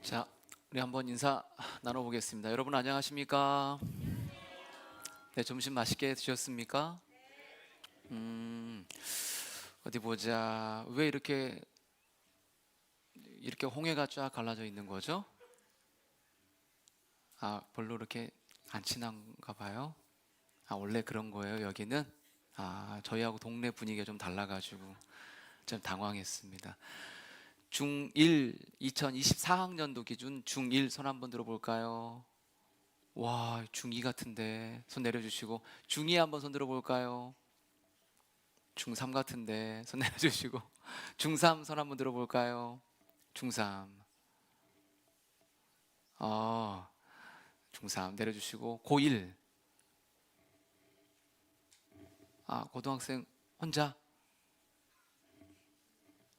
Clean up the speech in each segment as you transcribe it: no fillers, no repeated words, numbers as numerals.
자, 우리 한번 인사 나눠보겠습니다. 여러분 안녕하십니까? 네, 점심 맛있게 드셨습니까? 음, 어디 보자. 왜 이렇게 홍해가 쫙 갈라져 있는 거죠? 아, 별로 이렇게 안 친한가 봐요. 아, 원래 그런 거예요, 여기는? 아, 저희하고 동네 분위기가 좀 달라가지고 좀 당황했습니다. 중1 2024학년도 기준 중1 손 한번 들어볼까요? 와, 중2 같은데 손 내려주시고 중2 한번 손 들어볼까요? 중3 같은데 손 내려주시고 중3 손 한번 들어볼까요? 중3 중3 내려주시고 고1 고등학생 혼자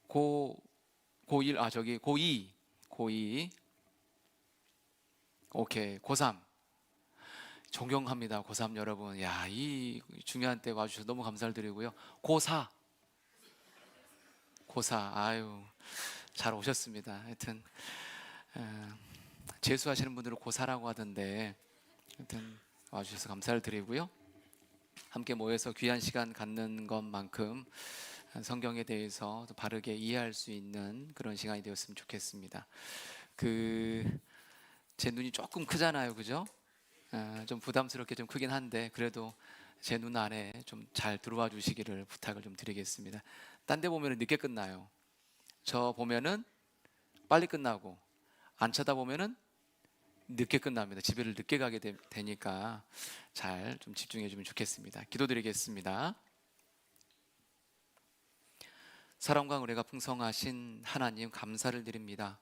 고1 저기 고2 오케이 고3 존경합니다. 고3 여러분. 야, 이 중요한 때 와주셔서 너무 감사를 드리고요. 고4 아유, 잘 오셨습니다. 하여튼 재수하시는 분들은 고4라고 하던데 하여튼 와주셔서 감사를 드리고요. 함께 모여서 귀한 시간 갖는 것만큼 성경에 대해서 더 바르게 이해할 수 있는 그런 시간이 되었으면 좋겠습니다. 제 눈이 조금 크잖아요, 그죠? 좀 부담스럽게 좀 크긴 한데 그래도 제 눈 안에 좀 잘 들어와 주시기를 부탁을 좀 드리겠습니다. 딴 데 보면 늦게 끝나요. 저 보면은 빨리 끝나고 안 쳐다보면은 늦게 끝납니다. 집에를 늦게 가게 되니까 잘 좀 집중해 주면 좋겠습니다. 기도드리겠습니다. 사랑과 은혜가 풍성하신 하나님 감사를 드립니다.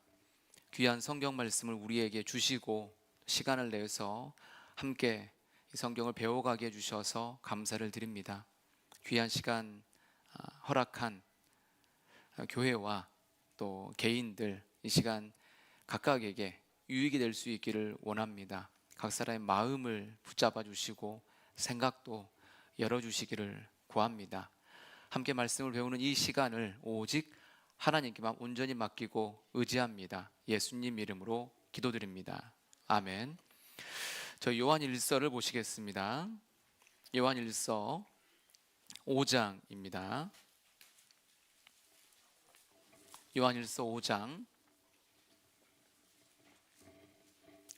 귀한 성경 말씀을 우리에게 주시고 시간을 내서 함께 이 성경을 배워가게 해주셔서 감사를 드립니다. 귀한 시간 허락한 교회와 또 개인들 이 시간 각각에게 유익이 될 수 있기를 원합니다. 각 사람의 마음을 붙잡아 주시고 생각도 열어주시기를 구합니다. 함께 말씀을 배우는 이 시간을 오직 하나님께만 온전히 맡기고 의지합니다. 예수님 이름으로 기도드립니다. 아멘. 저희 요한일서를 보시겠습니다. 요한일서 5장입니다. 요한일서 5장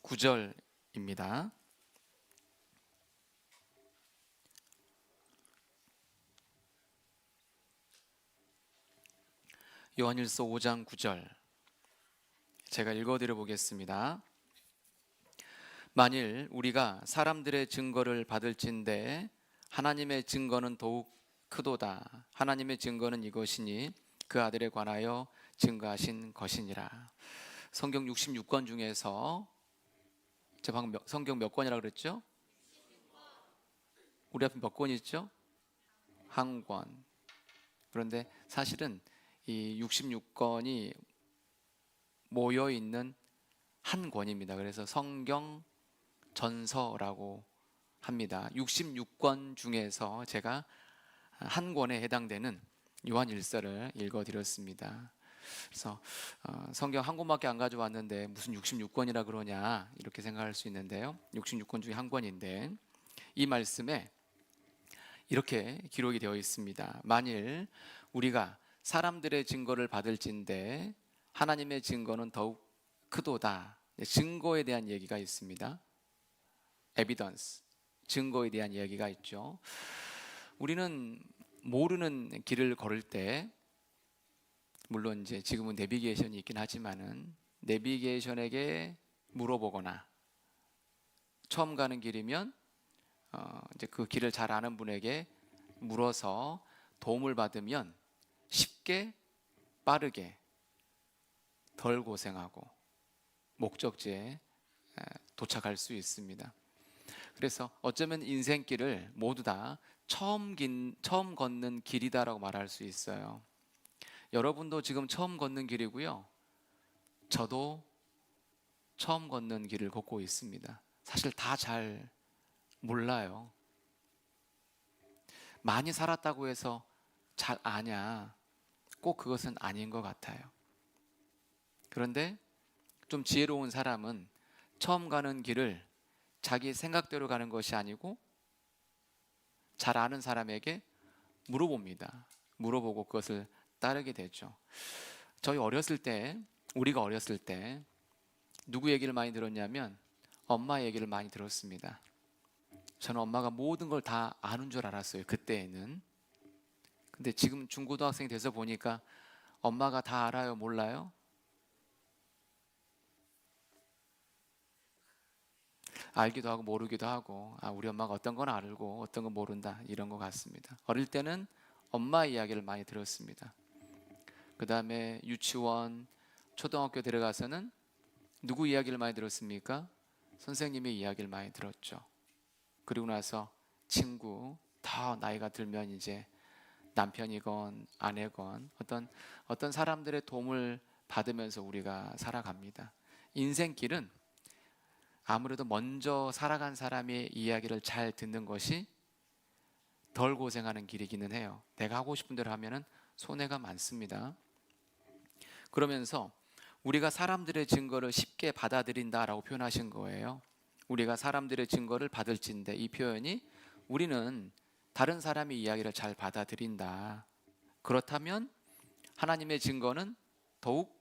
9절입니다. 요한일서 5장 9절 제가 읽어드려 보겠습니다. 만일 우리가 사람들의 증거를 받을진대 하나님의 증거는 더욱 크도다. 하나님의 증거는 이것이니 그 아들에 관하여 증거하신 것이니라. 성경 66권 중에서 제가 방금 성경 몇 권이라고 그랬죠? 우리 앞에 몇 권 있죠? 한 권. 그런데 사실은 이 66권이 모여 있는 한 권입니다. 그래서 성경 전서라고 합니다. 66권 중에서 제가 한 권에 해당되는 요한일서를 읽어드렸습니다. 그래서 성경 한 권밖에 안 가져왔는데 무슨 66권이라 그러냐 이렇게 생각할 수 있는데요. 66권 중에 한 권인데 이 말씀에 이렇게 기록이 되어 있습니다. 만일 우리가 사람들의 증거를 받을진대 하나님의 증거는 더욱 크도다. 증거에 대한 얘기가 있습니다. 에비던스, 증거에 대한 이야기가 있죠. 우리는 모르는 길을 걸을 때 물론 이제 지금은 내비게이션이 있긴 하지만은 내비게이션에게 물어보거나 처음 가는 길이면 이제 그 길을 잘 아는 분에게 물어서 도움을 받으면 쉽게 빠르게 덜 고생하고 목적지에 도착할 수 있습니다. 그래서 어쩌면 인생길을 모두 다 처음 걷는 길이다라고 말할 수 있어요. 여러분도 지금 처음 걷는 길이고요. 저도 처음 걷는 길을 걷고 있습니다. 사실 다 잘 몰라요. 많이 살았다고 해서 잘 아냐? 꼭 그것은 아닌 것 같아요. 그런데 좀 지혜로운 사람은 처음 가는 길을 자기 생각대로 가는 것이 아니고 잘 아는 사람에게 물어봅니다. 물어보고 그것을 따르게 되죠. 저희 어렸을 때, 우리가 어렸을 때 누구 얘기를 많이 들었냐면 엄마 얘기를 많이 들었습니다. 저는 엄마가 모든 걸 다 아는 줄 알았어요, 그때에는. 근데 지금 중고등학생이 돼서 보니까 엄마가 다 알아요, 몰라요? 알기도 하고 모르기도 하고, 우리 엄마가 어떤 건 알고 어떤 건 모른다, 이런 것 같습니다. 어릴 때는 엄마 이야기를 많이 들었습니다. 그 다음에 유치원, 초등학교 들어가서는 누구 이야기를 많이 들었습니까? 선생님의 이야기를 많이 들었죠. 그리고 나서 친구, 더 나이가 들면 이제 남편이건 아내건 어떤 사람들의 도움을 받으면서 우리가 살아갑니다. 인생길은 아무래도 먼저 살아간 사람의 이야기를 잘 듣는 것이 덜 고생하는 길이기는 해요. 내가 하고 싶은 대로 하면은 손해가 많습니다. 그러면서 우리가 사람들의 증거를 쉽게 받아들인다라고 표현하신 거예요. 우리가 사람들의 증거를 받을진데, 이 표현이 우리는 다른 사람의 이야기를 잘 받아들인다. 그렇다면 하나님의 증거는 더욱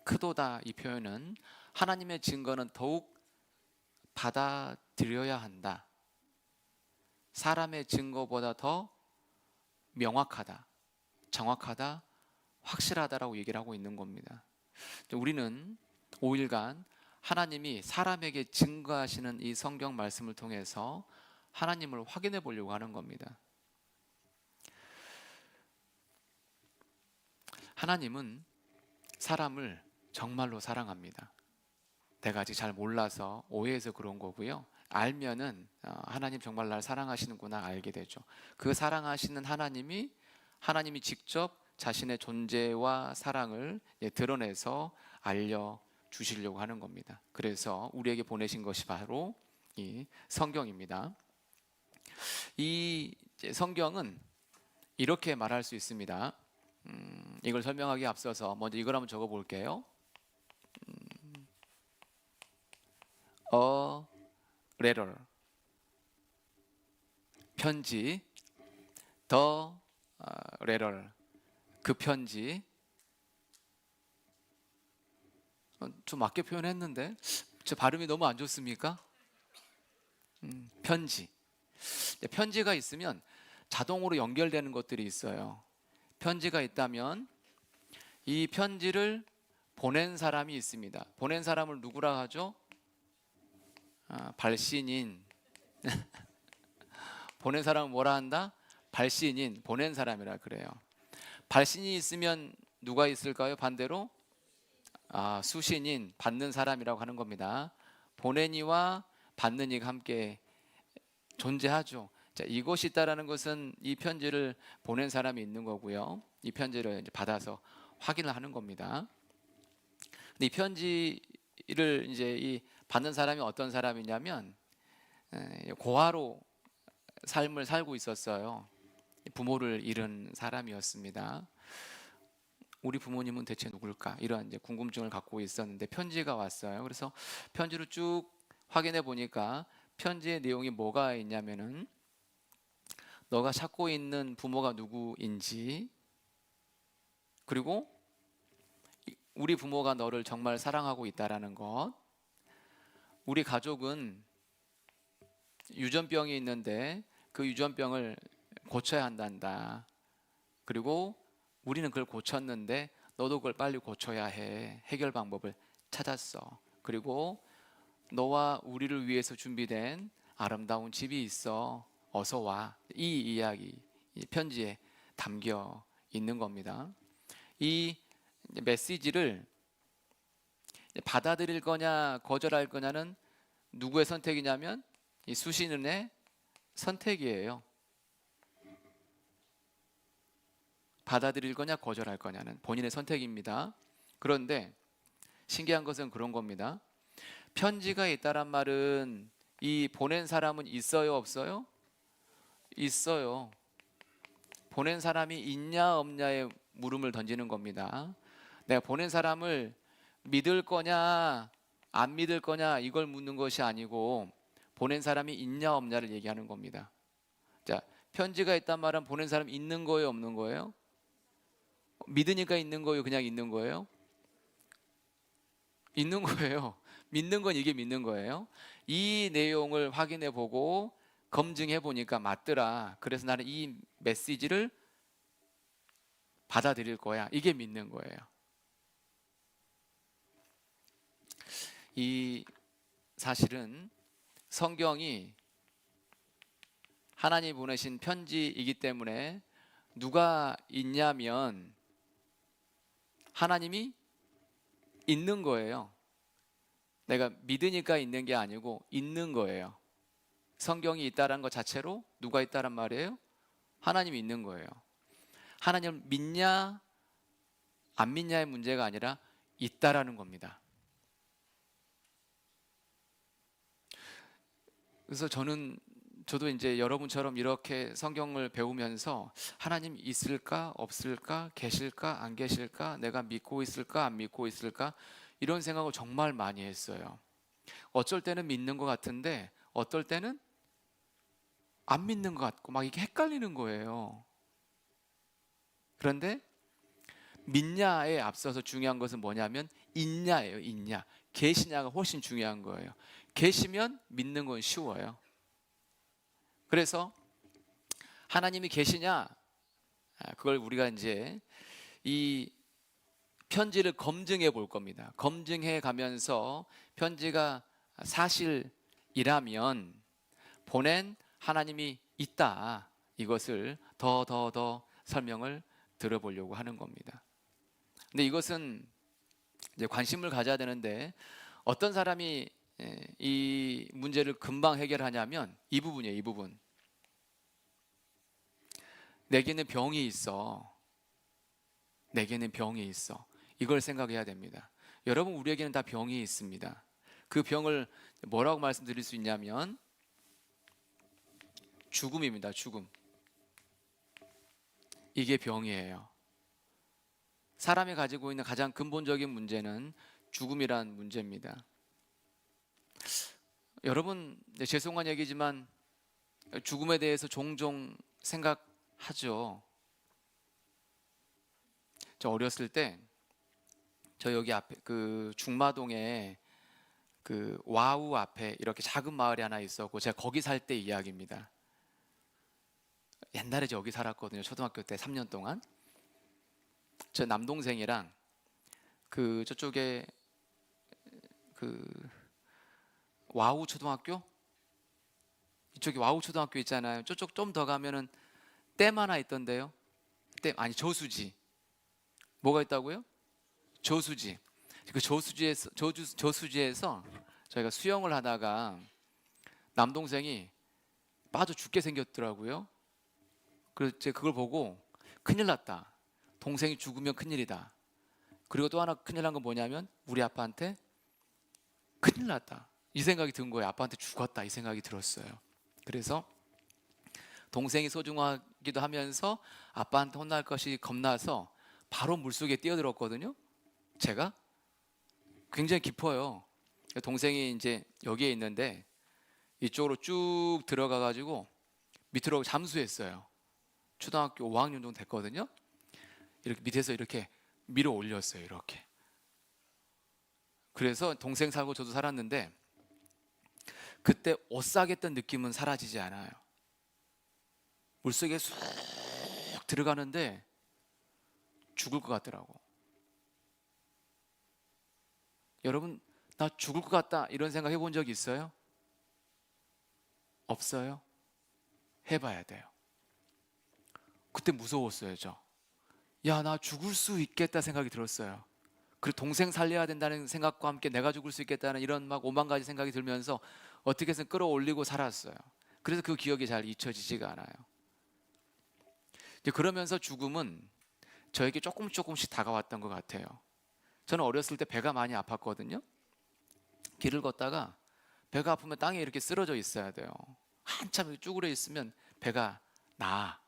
크도다. 이 표현은 하나님의 증거는 더욱 받아들여야 한다. 사람의 증거보다 더 명확하다, 정확하다, 확실하다라고 얘기를 하고 있는 겁니다. 우리는 5일간 하나님이 사람에게 증거하시는 이 성경 말씀을 통해서 하나님을 확인해 보려고 하는 겁니다. 하나님은 사람을 정말로 사랑합니다. 내가 아직 잘 몰라서 오해해서 그런 거고요. 알면은 하나님 정말 날 사랑하시는구나 알게 되죠. 그 사랑하시는 하나님이 직접 자신의 존재와 사랑을 드러내서 알려주시려고 하는 겁니다. 그래서 우리에게 보내신 것이 바로 이 성경입니다. 이 성경은 이렇게 말할 수 있습니다. 이걸 설명하기에 앞서서 먼저 이걸 한번 적어 볼게요. A letter, 편지. The letter, 그 편지. 좀 맞게 표현했는데 제 발음이 너무 안 좋습니까? 편지. 편지가 있으면 자동으로 연결되는 것들이 있어요. 편지가 있다면 이 편지를 보낸 사람이 있습니다. 보낸 사람을 누구라 하죠? 발신인. 보낸 사람은 뭐라 한다? 발신인, 보낸 사람이라 그래요. 발신이 있으면 누가 있을까요? 반대로 수신인, 받는 사람이라고 하는 겁니다. 보낸 이와 받는 이가 함께 존재하죠. 자, 이것이 있다라는 것은 이 편지를 보낸 사람이 있는 거고요. 이 편지를 이제 받아서 확인을 하는 겁니다. 근데 이 편지를 이제 이 받는 사람이 어떤 사람이냐면 고아로 삶을 살고 있었어요. 부모를 잃은 사람이었습니다. 우리 부모님은 대체 누굴까? 이런 이제 궁금증을 갖고 있었는데 편지가 왔어요. 그래서 편지를 쭉 확인해 보니까 편지의 내용이 뭐가 있냐면은 너가 찾고 있는 부모가 누구인지, 그리고 우리 부모가 너를 정말 사랑하고 있다라는 것, 우리 가족은 유전병이 있는데 그 유전병을 고쳐야 한단다. 그리고 우리는 그걸 고쳤는데 너도 그걸 빨리 고쳐야 해. 해결 방법을 찾았어. 그리고 너와 우리를 위해서 준비된 아름다운 집이 있어. 어서 와. 이 이야기, 이 편지에 담겨 있는 겁니다. 이 메시지를 받아들일 거냐 거절할 거냐는 누구의 선택이냐면 이 수신은의 선택이에요. 받아들일 거냐 거절할 거냐는 본인의 선택입니다. 그런데 신기한 것은 그런 겁니다. 편지가 있다란 말은 이 보낸 사람은 있어요, 없어요? 있어요. 보낸 사람이 있냐 없냐의 물음을 던지는 겁니다. 내가 보낸 사람을 믿을 거냐 안 믿을 거냐 이걸 묻는 것이 아니고 보낸 사람이 있냐 없냐를 얘기하는 겁니다. 자, 편지가 있단 말은 보낸 사람 있는 거예요, 없는 거예요? 믿으니까 있는 거예요, 그냥 있는 거예요? 있는 거예요. 믿는 건 이게 믿는 거예요. 이 내용을 확인해 보고 검증해 보니까 맞더라. 그래서 나는 이 메시지를 받아들일 거야. 이게 믿는 거예요. 이 사실은 성경이 하나님 보내신 편지이기 때문에 누가 있냐면 하나님이 있는 거예요. 내가 믿으니까 있는 게 아니고 있는 거예요. 성경이 있다는 것 자체로 누가 있다란 말이에요? 하나님이 있는 거예요. 하나님을 믿냐 안 믿냐의 문제가 아니라 있다라는 겁니다. 그래서 저도 이제 여러분처럼 이렇게 성경을 배우면서 하나님 있을까 없을까 계실까 안 계실까 내가 믿고 있을까 안 믿고 있을까 이런 생각을 정말 많이 했어요. 어쩔 때는 믿는 것 같은데 어떨 때는 안 믿는 것 같고 막 이게 헷갈리는 거예요. 그런데 믿냐에 앞서서 중요한 것은 뭐냐면 있냐예요. 있냐 계시냐가 훨씬 중요한 거예요. 계시면 믿는 건 쉬워요. 그래서 하나님이 계시냐 그걸 우리가 이제 이 편지를 검증해 볼 겁니다. 검증해 가면서 편지가 사실이라면 보낸 하나님이 있다. 이것을 더 설명을 들어보려고 하는 겁니다. 근데 이것은 이제 관심을 가져야 되는데 어떤 사람이 이 문제를 금방 해결하냐면 이 부분이에요. 이 부분. 내게는 병이 있어. 내게는 병이 있어. 이걸 생각해야 됩니다. 여러분 우리에게는 다 병이 있습니다. 그 병을 뭐라고 말씀드릴 수 있냐면 죽음입니다. 죽음. 이게 병이에요. 사람이 가지고 있는 가장 근본적인 문제는 죽음이란 문제입니다. 여러분 죄송한 얘기지만 죽음에 대해서 종종 생각하죠. 저 어렸을 때 저 여기 앞에 그 중마동에 그 와우 앞에 이렇게 작은 마을이 하나 있었고 제가 거기 살 때 이야기입니다. 옛날에 저 여기 살았거든요. 초등학교 때 3년 동안. 저 남동생이랑 그 저쪽에 그 와우 초등학교? 이쪽에 와우 초등학교 있잖아요. 저쪽 좀 더 가면은 댐 하나 있던데요. 댐 아니 저수지. 뭐가 있다고요? 저수지. 그 저수지에서 저희가 수영을 하다가 남동생이 빠져 죽게 생겼더라고요. 그래서 제가 그걸 보고 큰일 났다. 동생이 죽으면 큰일이다. 그리고 또 하나 큰일 난 건 뭐냐면 우리 아빠한테 큰일 났다. 이 생각이 든 거예요. 아빠한테 죽었다. 이 생각이 들었어요. 그래서 동생이 소중하기도 하면서 아빠한테 혼날 것이 겁나서 바로 물속에 뛰어들었거든요. 제가 굉장히 깊어요. 동생이 이제 여기에 있는데 이쪽으로 쭉 들어가 가지고 밑으로 잠수했어요. 초등학교 5학년 정도 됐거든요. 이렇게 밑에서 이렇게 밀어 올렸어요. 이렇게. 그래서 동생 살고 저도 살았는데 그때 오싹했던 느낌은 사라지지 않아요. 물속에 쑥 들어가는데 죽을 것 같더라고. 여러분 나 죽을 것 같다 이런 생각 해본 적 있어요? 없어요? 해봐야 돼요. 그때 무서웠어요. 야, 나 죽을 수 있겠다 생각이 들었어요. 그리고 동생 살려야 된다는 생각과 함께 내가 죽을 수 있겠다는 이런 막 오만 가지 생각이 들면서 어떻게 해서 끌어올리고 살았어요. 그래서 그 기억이 잘 잊혀지지가 않아요. 이제 그러면서 죽음은 저에게 조금씩 다가왔던 것 같아요. 저는 어렸을 때 배가 많이 아팠거든요. 길을 걷다가 배가 아프면 땅에 이렇게 쓰러져 있어야 돼요. 한참 쭈그려 있으면 배가 나.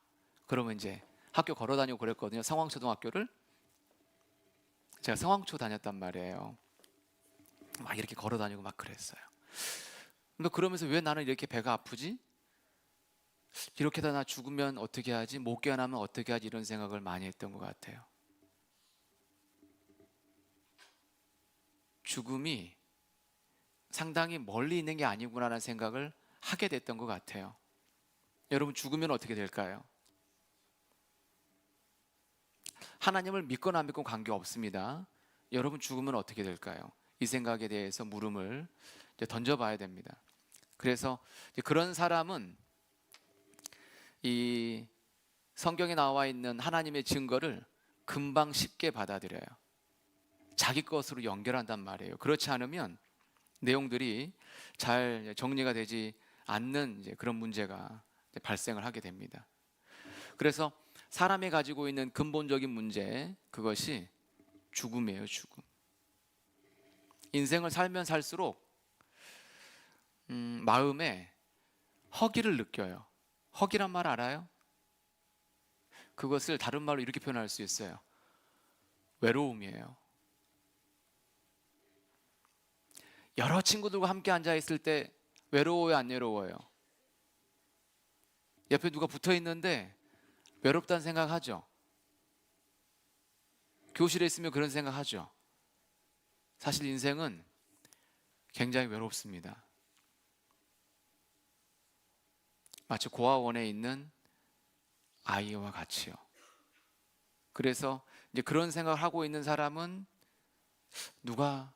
그러면 이제 학교 걸어 다니고 그랬거든요. 성황초등학교를. 제가 성황초 다녔단 말이에요. 막 이렇게 걸어 다니고 막 그랬어요. 근데 그러면서 왜 나는 이렇게 배가 아프지? 이렇게 다 나 죽으면 어떻게 하지? 못 깨어나면 어떻게 하지? 이런 생각을 많이 했던 것 같아요. 죽음이 상당히 멀리 있는 게 아니구나라는 생각을 하게 됐던 것 같아요. 여러분, 죽으면 어떻게 될까요? 하나님을 믿거나 안 믿건 관계없습니다. 여러분, 죽으면 어떻게 될까요? 이 생각에 대해서 물음을 이제 던져봐야 됩니다. 그래서 이제 그런 사람은 이 성경에 나와 있는 하나님의 증거를 금방 쉽게 받아들여요. 자기 것으로 연결한단 말이에요. 그렇지 않으면 내용들이 잘 정리가 되지 않는 이제 그런 문제가 이제 발생을 하게 됩니다. 그래서 사람이 가지고 있는 근본적인 문제, 그것이 죽음이에요. 죽음. 인생을 살면 살수록 마음에 허기를 느껴요. 허기란 말 알아요? 그것을 다른 말로 이렇게 표현할 수 있어요. 외로움이에요. 여러 친구들과 함께 앉아 있을 때 외로워요, 안 외로워요? 옆에 누가 붙어 있는데 외롭다는 생각하죠. 교실에 있으면 그런 생각하죠. 사실 인생은 굉장히 외롭습니다. 마치 고아원에 있는 아이와 같이요. 그래서 이제 그런 생각을 하고 있는 사람은 누가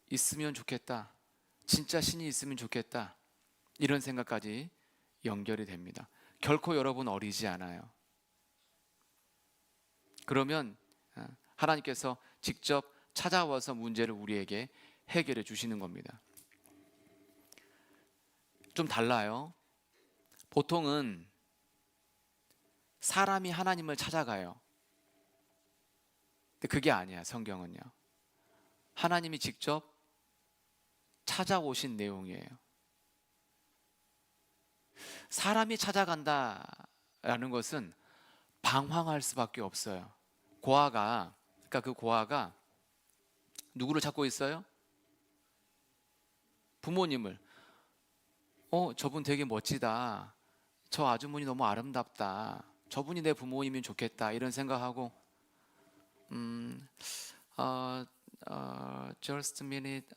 있으면 좋겠다. 진짜 신이 있으면 좋겠다. 이런 생각까지 연결이 됩니다. 결코 여러분 어리지 않아요. 그러면 하나님께서 직접 찾아와서 문제를 우리에게 해결해 주시는 겁니다. 좀 달라요. 보통은 사람이 하나님을 찾아가요. 근데 그게 아니야, 성경은요. 하나님이 직접 찾아오신 내용이에요. 사람이 찾아간다라는 것은 방황할 수밖에 없어요. 그러니까 그 고아가 누구를 찾고 있어요? 부모님을. 저분 되게 멋지다. 저 아주머니 너무 아름답다. 저분이 내 부모님이면 좋겠다. 이런 생각하고, just a minute,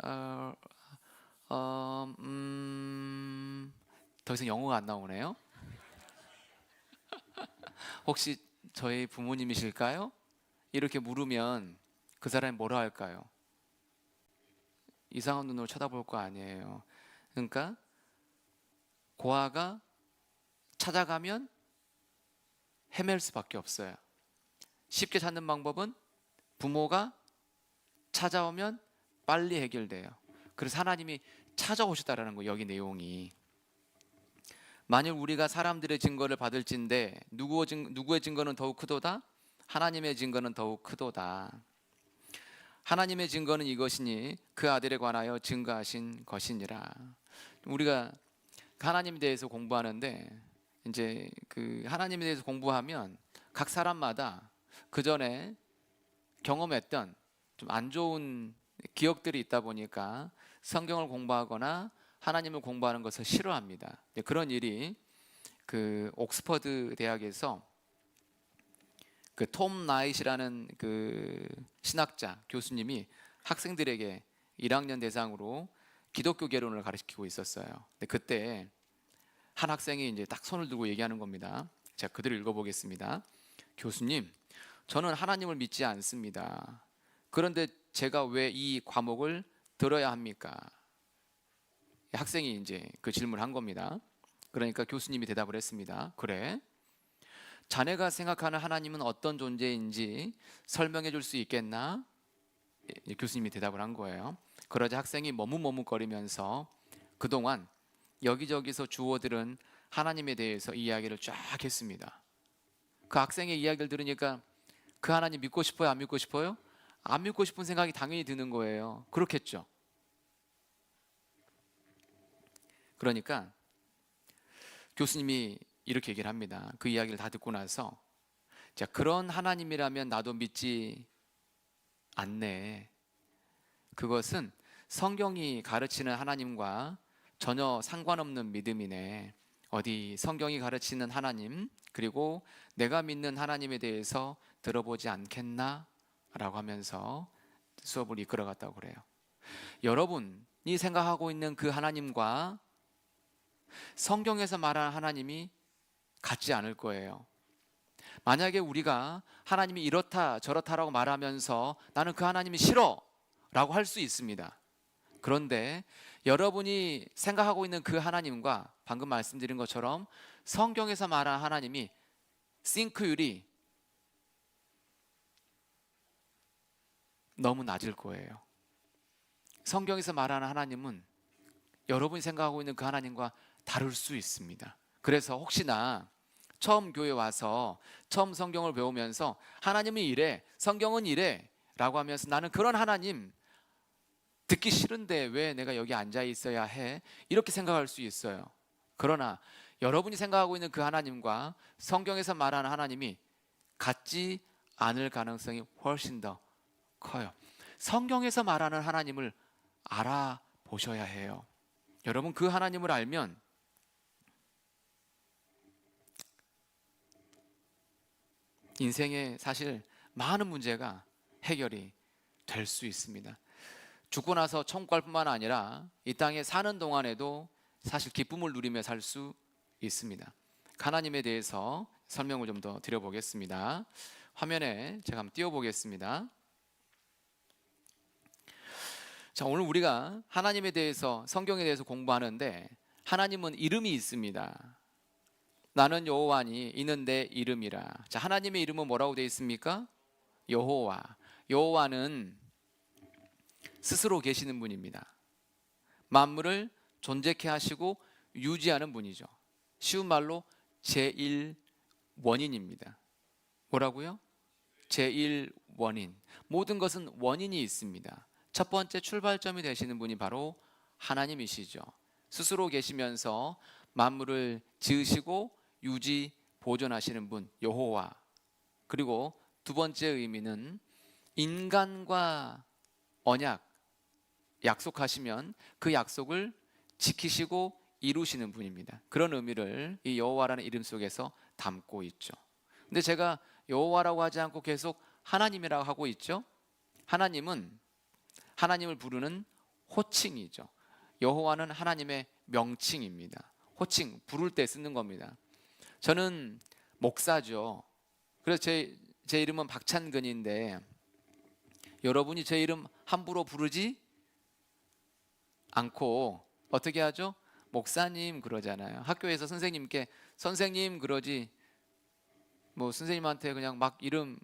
더 이상 영어가 안 나오네요. 혹시 저희 부모님이실까요? 이렇게 물으면 그 사람이 뭐라 할까요? 이상한 눈으로 쳐다볼 거 아니에요. 그러니까 고아가 찾아가면 헤맬 수밖에 없어요. 쉽게 찾는 방법은 부모가 찾아오면 빨리 해결돼요. 그래서 하나님이 찾아오셨다라는 거예요. 여기 내용이. 만일 우리가 사람들의 증거를 받을진대 누구의 증거는 더욱 크도다? 하나님의 증거는 더욱 크도다. 하나님의 증거는 이것이니 그 아들에 관하여 증거하신 것이니라. 우리가 하나님에 대해서 공부하는데 이제 그 하나님에 대해서 공부하면 각 사람마다 그 전에 경험했던 좀 안 좋은 기억들이 있다 보니까 성경을 공부하거나 하나님을 공부하는 것을 싫어합니다. 그런 일이 그 옥스퍼드 대학에서 그 톰 나잇이라는 그 신학자 교수님이 학생들에게 1학년 대상으로 기독교 개론을 가르치고 있었어요. 근데 그때 한 학생이 이제 딱 손을 들고 얘기하는 겁니다. 제가 그대로 읽어보겠습니다. 교수님, 저는 하나님을 믿지 않습니다. 그런데 제가 왜 이 과목을 들어야 합니까? 학생이 이제 그 질문을 한 겁니다. 그러니까 교수님이 대답을 했습니다. 그래? 자네가 생각하는 하나님은 어떤 존재인지 설명해 줄 수 있겠나? 교수님이 대답을 한 거예요. 그러자 학생이 머뭇머뭇거리면서 그동안 여기저기서 주워들은 하나님에 대해서 이야기를 쫙 했습니다. 그 학생의 이야기를 들으니까 그 하나님 믿고 싶어요? 안 믿고 싶어요? 안 믿고 싶은 생각이 당연히 드는 거예요. 그렇겠죠. 그러니까 교수님이 이렇게 얘기를 합니다. 그 이야기를 다 듣고 나서 자, 그런 하나님이라면 나도 믿지 않네. 그것은 성경이 가르치는 하나님과 전혀 상관없는 믿음이네. 어디 성경이 가르치는 하나님, 그리고 내가 믿는 하나님에 대해서 들어보지 않겠나? 라고 하면서 수업을 이끌어갔다고 그래요. 여러분이 생각하고 있는 그 하나님과 성경에서 말하는 하나님이 같지 않을 거예요. 만약에 우리가 하나님이 이렇다 저렇다라고 말하면서 나는 그 하나님이 싫어 라고 할 수 있습니다. 그런데 여러분이 생각하고 있는 그 하나님과 방금 말씀드린 것처럼 성경에서 말하는 하나님이 싱크율이 너무 낮을 거예요. 성경에서 말하는 하나님은 여러분이 생각하고 있는 그 하나님과 다를 수 있습니다. 그래서 혹시나 처음 교회 와서 처음 성경을 배우면서 하나님은 이래, 성경은 이래 라고 하면서 나는 그런 하나님 듣기 싫은데 왜 내가 여기 앉아 있어야 해? 이렇게 생각할 수 있어요. 그러나 여러분이 생각하고 있는 그 하나님과 성경에서 말하는 하나님이 같지 않을 가능성이 훨씬 더 커요. 성경에서 말하는 하나님을 알아보셔야 해요. 여러분, 그 하나님을 알면 인생에 사실 많은 문제가 해결이 될 수 있습니다. 죽고 나서 천국 갈 뿐만 아니라 이 땅에 사는 동안에도 사실 기쁨을 누리며 살 수 있습니다. 하나님에 대해서 설명을 좀 더 드려보겠습니다. 화면에 제가 한번 띄워보겠습니다. 자, 오늘 우리가 하나님에 대해서, 성경에 대해서 공부하는데 하나님은 이름이 있습니다. 나는 여호와니 이는 내 이름이라. 자, 하나님의 이름은 뭐라고 되어 있습니까? 여호와. 여호와는 스스로 계시는 분입니다. 만물을 존재케 하시고 유지하는 분이죠. 쉬운 말로 제1원인입니다. 뭐라고요? 제1원인. 모든 것은 원인이 있습니다. 첫 번째 출발점이 되시는 분이 바로 하나님이시죠. 스스로 계시면서 만물을 지으시고 유지 보존하시는 분 여호와. 그리고 두 번째 의미는 인간과 언약, 약속하시면 그 약속을 지키시고 이루시는 분입니다. 그런 의미를 이 여호와라는 이름 속에서 담고 있죠. 근데 제가 여호와라고 하지 않고 계속 하나님이라고 하고 있죠. 하나님은 하나님을 부르는 호칭이죠. 여호와는 하나님의 명칭입니다. 호칭, 부를 때 쓰는 겁니다. 저는 목사죠. 그래서 제 이름은 박찬근인데 여러분이 제 이름 함부로 부르지 않고 어떻게 하죠? 목사님 그러잖아요. 학교에서 선생님께 선생님 그러지 뭐 선생님한테 그냥 막 이름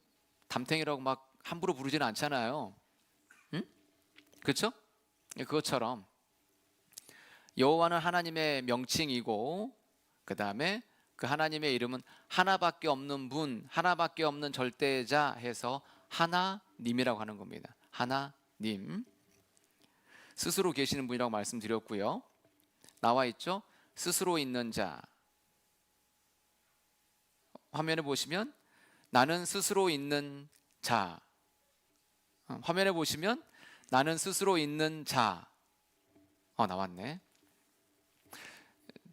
담탱이라고 막 함부로 부르지는 않잖아요. 응? 그렇죠? 그것처럼 여호와는 하나님의 명칭이고 그 다음에 그 하나님의 이름은 하나밖에 없는 분, 하나밖에 없는 절대자 해서 하나님이라고 하는 겁니다. 하나님. 스스로 계시는 분이라고 말씀드렸고요. 나와 있죠? 스스로 있는 자. 화면에 보시면 나는 스스로 있는 자. 화면에 보시면 나는 스스로 있는 자. 나왔네.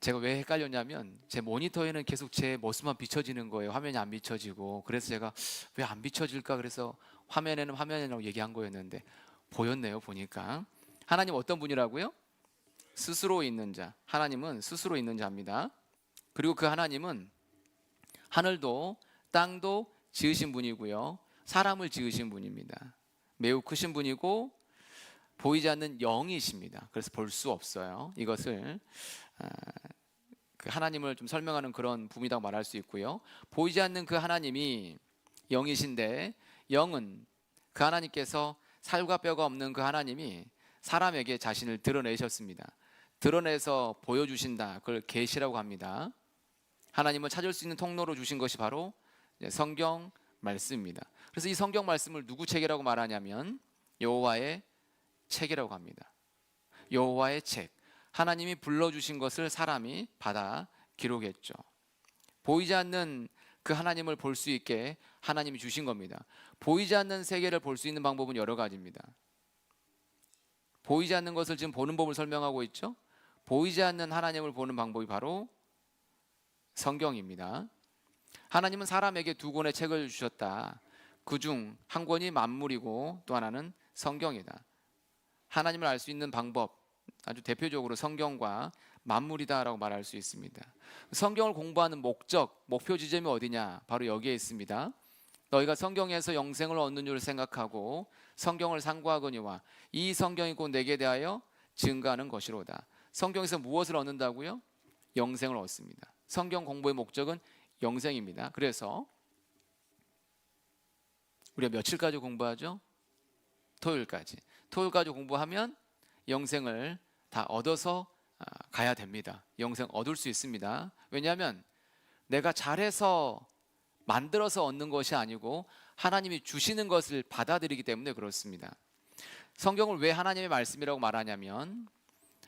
제가 왜 헷갈렸냐면 제 모니터에는 계속 제 모습만 비춰지는 거예요. 화면이 안 비춰지고. 그래서 제가 왜 안 비춰질까 그래서 화면이라고 얘기한 거였는데 보였네요. 보니까 하나님 어떤 분이라고요? 스스로 있는 자. 하나님은 스스로 있는 자입니다. 그리고 그 하나님은 하늘도 땅도 지으신 분이고요. 사람을 지으신 분입니다. 매우 크신 분이고 보이지 않는 영이십니다. 그래서 볼 수 없어요. 이것을 그 하나님을 좀 설명하는 그런 부분이라고 말할 수 있고요. 보이지 않는 그 하나님이 영이신데 영은 그 하나님께서 살과 뼈가 없는 그 하나님이 사람에게 자신을 드러내셨습니다. 드러내서 보여주신다. 그걸 계시라고 합니다. 하나님을 찾을 수 있는 통로로 주신 것이 바로 성경 말씀입니다. 그래서 이 성경 말씀을 누구 책이라고 말하냐면 여호와의 책이라고 합니다. 여호와의 책. 하나님이 불러주신 것을 사람이 받아 기록했죠. 보이지 않는 그 하나님을 볼 수 있게 하나님이 주신 겁니다. 보이지 않는 세계를 볼 수 있는 방법은 여러 가지입니다. 보이지 않는 것을 지금 보는 법을 설명하고 있죠. 보이지 않는 하나님을 보는 방법이 바로 성경입니다. 하나님은 사람에게 두 권의 책을 주셨다. 그중 한 권이 만물이고 또 하나는 성경이다. 하나님을 알 수 있는 방법, 아주 대표적으로 성경과 만물이다라고 말할 수 있습니다. 성경을 공부하는 목적, 목표 지점이 어디냐? 바로 여기에 있습니다. 너희가 성경에서 영생을 얻는 줄 생각하고 성경을 상고하거니와 이 성경이 곧 내게 대하여 증거하는 것이로다. 성경에서 무엇을 얻는다고요? 영생을 얻습니다. 성경 공부의 목적은 영생입니다. 그래서 우리가 며칠까지 공부하죠? 토요일까지. 토요일까지 공부하면 영생을 다 얻어서 가야 됩니다. 영생 얻을 수 있습니다. 왜냐하면 내가 잘해서 만들어서 얻는 것이 아니고 하나님이 주시는 것을 받아들이기 때문에 그렇습니다. 성경을 왜 하나님의 말씀이라고 말하냐면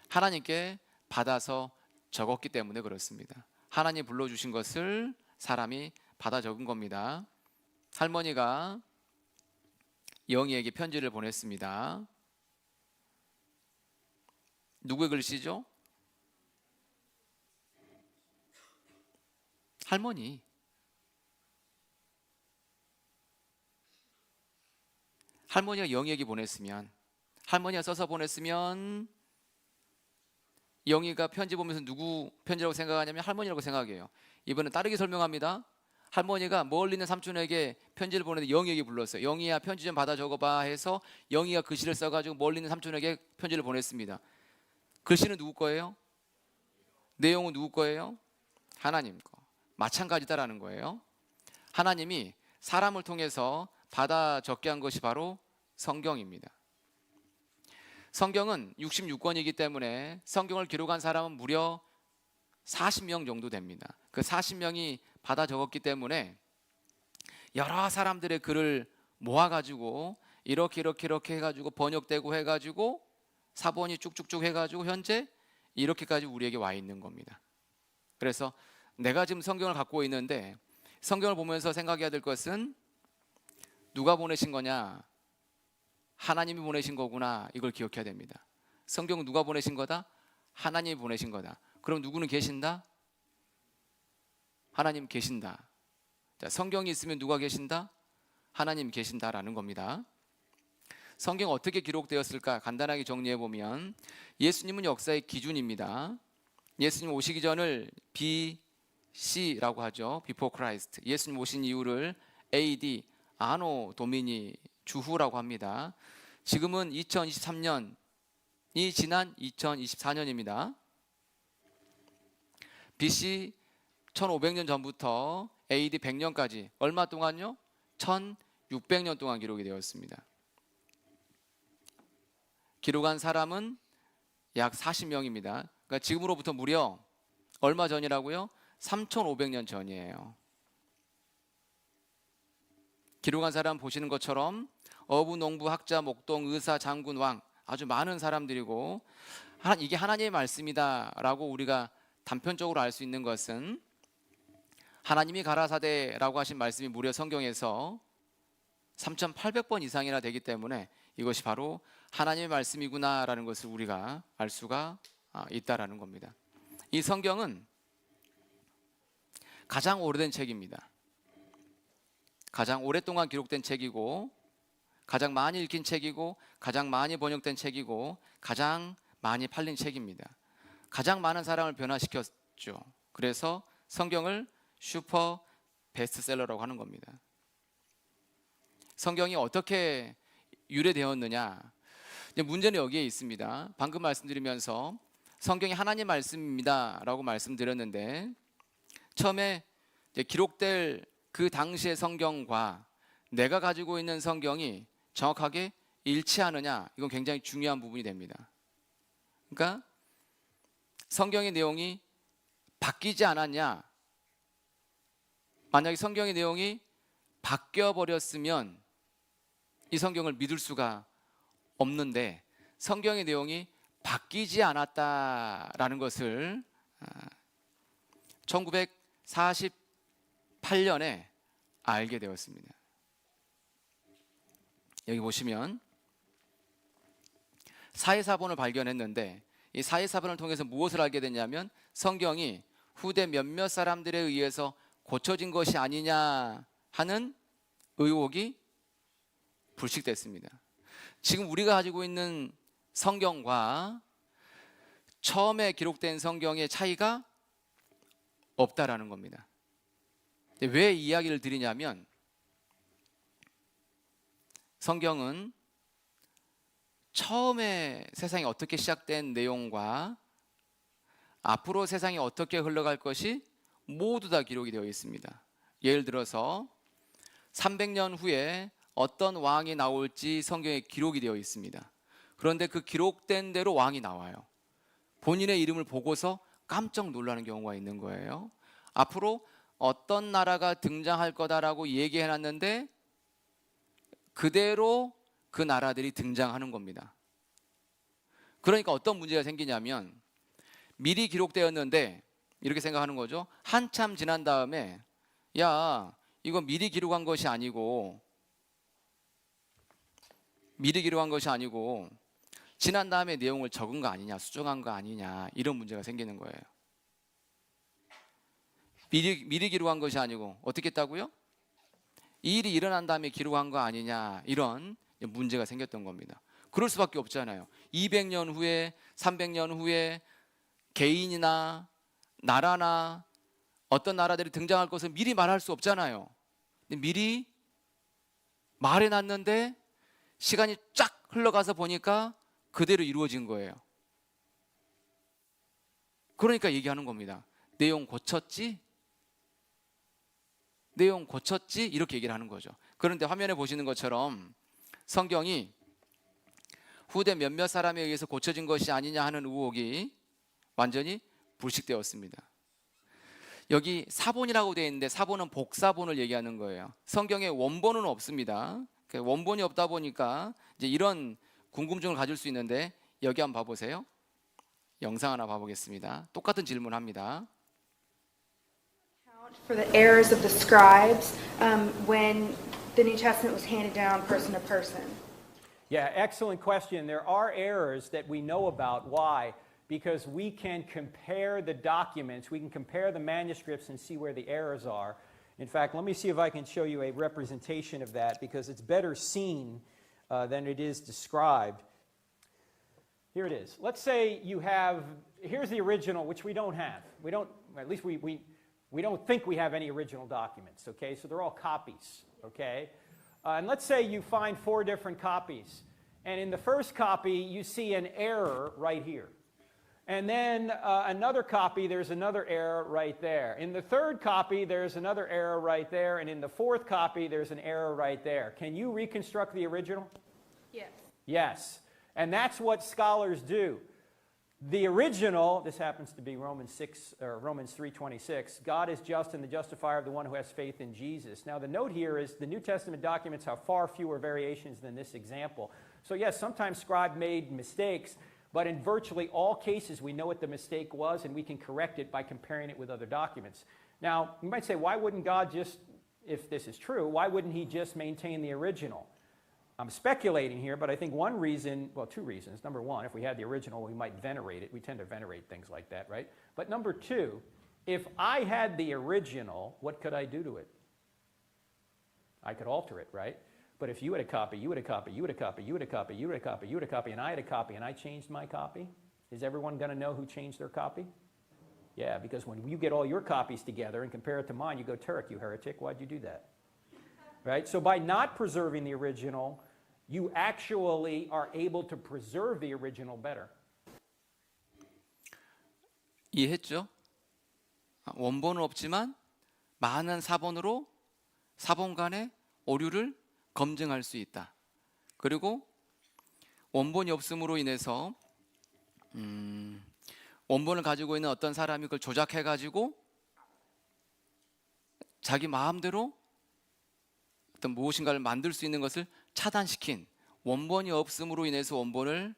하나님께 받아서 적었기 때문에 그렇습니다. 하나님이 불러주신 것을 사람이 받아 적은 겁니다. 할머니가 영희에게 편지를 보냈습니다. 누구의 글씨죠? 할머니. 할머니가 영희에게 보냈으면, 할머니가 써서 보냈으면 영희가 편지 보면서 누구 편지라고 생각하냐면 할머니라고 생각해요. 이번엔 다르게 설명합니다. 할머니가 멀리 있는 삼촌에게 편지를 보내는데 영희에게 불렀어요. 영희야 편지 좀 받아 적어봐 해서 영희가 글씨를 써가지고 멀리 있는 삼촌에게 편지를 보냈습니다. 글씨는 누구 거예요? 내용은 누구 거예요? 하나님 거. 마찬가지다라는 거예요. 하나님이 사람을 통해서 받아 적게 한 것이 바로 성경입니다. 성경은 66권이기 때문에 성경을 기록한 사람은 무려 40명 정도 됩니다. 그 40명이 받아 적었기 때문에 여러 사람들의 글을 모아가지고 이렇게 해가지고 번역되고 해가지고 사본이 쭉쭉쭉 해가지고 현재 이렇게까지 우리에게 와 있는 겁니다. 그래서 내가 지금 성경을 갖고 있는데 성경을 보면서 생각해야 될 것은 누가 보내신 거냐? 하나님이 보내신 거구나. 이걸 기억해야 됩니다. 성경은 누가 보내신 거다? 하나님이 보내신 거다. 그럼 누구는 계신다? 하나님 계신다. 자, 성경이 있으면 누가 계신다? 하나님 계신다라는 겁니다. 성경 어떻게 기록되었을까? 간단하게 정리해 보면 예수님은 역사의 기준입니다. 예수님 오시기 전을 BC라고 하죠. Before Christ. 예수님 오신 이후를 AD, 아노 도미니 주후라고 합니다. 지금은 2023년이 지난 2024년입니다. BC 1500년 전부터 AD 100년까지 얼마 동안요? 1600년 동안 기록이 되었습니다. 기록한 사람은 약 40명입니다. 그러니까 지금으로부터 무려 얼마 전이라고요? 3500년 전이에요. 기록한 사람 보시는 것처럼 어부, 농부, 학자, 목동, 의사, 장군, 왕 아주 많은 사람들이고 이게 하나님의 말씀이다라고 우리가 단편적으로 알 수 있는 것은 하나님이 가라사대라고 하신 말씀이 무려 성경에서 3800번 이상이나 되기 때문에 이것이 바로 하나님의 말씀이구나라는 것을 우리가 알 수가 있다라는 겁니다. 이 성경은 가장 오래된 책입니다. 가장 오랫동안 기록된 책이고 가장 많이 읽힌 책이고 가장 많이 번역된 책이고 가장 많이 팔린 책입니다. 가장 많은 사람을 변화시켰죠. 그래서 성경을 슈퍼 베스트셀러라고 하는 겁니다. 성경이 어떻게 유래되었느냐? 문제는 여기에 있습니다. 방금 말씀드리면서 성경이 하나님 말씀입니다라고 말씀드렸는데 처음에 기록될 그 당시의 성경과 내가 가지고 있는 성경이 정확하게 일치하느냐, 이건 굉장히 중요한 부분이 됩니다. 그러니까 성경의 내용이 바뀌지 않았냐? 만약에 성경의 내용이 바뀌어 버렸으면 이 성경을 믿을 수가 없는데 성경의 내용이 바뀌지 않았다라는 것을 1948년에 알게 되었습니다. 여기 보시면 사회사본을 발견했는데 이 사회사본을 통해서 무엇을 알게 됐냐면 성경이 후대 몇몇 사람들에 의해서 고쳐진 것이 아니냐 하는 의혹이 불식됐습니다. 지금 우리가 가지고 있는 성경과 처음에 기록된 성경의 차이가 없다라는 겁니다. 왜 이 이야기를 드리냐면 성경은 처음에 세상이 어떻게 시작된 내용과 앞으로 세상이 어떻게 흘러갈 것이 모두 다 기록이 되어 있습니다. 예를 들어서 300년 후에 어떤 왕이 나올지 성경에 기록이 되어 있습니다. 그런데 그 기록된 대로 왕이 나와요. 본인의 이름을 보고서 깜짝 놀라는 경우가 있는 거예요. 앞으로 어떤 나라가 등장할 거다라고 얘기해놨는데 그대로 그 나라들이 등장하는 겁니다. 그러니까 어떤 문제가 생기냐면 미리 기록되었는데 이렇게 생각하는 거죠. 한참 지난 다음에 야, 이거 미리 기록한 것이 아니고 지난 다음에 내용을 적은 거 아니냐, 수정한 거 아니냐, 이런 문제가 생기는 거예요. 미리 기록한 것이 아니고 어떻게 했다고요? 이 일이 일어난 다음에 기록한 거 아니냐, 이런 문제가 생겼던 겁니다. 그럴 수밖에 없잖아요. 200년 후에 300년 후에 개인이나 나라나 어떤 나라들이 등장할 것을 미리 말할 수 없잖아요. 근데 미리 말해놨는데 시간이 쫙 흘러가서 보니까 그대로 이루어진 거예요. 그러니까 얘기하는 겁니다. 내용 고쳤지? 이렇게 얘기를 하는 거죠. 그런데 화면에 보시는 것처럼 성경이 후대 몇몇 사람에 의해서 고쳐진 것이 아니냐 하는 의혹이 완전히 불식되었습니다. 여기 사본이라고 되어 있는데 사본은 복사본을 얘기하는 거예요. 성경에 원본은 없습니다. 원본이 없다 보니까 이제 이런 궁금증을 가질 수 있는데 여기 한번 봐보세요. 영상 하나 봐보겠습니다. 똑같은 질문합니다. For the errors of the scribes when the New Testament was handed down person to person? Yeah, excellent question. There are errors that we know about. Why? Because we can compare the documents, we can compare the manuscripts and see where the errors are. In fact, let me see if I can show you a representation of that because it's better seen than it is described. Here it is. Let's say you have, here's the original, which we don't have. We don't, at least we don't think we have any original documents, okay? So they're all copies, okay? And let's say you find 4 different copies. And in the first copy, you see an error right here. And then another copy, there's another error right there. In the third copy, there's another error right there. And in the fourth copy, there's an error right there. Can you reconstruct the original? Yes. Yes. And that's what scholars do. The original, this happens to be Romans 3:26, God is just and the justifier of the one who has faith in Jesus. Now the note here is the New Testament documents have far fewer variations than this example. So yes, sometimes scribe made mistakes, but in virtually all cases we know what the mistake was and we can correct it by comparing it with other documents. Now you might say, why wouldn't God just, if this is true, why wouldn't he just maintain the original? I'm speculating here, but I think one reason, well, 2 reasons. Number one, if we had the original, we might venerate it. We tend to venerate things like that, right? But number 2, if I had the original, what could I do to it? I could alter it, right? But if you had a copy, you had a copy, you had a copy, you had a copy, you had a copy, you had a copy, and I had a copy, and I changed my copy, is everyone going to know who changed their copy? Yeah, because when you get all your copies together and compare it to mine, you go, Turek, you heretic, why'd you do that? Right? So by not preserving the original, you actually are able to preserve the original better. 이해했죠? 원본은 없지만 많은 사본으로 사본 간의 오류를 검증할 수 있다. 그리고 원본이 없음으로 인해서 원본을 가지고 있는 어떤 사람이 그걸 조작해가지고 자기 마음대로 어떤 무엇인가를 만들 수 있는 것을 차단시킨, 원본이 없음으로 인해서 원본의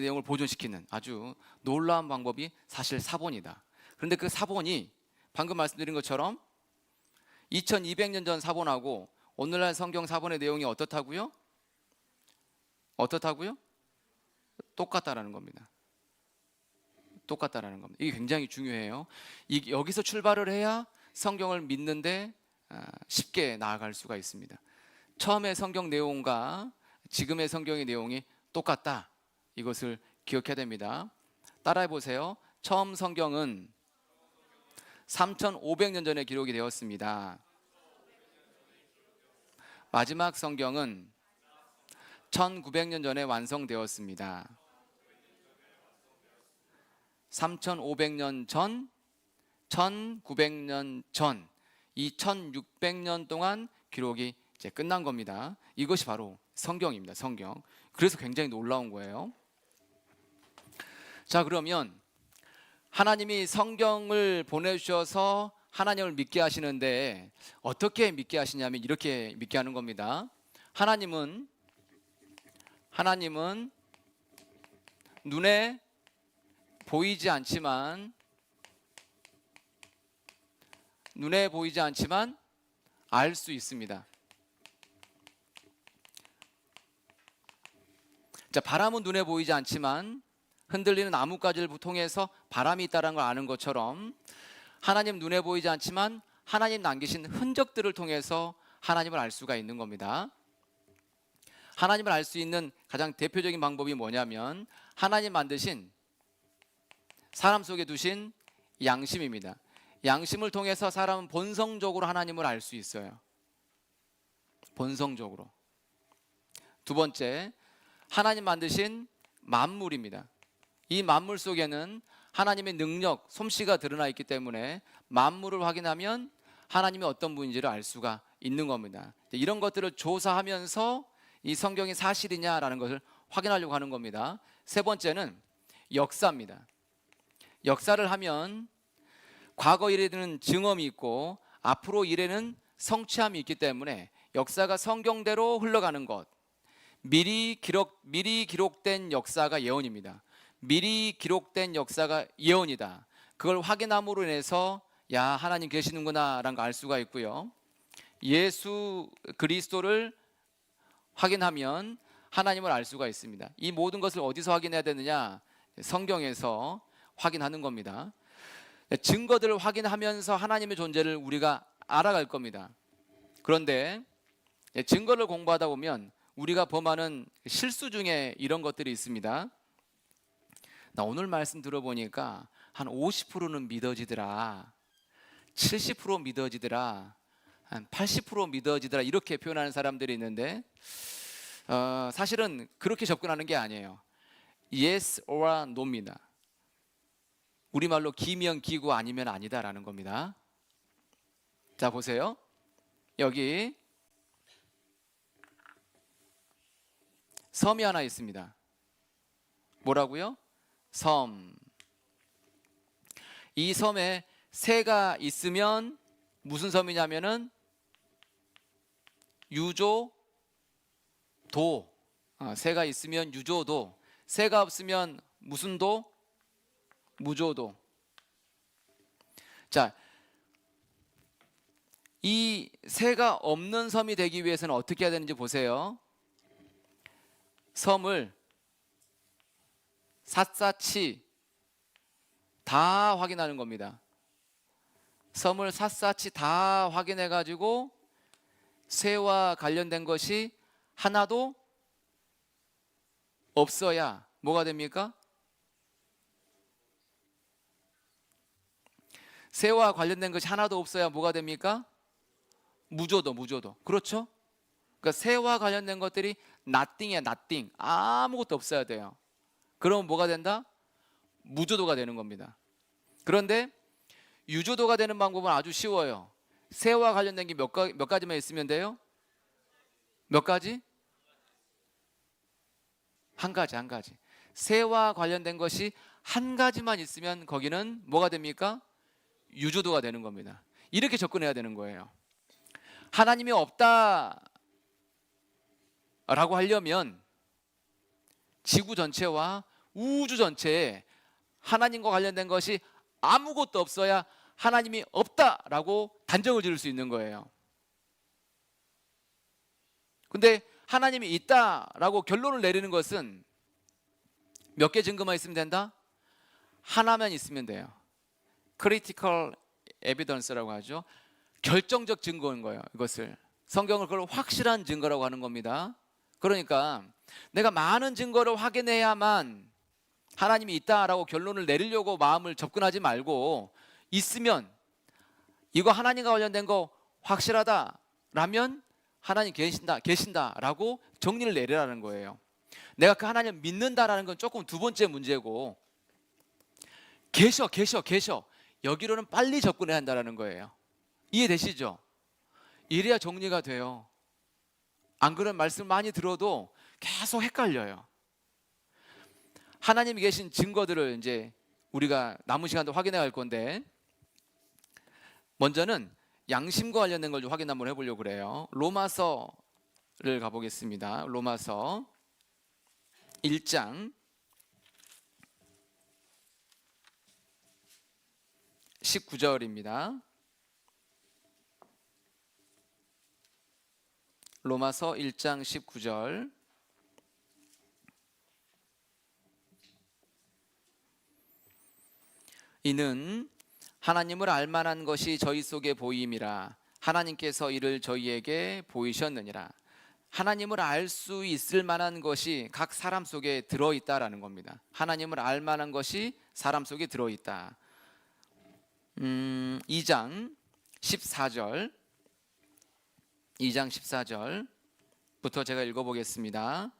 내용을 보존시키는 아주 놀라운 방법이 사실 사본이다. 그런데 그 사본이 방금 말씀드린 것처럼 2200년 전 사본하고 오늘날 성경 사본의 내용이 어떻다고요? 똑같다라는 겁니다. 똑같다라는 겁니다. 이게 굉장히 중요해요. 여기서 출발을 해야 성경을 믿는데 쉽게 나아갈 수가 있습니다. 처음의 성경 내용과 지금의 성경의 내용이 똑같다. 이것을 기억해야 됩니다. 따라해 보세요. 처음 성경은 3,500년 전에 기록이 되었습니다. 마지막 성경은 1,900년 전에 완성되었습니다. 3,500년 전, 1,900년 전, 이 1,600년 동안 기록이 이제 끝난 겁니다. 이것이 바로 성경입니다. 성경. 그래서 굉장히 놀라운 거예요. 자, 그러면 하나님이 성경을 보내주셔서 하나님을 믿게 하시는데 어떻게 믿게 하시냐면 이렇게 믿게 하는 겁니다. 하나님은 눈에 보이지 않지만 알 수 있습니다. 자, 바람은 눈에 보이지 않지만 흔들리는 나뭇가지를 통해서 바람이 있다는 걸 아는 것처럼 하나님 눈에 보이지 않지만 하나님 남기신 흔적들을 통해서 하나님을 알 수가 있는 겁니다. 하나님을 알 수 있는 가장 대표적인 방법이 뭐냐면 하나님 만드신 사람 속에 두신 양심입니다. 양심을 통해서 사람은 본성적으로 하나님을 알 수 있어요. 본성적으로. 두 번째, 하나님 만드신 만물입니다. 이 만물 속에는 하나님의 능력, 솜씨가 드러나 있기 때문에 만물을 확인하면 하나님이 어떤 분인지를 알 수가 있는 겁니다. 이런 것들을 조사하면서 이 성경이 사실이냐라는 것을 확인하려고 하는 겁니다. 세 번째는 역사입니다. 역사를 하면 과거 일에는 증언이 있고 앞으로 일에는 성취함이 있기 때문에 역사가 성경대로 흘러가는 것, 미리 기록된 역사가 예언입니다. 미리 기록된 역사가 예언이다. 그걸 확인함으로 인해서 야, 하나님 계시는구나 라는 걸 알 수가 있고요. 예수 그리스도를 확인하면 하나님을 알 수가 있습니다. 이 모든 것을 어디서 확인해야 되느냐? 성경에서 확인하는 겁니다. 증거들을 확인하면서 하나님의 존재를 우리가 알아갈 겁니다. 그런데 증거를 공부하다 보면 우리가 범하는 실수 중에 이런 것들이 있습니다. 나 오늘 말씀 들어보니까 한 50%는 믿어지더라, 70% 믿어지더라, 한 80% 믿어지더라 이렇게 표현하는 사람들이 있는데 사실은 그렇게 접근하는 게 아니에요. Yes or no입니다. 우리말로 기면 기고 아니면 아니다라는 겁니다. 자, 보세요. 여기 섬이 하나 있습니다. 뭐라고요? 섬. 이 섬에 새가 있으면 무슨 섬이냐면은 유조도. 새가 있으면 유조도. 새가 없으면 무슨 도? 무조도. 자, 이 새가 없는 섬이 되기 위해서는 어떻게 해야 되는지 보세요. 섬을 샅샅이 다 확인하는 겁니다. 섬을 샅샅이 다 확인해 가지고 새와 관련된 것이 하나도 없어야 뭐가 됩니까? 새와 관련된 것이 하나도 없어야 뭐가 됩니까? 무조도. 그렇죠? 그러니까 새와 관련된 것들이 nothing이야, nothing. 아무것도 없어야 돼요. 그러면 뭐가 된다? 무조도가 되는 겁니다. 그런데 유조도가 되는 방법은 아주 쉬워요. 새와 관련된 게 몇 가지만 있으면 돼요? 몇 가지? 한 가지. 새와 관련된 것이 한 가지만 있으면 거기는 뭐가 됩니까? 유조도가 되는 겁니다. 이렇게 접근해야 되는 거예요. 하나님이 없다라고 하려면 지구 전체와 우주 전체에 하나님과 관련된 것이 아무것도 없어야 하나님이 없다라고 단정을 지을 수 있는 거예요. 근데 하나님이 있다라고 결론을 내리는 것은 몇 개 증거만 있으면 된다? 하나만 있으면 돼요. critical evidence라고 하죠. 결정적 증거인 거예요. 이것을 성경을 그걸 확실한 증거라고 하는 겁니다. 그러니까 내가 많은 증거를 확인해야만 하나님이 있다라고 결론을 내리려고 마음을 접근하지 말고, 있으면 이거 하나님과 관련된 거 확실하다라면 하나님 계신다라고 정리를 내리라는 거예요. 내가 그 하나님 믿는다라는 건 조금 두 번째 문제고, 계셔 여기로는 빨리 접근해야 한다는 거예요. 이해되시죠? 이래야 정리가 돼요. 안 그런 말씀 많이 들어도 계속 헷갈려요. 하나님이 계신 증거들을 이제 우리가 남은 시간도 확인해 갈 건데, 먼저는 양심과 관련된 걸 좀 확인 한번 해보려고 그래요. 로마서를 가보겠습니다. 로마서 1장 19절입니다. 로마서 1장 19절. 이는 하나님을 알만한 것이 저희 속에 보임이라 하나님께서 이를 저희에게 보이셨느니라. 하나님을 알 수 있을 만한 것이 각 사람 속에 들어있다라는 겁니다. 하나님을 알 만한 것이 사람 속에 들어있다. 2장 14절 2장 14절부터 제가 읽어보겠습니다.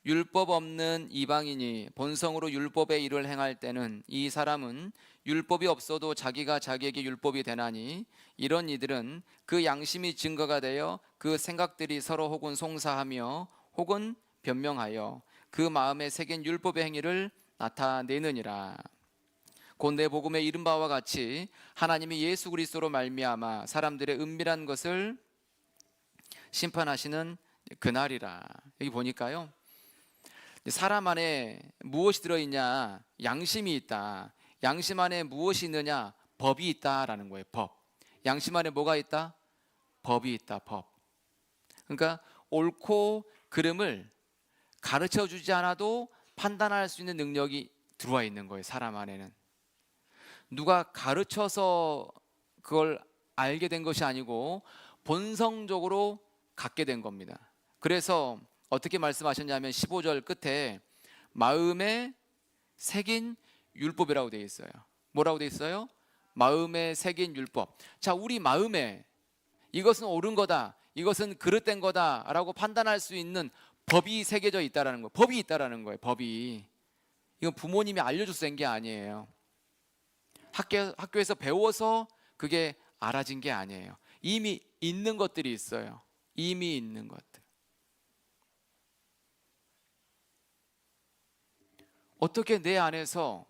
율법 없는 이방인이 본성으로 율법의 일을 행할 때는 이 사람은 율법이 없어도 자기가 자기에게 율법이 되나니, 이런 이들은 그 양심이 증거가 되어 그 생각들이 서로 혹은 송사하며 혹은 변명하여 그 마음에 새긴 율법의 행위를 나타내느니라. 곧 내 복음에 이른 바와 같이 하나님이 예수 그리스도로 말미암아 사람들의 은밀한 것을 심판하시는 그날이라. 여기 보니까요, 사람 안에 무엇이 들어있냐? 양심이 있다. 양심 안에 무엇이 있느냐? 법이 있다라는 거예요. 법. 양심 안에 뭐가 있다? 법이 있다. 법. 그러니까 옳고 그름을 가르쳐 주지 않아도 판단할 수 있는 능력이 들어와 있는 거예요. 사람 안에는. 누가 가르쳐서 그걸 알게 된 것이 아니고 본성적으로 갖게 된 겁니다. 그래서 어떻게 말씀하셨냐면 15절 끝에 마음에 새긴 율법이라고 되어 있어요. 뭐라고 되어 있어요? 마음에 새긴 율법. 자, 우리 마음에 이것은 옳은 거다, 이것은 그릇된 거다라고 판단할 수 있는 법이 새겨져 있다라는 거예요. 법이 있다라는 거예요. 법이. 이건 부모님이 알려줘서 된 게 아니에요. 학교에서 배워서 그게 알아진 게 아니에요. 이미 있는 것들이 있어요. 이미 있는 것들. 어떻게 내 안에서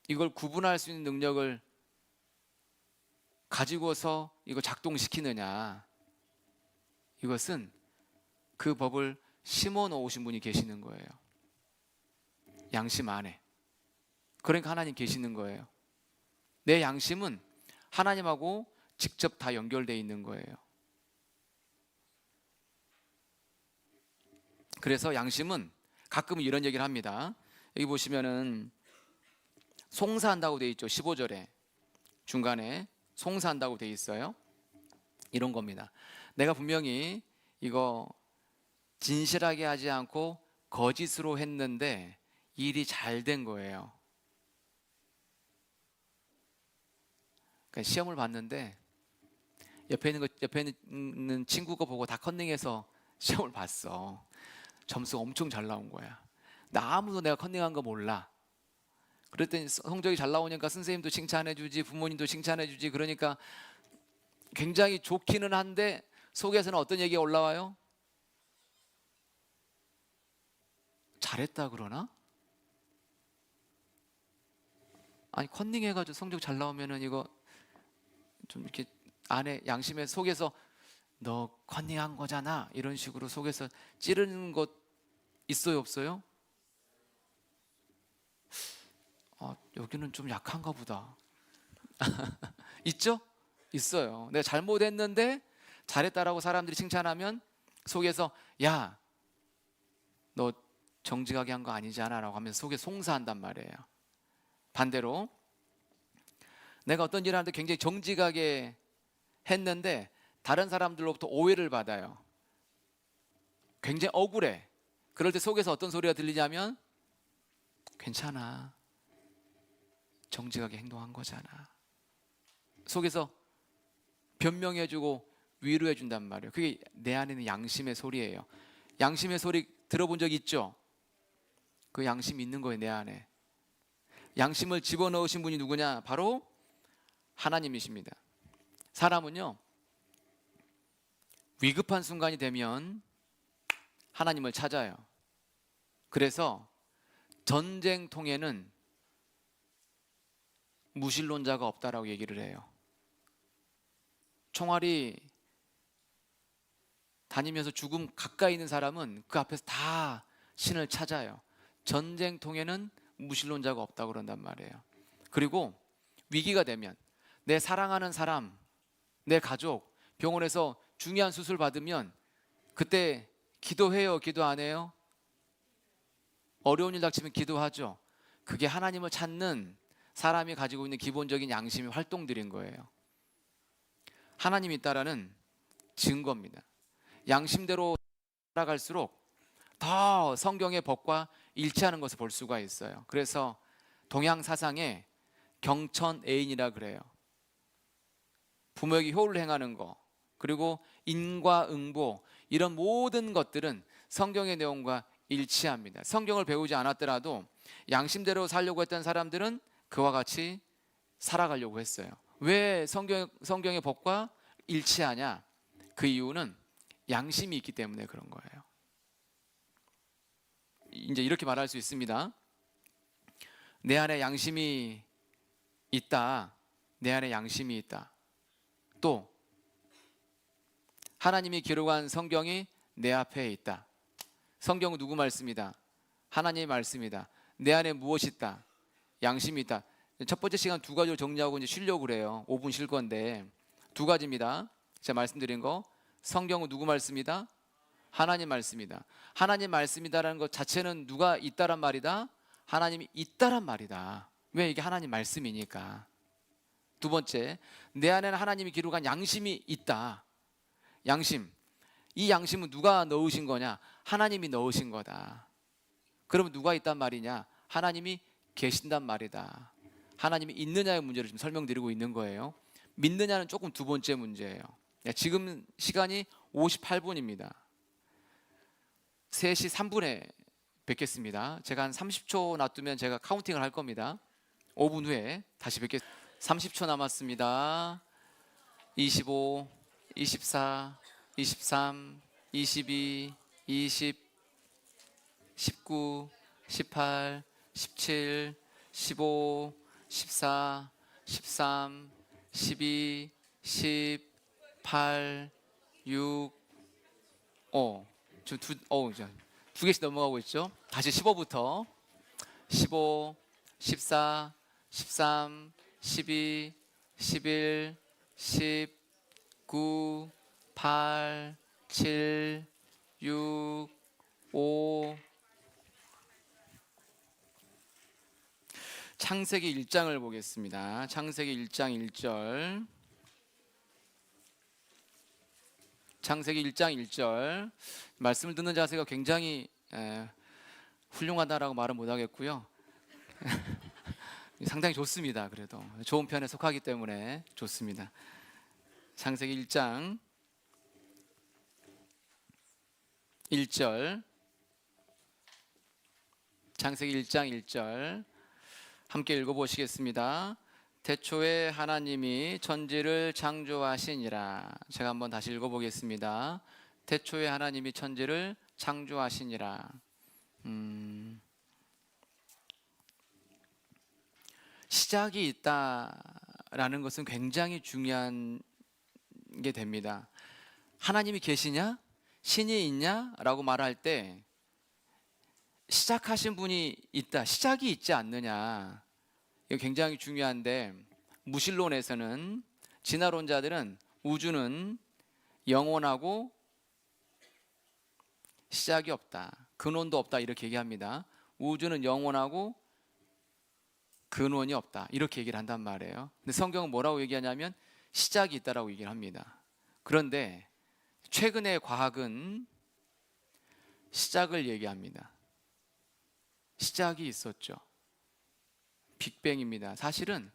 이걸 구분할 수 있는 능력을 가지고서 이거 작동시키느냐? 이것은 그 법을 심어 놓으신 분이 계시는 거예요. 양심 안에. 그러니까 하나님 계시는 거예요. 내 양심은 하나님하고 직접 다 연결되어 있는 거예요. 그래서 양심은 가끔은 이런 얘기를 합니다. 여기 보시면은 송사한다고 되어 있죠. 15절에 중간에 송사한다고 되어 있어요. 이런 겁니다. 내가 분명히 이거 진실하게 하지 않고 거짓으로 했는데 일이 잘 된 거예요. 그러니까 시험을 봤는데 옆에 있는 친구가 보고 다 컨닝해서 시험을 봤어. 점수가 엄청 잘 나온 거야. 나 아무도 내가 컨닝한 거 몰라. 그랬더니 성적이 잘 나오니까 선생님도 칭찬해 주지, 부모님도 칭찬해 주지. 그러니까 굉장히 좋기는 한데 속에서는 어떤 얘기가 올라와요? 잘했다 그러나? 아니, 컨닝 해가지고 성적 잘 나오면은 이거 좀 이렇게 안에 양심에 속에서 너 컨닝한 거잖아, 이런 식으로 속에서 찌르는 것 있어요, 없어요? 여기는 좀 약한가 보다. 있죠? 있어요. 내가 잘못했는데 잘했다라고 사람들이 칭찬하면 속에서 야, 너 정직하게 한 거 아니잖아 라고 하면서 속에 송사한단 말이에요. 반대로 내가 어떤 일을 하는데 굉장히 정직하게 했는데 다른 사람들로부터 오해를 받아요. 굉장히 억울해. 그럴 때 속에서 어떤 소리가 들리냐면 괜찮아. 정직하게 행동한 거잖아. 속에서 변명해주고 위로해준단 말이에요. 그게 내 안에 있는 양심의 소리예요. 양심의 소리 들어본 적 있죠? 그 양심이 있는 거예요, 내 안에. 양심을 집어넣으신 분이 누구냐? 바로 하나님이십니다. 사람은요, 위급한 순간이 되면 하나님을 찾아요. 그래서 전쟁통에는 무신론자가 없다라고 얘기를 해요. 총알이 다니면서 죽음 가까이 있는 사람은 그 앞에서 다 신을 찾아요. 전쟁통에는 무신론자가 없다고 그런단 말이에요. 그리고 위기가 되면 내 사랑하는 사람, 내 가족 병원에서 중요한 수술 받으면 그때 기도해요, 기도 안 해요? 어려운 일 닥치면 기도하죠. 그게 하나님을 찾는 사람이 가지고 있는 기본적인 양심의 활동들인 거예요. 하나님이 있다라는 증거입니다. 양심대로 살아갈수록 더 성경의 법과 일치하는 것을 볼 수가 있어요. 그래서 동양 사상에 경천애인이라 그래요. 부모에게 효를 행하는 거, 그리고 인과응보, 이런 모든 것들은 성경의 내용과 일치합니다. 성경을 배우지 않았더라도 양심대로 살려고 했던 사람들은 그와 같이 살아가려고 했어요. 왜 성경의 법과 일치하냐? 그 이유는 양심이 있기 때문에 그런 거예요. 이제 이렇게 말할 수 있습니다. 내 안에 양심이 있다. 내 안에 양심이 있다. 또 하나님이 기록한 성경이 내 앞에 있다. 성경은 누구 말씀이다? 하나님의 말씀이다. 내 안에 무엇이 있다? 양심이 있다. 첫 번째 시간 두 가지를 정리하고 이제 쉬려고 그래요. 5분 쉴 건데 두 가지입니다. 제가 말씀드린 거, 성경은 누구 말씀이다? 하나님 말씀이다. 하나님 말씀이다라는 것 자체는 누가 있다란 말이다? 하나님이 있다란 말이다. 왜? 이게 하나님 말씀이니까. 두 번째, 내 안에는 하나님이 기록한 양심이 있다. 양심. 이 양심은 누가 넣으신 거냐? 하나님이 넣으신 거다. 그러면 누가 있단 말이냐? 하나님이 계신단 말이다. 하나님이 있느냐의 문제를 지금 설명드리고 있는 거예요. 믿느냐는 조금 두 번째 문제예요. 지금 시간이 58분입니다. 3시 3분에 뵙겠습니다. 제가 한 30초 놔두면 제가 카운팅을 할 겁니다. 5분 후에 다시 뵙겠습니다. 30초 남았습니다. 25, 24, 23, 22, 20, 19, 18, 17, 15, 14, 13, 12, 10, 8, 6, 5. 지금 두 개씩 넘어가고 있죠. 다시 15부터 15, 14, 13, 12, 11, 10, 9, 8, 7, 6, 5. 창세기 1장을 보겠습니다. 창세기 1장 1절. 창세기 1장 1절. 말씀을 듣는 자세가 굉장히 훌륭하다라고 말은 못하겠고요. 상당히 좋습니다. 그래도 좋은 편에 속하기 때문에 좋습니다. 창세기 1장 1절. 창세기 1장 1절 함께 읽어보시겠습니다. 태초에 하나님이 천지를 창조하시니라. 제가 한번 다시 읽어보겠습니다. 태초에 하나님이 천지를 창조하시니라. 시작이 있다라는 것은 굉장히 중요한 게 됩니다. 하나님이 계시냐? 신이 있냐? 라고 말할 때 시작하신 분이 있다, 시작이 있지 않느냐, 이거 굉장히 중요한데, 무신론에서는, 진화론자들은 우주는 영원하고 시작이 없다. 근원도 없다 이렇게 얘기합니다. 우주는 영원하고 근원이 없다 이렇게 얘기를 한단 말이에요. 근데 성경은 뭐라고 얘기하냐면 시작이 있다라고 얘기를 합니다. 그런데 최근의 과학은 시작을 얘기합니다. 시작이 있었죠. 빅뱅입니다. 사실은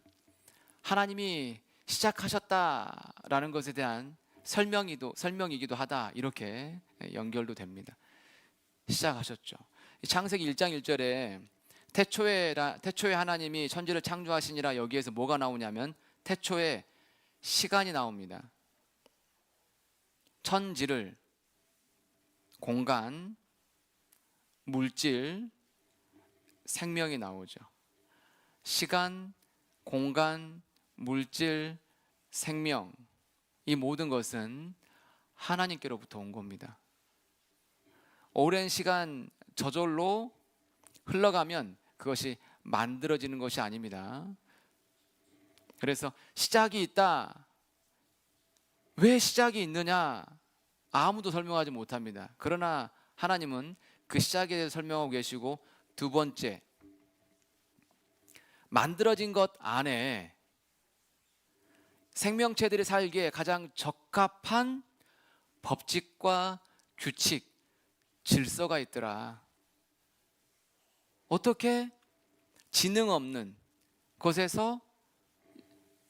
하나님이 시작하셨다라는 것에 대한 설명이기도 하다 이렇게 연결도 됩니다. 시작하셨죠. 창세기 1장 1절에 태초에 하나님이 천지를 창조하시니라 여기에서 뭐가 나오냐면 태초에 시간이 나옵니다. 천지를 공간, 물질, 생명이 나오죠. 시간, 공간, 물질, 생명 이 모든 것은 하나님께로부터 온 겁니다. 오랜 시간 저절로 흘러가면 그것이 만들어지는 것이 아닙니다. 그래서 시작이 있다. 왜 시작이 있느냐? 아무도 설명하지 못합니다. 그러나 하나님은 그 시작에 대해서 설명하고 계시고 두 번째, 만들어진 것 안에 생명체들이 살기에 가장 적합한 법칙과 규칙, 질서가 있더라. 어떻게 지능 없는 곳에서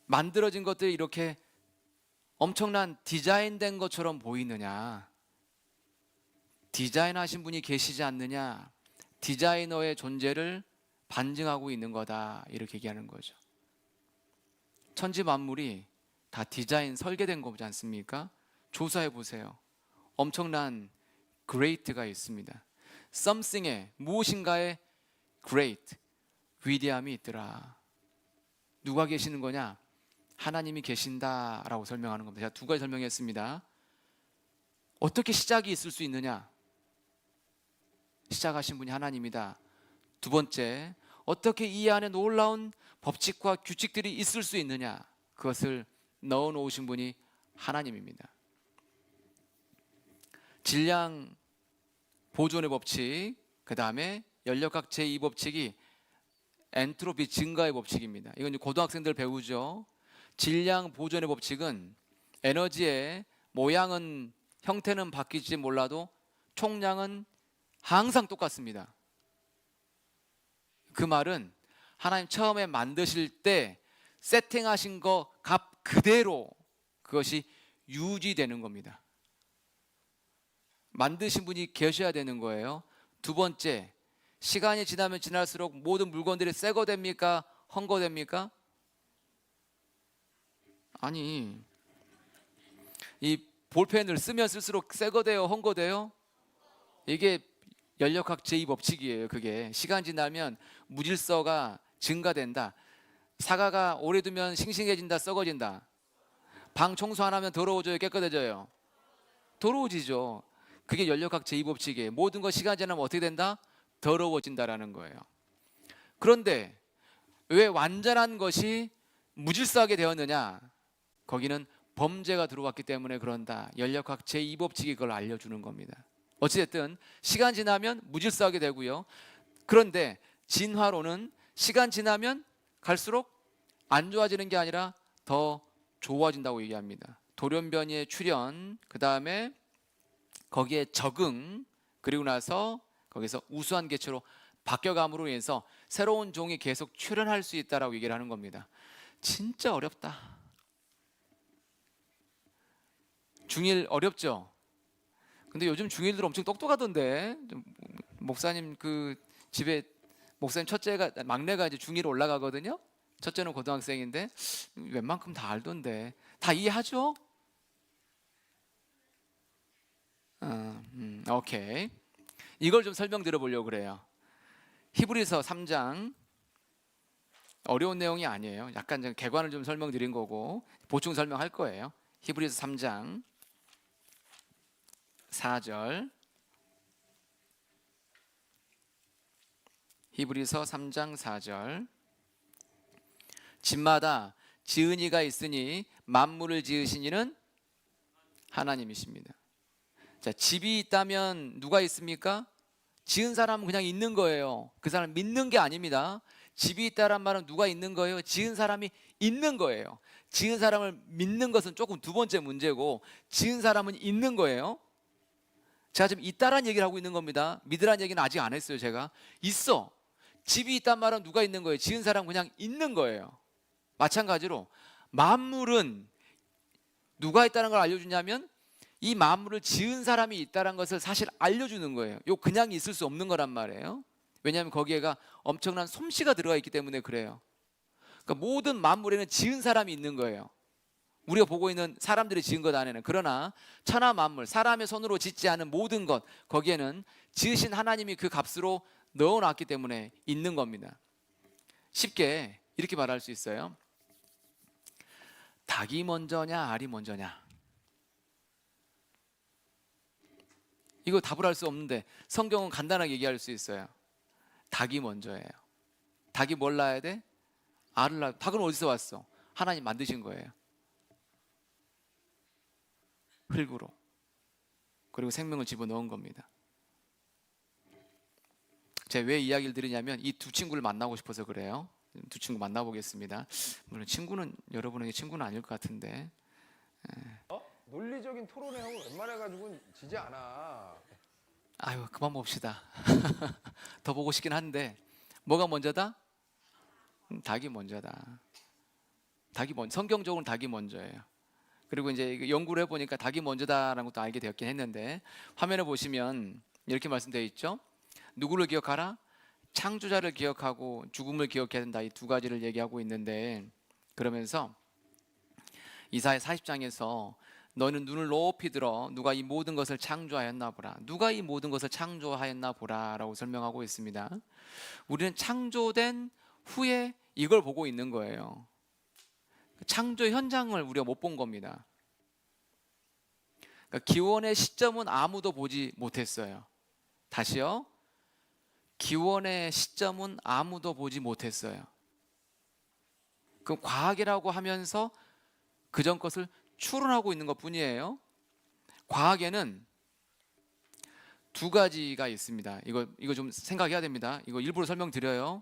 만들어진 것들이 이렇게 엄청난 디자인된 것처럼 보이느냐? 디자인하신 분이 계시지 않느냐? 디자이너의 존재를 반증하고 있는 거다 이렇게 얘기하는 거죠. 천지 만물이 다 디자인 설계된 거지 않습니까? 조사해 보세요. 엄청난 great가 있습니다. something에 무엇인가에 great 위대함이 있더라. 누가 계시는 거냐? 하나님이 계신다라고 설명하는 겁니다. 제가 두 가지 설명했습니다. 어떻게 시작이 있을 수 있느냐? 시작하신 분이 하나님이다. 두 번째, 어떻게 이 안에 놀라운 법칙과 규칙들이 있을 수 있느냐? 그것을 넣어 놓으신 분이 하나님입니다. 질량 보존의 법칙, 그 다음에 연력학 제2법칙이 엔트로피 증가의 법칙입니다. 이건 이제 고등학생들 배우죠. 질량 보존의 법칙은 에너지의 모양은 형태는 바뀌지 몰라도 총량은 항상 똑같습니다. 그 말은 하나님 처음에 만드실 때 세팅하신 거 값 그대로 그것이 유지되는 겁니다. 만드신 분이 계셔야 되는 거예요. 두 번째, 시간이 지나면 지날수록 모든 물건들이 새거 됩니까? 헝거 됩니까? 아니, 이 볼펜을 쓰면 쓸수록 새거 돼요? 헝거 돼요? 이게 연력학 제2법칙이에요. 그게 시간 지나면 무질서가 증가된다. 사과가 오래 두면 싱싱해진다, 썩어진다. 방 청소 안 하면 더러워져요, 깨끗해져요? 더러워지죠. 그게 연력학 제2법칙이에요. 모든 것 시간 지나면 어떻게 된다? 더러워진다라는 거예요. 그런데 왜 완전한 것이 무질서하게 되었느냐? 거기는 범죄가 들어왔기 때문에 그런다. 연력학 제2법칙이 그걸 알려주는 겁니다. 어찌됐든 시간 지나면 무질서하게 되고요. 그런데 진화론은 시간 지나면 갈수록 안 좋아지는 게 아니라 더 좋아진다고 얘기합니다. 돌연변이의 출현, 그 다음에 거기에 적응, 그리고 나서 거기서 우수한 개체로 바뀌어감으로 인해서 새로운 종이 계속 출현할 수 있다라고 얘기를 하는 겁니다. 진짜 어렵다. 중1 어렵죠? 근데 요즘 중1들 엄청 똑똑하던데. 목사님 그 집에 목사님 첫째가 막내가 이제 중1 올라가거든요. 첫째는 고등학생인데 웬만큼 다 알던데. 다 이해하죠? 오케이. 이걸 좀 설명드려 보려고 그래요. 히브리서 3장 어려운 내용이 아니에요. 약간 개관을 좀 설명드린 거고 보충 설명할 거예요. 히브리서 3장 4절. 히브리서 3장 4절. 집마다 지은 이가 있으니 만물을 지으신 이는 하나님이십니다. 자, 집이 있다면 누가 있습니까? 지은 사람은 그냥 있는 거예요. 그 사람 믿는 게 아닙니다. 집이 있다란 말은 누가 있는 거예요? 지은 사람이 있는 거예요. 지은 사람을 믿는 것은 조금 두 번째 문제고, 지은 사람은 있는 거예요. 제가 지금 있다란 얘기를 하고 있는 겁니다. 믿으란 얘기는 아직 안 했어요. 제가 있어. 집이 있단 말은 누가 있는 거예요? 지은 사람은 그냥 있는 거예요. 마찬가지로 만물은 누가 있다는 걸 알려주냐면, 이 만물을 지은 사람이 있다는 것을 사실 알려주는 거예요. 요 그냥 있을 수 없는 거란 말이에요. 왜냐하면 거기에가 엄청난 솜씨가 들어가 있기 때문에 그래요. 그러니까 모든 만물에는 지은 사람이 있는 거예요. 우리가 보고 있는 사람들이 지은 것 안에는. 그러나 천하 만물, 사람의 손으로 짓지 않은 모든 것, 거기에는 지으신 하나님이 그 값으로 넣어놨기 때문에 있는 겁니다. 쉽게 이렇게 말할 수 있어요. 닭이 먼저냐 알이 먼저냐, 이거 답을 할 수 없는데 성경은 간단하게 얘기할 수 있어요. 닭이 먼저예요. 닭이 뭘 낳아야 돼? 알을 낳아. 닭은 어디서 왔어? 하나님 만드신 거예요. 흙으로. 그리고 생명을 집어넣은 겁니다. 제가 왜 이야기를 드리냐면 이 두 친구를 만나고 싶어서 그래요. 두 친구 만나보겠습니다. 물론 친구는, 여러분에게 친구는 아닐 것 같은데. 논리적인 토론회 하고 웬만해가지고는 지지 않아. 아유, 그만 봅시다. 더 보고 싶긴 한데, 뭐가 먼저다? 닭이 먼저다. 성경적으로는 닭이 먼저예요. 그리고 이제 연구를 해보니까 닭이 먼저다라는 것도 알게 되었긴 했는데, 화면에 보시면 이렇게 말씀되어 있죠. 누구를 기억하라? 창조자를 기억하고 죽음을 기억해야 된다. 이 두 가지를 얘기하고 있는데, 그러면서 이사야 40장에서 너는 눈을 높이 들어 누가 이 모든 것을 창조하였나 보라. 누가 이 모든 것을 창조하였나 보라 라고 설명하고 있습니다. 우리는 창조된 후에 이걸 보고 있는 거예요. 창조 현장을 우리가 못 본 겁니다. 그러니까 기원의 시점은 아무도 보지 못했어요. 다시요. 기원의 시점은 아무도 보지 못했어요. 그럼 과학이라고 하면서 그전 것을 추론하고 있는 것 뿐이에요. 과학에는 두 가지가 있습니다. 이거 좀 생각해야 됩니다. 이거 일부러 설명드려요.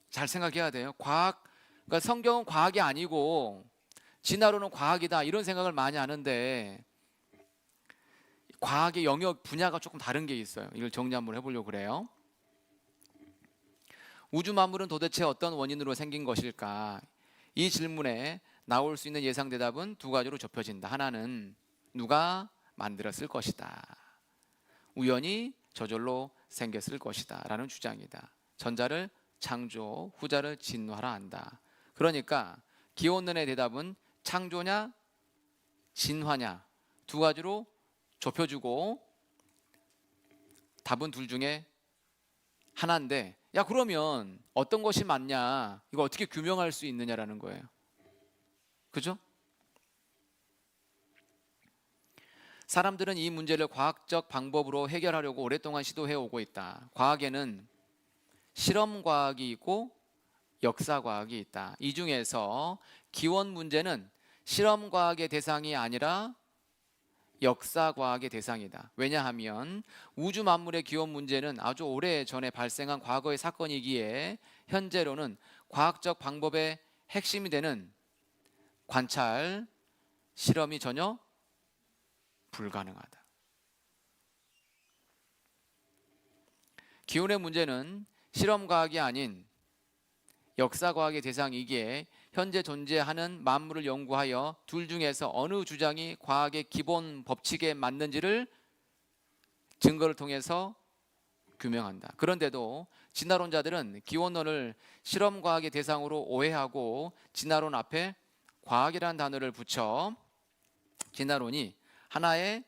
잘 생각해야 돼요. 그러니까 성경은 과학이 아니고 진화론은 과학이다, 이런 생각을 많이 하는데, 과학의 영역 분야가 조금 다른 게 있어요. 이걸 정리 한번 해보려고 그래요. 우주 만물은 도대체 어떤 원인으로 생긴 것일까? 이 질문에 나올 수 있는 예상 대답은 두 가지로 좁혀진다. 하나는 누가 만들었을 것이다. 우연히 저절로 생겼을 것이다 라는 주장이다. 전자를 창조, 후자를 진화라 한다. 그러니까 기원론의 대답은 창조냐 진화냐 두 가지로 좁혀주고, 답은 둘 중에 하나인데, 야 그러면 어떤 것이 맞냐, 이거 어떻게 규명할 수 있느냐라는 거예요. 그죠? 사람들은 이 문제를 과학적 방법으로 해결하려고 오랫동안 시도해 오고 있다. 과학에는 실험 과학이 있고 역사 과학이 있다. 이 중에서 기원 문제는 실험 과학의 대상이 아니라 역사 과학의 대상이다. 왜냐하면 우주 만물의 기원 문제는 아주 오래 전에 발생한 과거의 사건이기에 현재로는 과학적 방법의 핵심이 되는 관찰, 실험이 전혀 불가능하다. 기원의 문제는 실험과학이 아닌 역사과학의 대상이기에 현재 존재하는 만물을 연구하여 둘 중에서 어느 주장이 과학의 기본 법칙에 맞는지를 증거를 통해서 규명한다. 그런데도 진화론자들은 기원론을 실험과학의 대상으로 오해하고 진화론 앞에 과학이라는 단어를 붙여 진화론이 하나의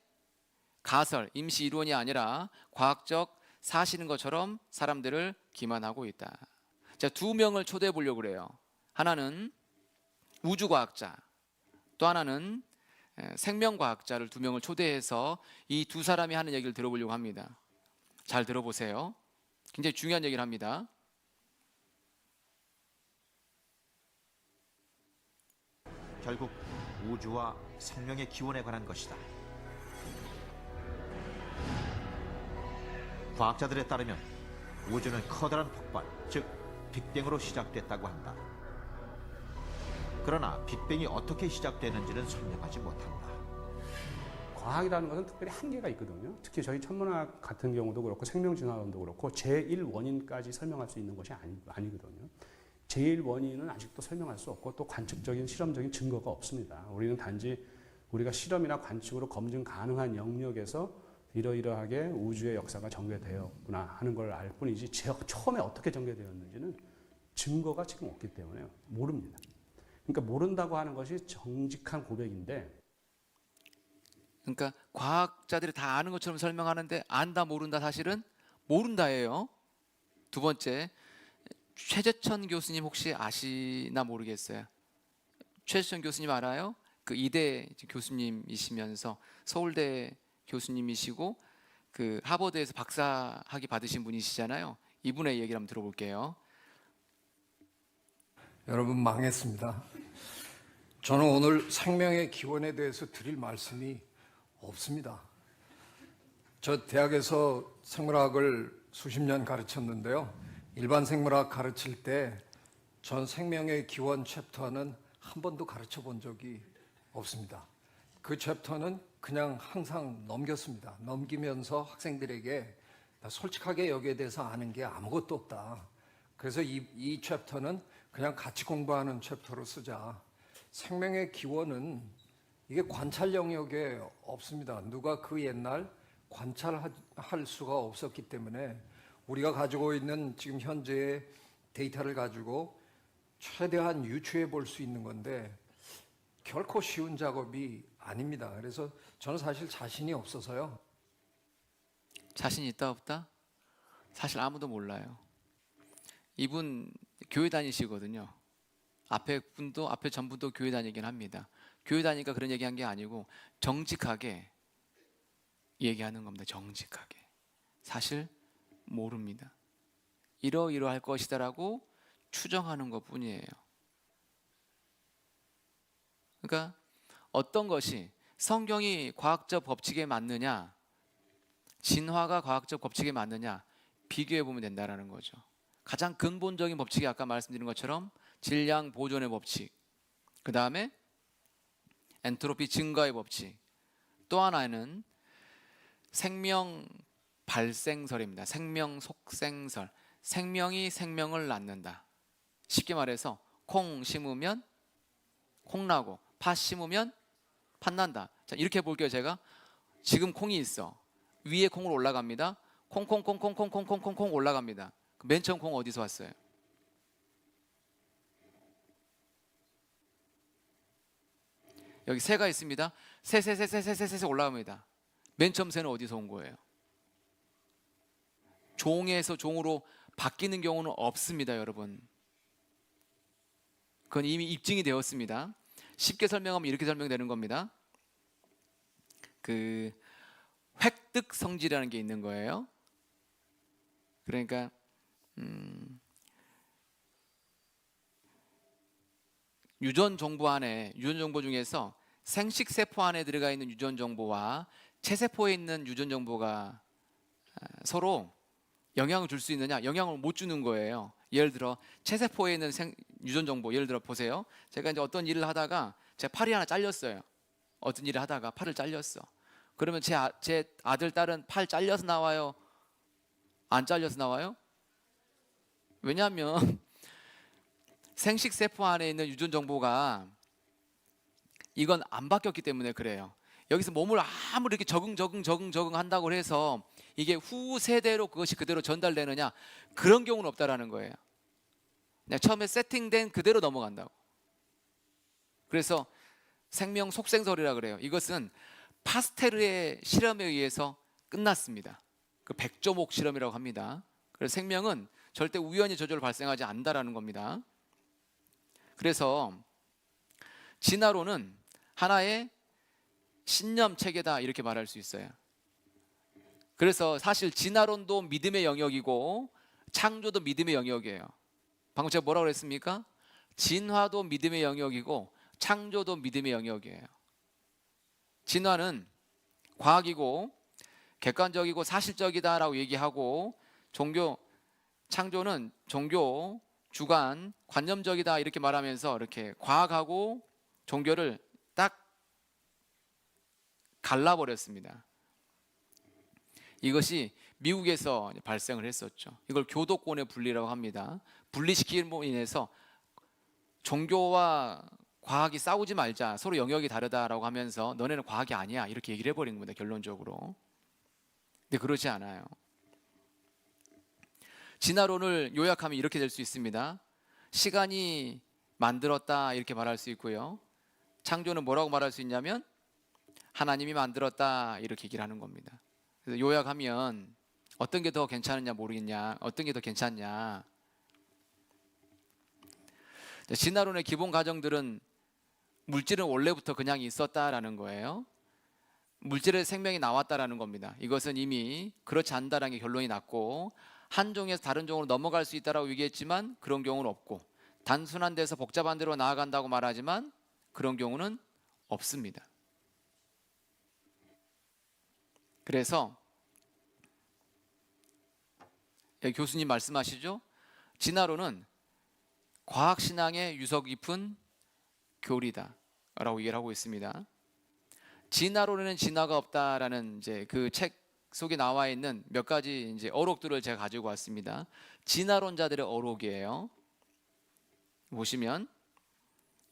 가설, 임시 이론이 아니라 과학적 사실인 것처럼 사람들을 기만하고 있다. 자, 두 명을 초대해 보려고 그래요. 하나는 우주과학자, 또 하나는 생명과학자를 두 명을 초대해서 이 두 사람이 하는 얘기를 들어보려고 합니다. 잘 들어보세요. 굉장히 중요한 얘기를 합니다. 결국 우주와 생명의 기원에 관한 것이다. 과학자들에 따르면 우주는 커다란 폭발, 즉 빅뱅으로 시작됐다고 한다. 그러나 빅뱅이 어떻게 시작되는지는 설명하지 못한다. 과학이라는 것은 특별히 한계가 있거든요. 특히 저희 천문학 같은 경우도 그렇고 생명진화론도 그렇고 제1원인까지 설명할 수 있는 것이 아니거든요. 제1원인은 아직도 설명할 수 없고 또 관측적인 실험적인 증거가 없습니다. 우리는 단지 우리가 실험이나 관측으로 검증 가능한 영역에서 이러이러하게 우주의 역사가 전개되었구나 하는 걸 알 뿐이지 처음에 어떻게 전개되었는지는 증거가 지금 없기 때문에 모릅니다. 그러니까 모른다고 하는 것이 정직한 고백인데 그러니까 과학자들이 다 아는 것처럼 설명하는데 안다 모른다 사실은 모른다예요. 두 번째, 최재천 교수님 혹시 아시나 모르겠어요. 최재천 교수님 알아요? 그 이대 교수님이시면서 서울대 교수님이시고 그 하버드에서 박사학위 받으신 분이시잖아요. 이분의 얘기를 한번 들어볼게요. 여러분 망했습니다. 저는 오늘 생명의 기원에 대해서 드릴 말씀이 없습니다. 저 대학에서 생물학을 수십 년 가르쳤는데요. 일반 생물학 가르칠 때 전 생명의 기원 챕터는 한 번도 가르쳐 본 적이 없습니다. 그 챕터는 그냥 항상 넘겼습니다. 넘기면서 학생들에게 나 솔직하게 여기에 대해서 아는 게 아무것도 없다. 그래서 이 챕터는 그냥 같이 공부하는 챕터로 쓰자. 생명의 기원은 이게 관찰 영역에 없습니다. 누가 그 옛날 관찰할 수가 없었기 때문에 우리가 가지고 있는 지금 현재의 데이터를 가지고 최대한 유추해 볼 수 있는 건데 결코 쉬운 작업이 아닙니다. 그래서 저는 사실 자신이 없어서요. 자신 있다 없다? 사실 아무도 몰라요. 이분 교회 다니시거든요. 앞에 전부도 교회 다니긴 합니다. 교회 다니니까 그런 얘기한 게 아니고 정직하게 얘기하는 겁니다. 정직하게. 사실 모릅니다. 이러이러할 것이다라고 추정하는 것뿐이에요. 그러니까 어떤 것이 성경이 과학적 법칙에 맞느냐, 진화가 과학적 법칙에 맞느냐 비교해 보면 된다라는 거죠. 가장 근본적인 법칙이 아까 말씀드린 것처럼 질량 보존의 법칙, 그 다음에 엔트로피 증가의 법칙, 또 하나는 생명 발생설입니다. 생명 속생설. 생명이 생명을 낳는다. 쉽게 말해서 콩 심으면 콩 나고 팥 심으면 팥 난다. 자, 이렇게 볼게요. 제가 지금 콩이 있어. 위에 콩으로 올라갑니다. 콩콩콩콩콩콩콩콩콩 올라갑니다. 맨 처음 콩 어디서 왔어요? 여기 새가 있습니다. 새 올라갑니다. 맨 처음 새는 어디서 온 거예요? 종에서 종으로 바뀌는 경우는 없습니다, 여러분. 그건 이미 입증이 되었습니다. 쉽게 설명하면 이렇게 설명되는 겁니다. 그 획득 성질이라는 게 있는 거예요. 그러니까 유전 정보 중에서 생식 세포 안에 들어가 있는 유전 정보와 체세포에 있는 유전 정보가 서로 영향을 줄 수 있느냐? 영향을 못 주는 거예요. 예를 들어 체세포에 있는 유전 정보, 예를 들어 보세요. 제가 이제 어떤 일을 하다가 제 팔이 하나 잘렸어요. 어떤 일을 하다가 팔을 잘렸어. 그러면 제 아들, 딸은 팔 잘려서 나와요? 안 잘려서 나와요? 왜냐하면 생식 세포 안에 있는 유전 정보가 이건 안 바뀌었기 때문에 그래요. 여기서 몸을 아무리 이렇게 적응 한다고 해서 이게 후 세대로 그것이 그대로 전달되느냐, 그런 경우는 없다라는 거예요. 그냥 처음에 세팅된 그대로 넘어간다고. 그래서 생명 속생설이라 그래요. 이것은 파스테르의 실험에 의해서 끝났습니다. 그 백조목 실험이라고 합니다. 그래서 생명은 절대 우연히 저절로 발생하지 않는다라는 겁니다. 그래서 진화론은 하나의 신념 체계다 이렇게 말할 수 있어요. 그래서 사실 진화론도 믿음의 영역이고 창조도 믿음의 영역이에요. 방금 제가 뭐라고 그랬습니까? 진화도 믿음의 영역이고 창조도 믿음의 영역이에요. 진화는 과학이고 객관적이고 사실적이다라고 얘기하고 종교 창조는 종교 주관 관념적이다 이렇게 말하면서 이렇게 과학하고 종교를 딱 갈라버렸습니다. 이것이 미국에서 발생을 했었죠. 이걸 교도권의 분리라고 합니다. 분리시킴으로 인해서 종교와 과학이 싸우지 말자, 서로 영역이 다르다라고 하면서 너네는 과학이 아니야 이렇게 얘기를 해버린 겁니다. 결론적으로. 근데 그러지 않아요. 진화론을 요약하면 이렇게 될 수 있습니다. 시간이 만들었다 이렇게 말할 수 있고요. 창조는 뭐라고 말할 수 있냐면 하나님이 만들었다 이렇게 얘기를 하는 겁니다. 그래서 요약하면 어떤 게 더 괜찮으냐 모르겠냐, 어떤 게 더 괜찮냐. 진화론의 기본 가정들은 물질은 원래부터 그냥 있었다라는 거예요. 물질의 생명이 나왔다라는 겁니다. 이것은 이미 그렇지 않다라는 게 결론이 났고, 한 종에서 다른 종으로 넘어갈 수 있다라고 얘기했지만 그런 경우는 없고, 단순한 데서 복잡한 데로 나아간다고 말하지만 그런 경우는 없습니다. 그래서 교수님 말씀하시죠. 진화론은 과학신앙의 유서 깊은 교리다 라고 얘기를 하고 있습니다. 진화론에는 진화가 없다라는 이제 그 책 속에 나와 있는 몇 가지 이제 어록들을 제가 가지고 왔습니다. 진화론자들의 어록이에요. 보시면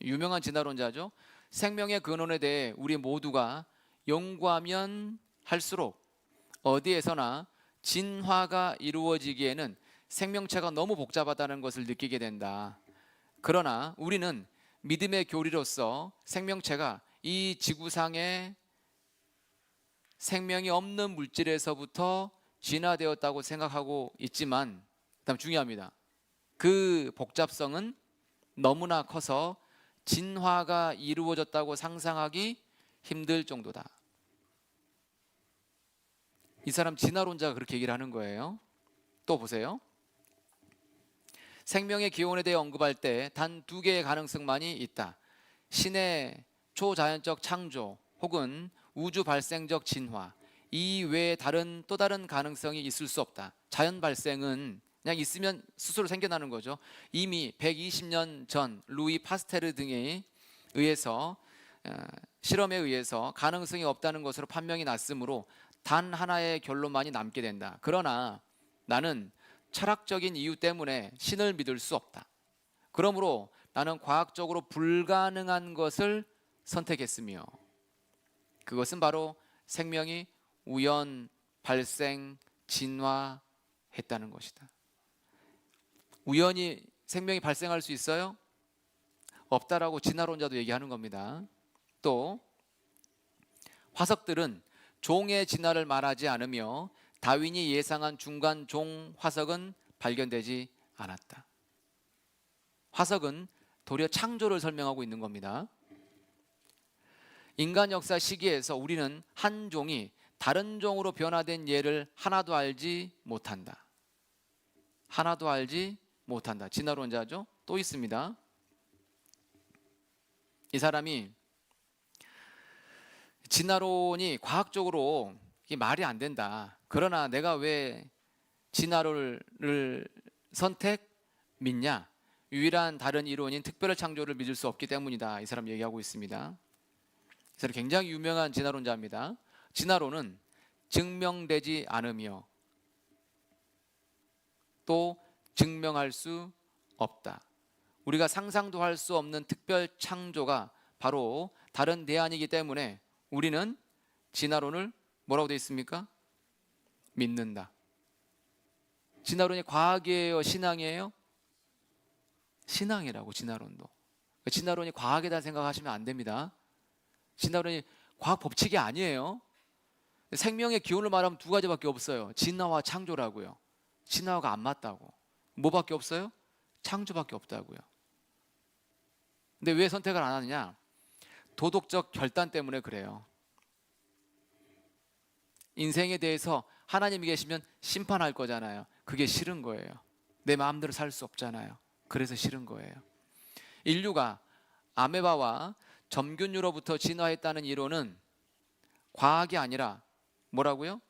유명한 진화론자죠. 생명의 근원에 대해 우리 모두가 연구하면 할수록 어디에서나 진화가 이루어지기에는 생명체가 너무 복잡하다는 것을 느끼게 된다. 그러나 우리는 믿음의 교리로서 생명체가 이 지구상에 생명이 없는 물질에서부터 진화되었다고 생각하고 있지만, 그다음 중요합니다. 그 복잡성은 너무나 커서 진화가 이루어졌다고 상상하기 힘들 정도다. 이 사람 진화론자가 그렇게 얘기를 하는 거예요. 또 보세요. 생명의 기원에 대해 언급할 때 단 두 개의 가능성만이 있다. 신의 초자연적 창조 혹은 우주 발생적 진화, 이 외에 또 다른 가능성이 있을 수 없다. 자연 발생은 그냥 있으면 스스로 생겨나는 거죠. 이미 120년 전 루이 파스테르 등에 의해서 실험에 의해서 가능성이 없다는 것으로 판명이 났으므로 단 하나의 결론만이 남게 된다. 그러나 나는 철학적인 이유 때문에 신을 믿을 수 없다. 그러므로 나는 과학적으로 불가능한 것을 선택했으며, 그것은 바로 생명이 우연, 발생, 진화했다는 것이다. 우연히 생명이 발생할 수 있어요? 없다라고 진화론자도 얘기하는 겁니다. 또 화석들은 종의 진화를 말하지 않으며 다윈이 예상한 중간 종 화석은 발견되지 않았다. 화석은 도리어 창조를 설명하고 있는 겁니다. 인간 역사 시기에서 우리는 한 종이 다른 종으로 변화된 예를 하나도 알지 못한다. 하나도 알지 못한다. 진화론자죠. 또 있습니다. 이 사람이 진화론이 과학적으로 이게 말이 안 된다. 그러나 내가 왜 진화론을 믿냐? 유일한 다른 이론인 특별한 창조를 믿을 수 없기 때문이다. 이 사람 얘기하고 있습니다. 이 사람 굉장히 유명한 진화론자입니다. 진화론은 증명되지 않으며 또 증명할 수 없다. 우리가 상상도 할 수 없는 특별 창조가 바로 다른 대안이기 때문에 우리는 진화론을 뭐라고 되어 있습니까? 믿는다. 진화론이 과학이에요? 신앙이에요? 신앙이라고. 진화론도. 진화론이 과학이다 생각하시면 안 됩니다. 진화론이 과학 법칙이 아니에요. 생명의 기원을 말하면 두 가지밖에 없어요. 진화와 창조라고요. 진화가 안 맞다고. 뭐밖에 없어요? 창조밖에 없다고요. 근데 왜 선택을 안 하느냐? 도덕적 결단 때문에 그래요. 인생에 대해서 하나님이 계시면 심판할 거잖아요. 그게 싫은 거예요. 내 마음대로 살 수 없잖아요. 그래서 싫은 거예요. 인류가 아메바와 점균류로부터 진화했다는 이론은 과학이 아니라 뭐라고요?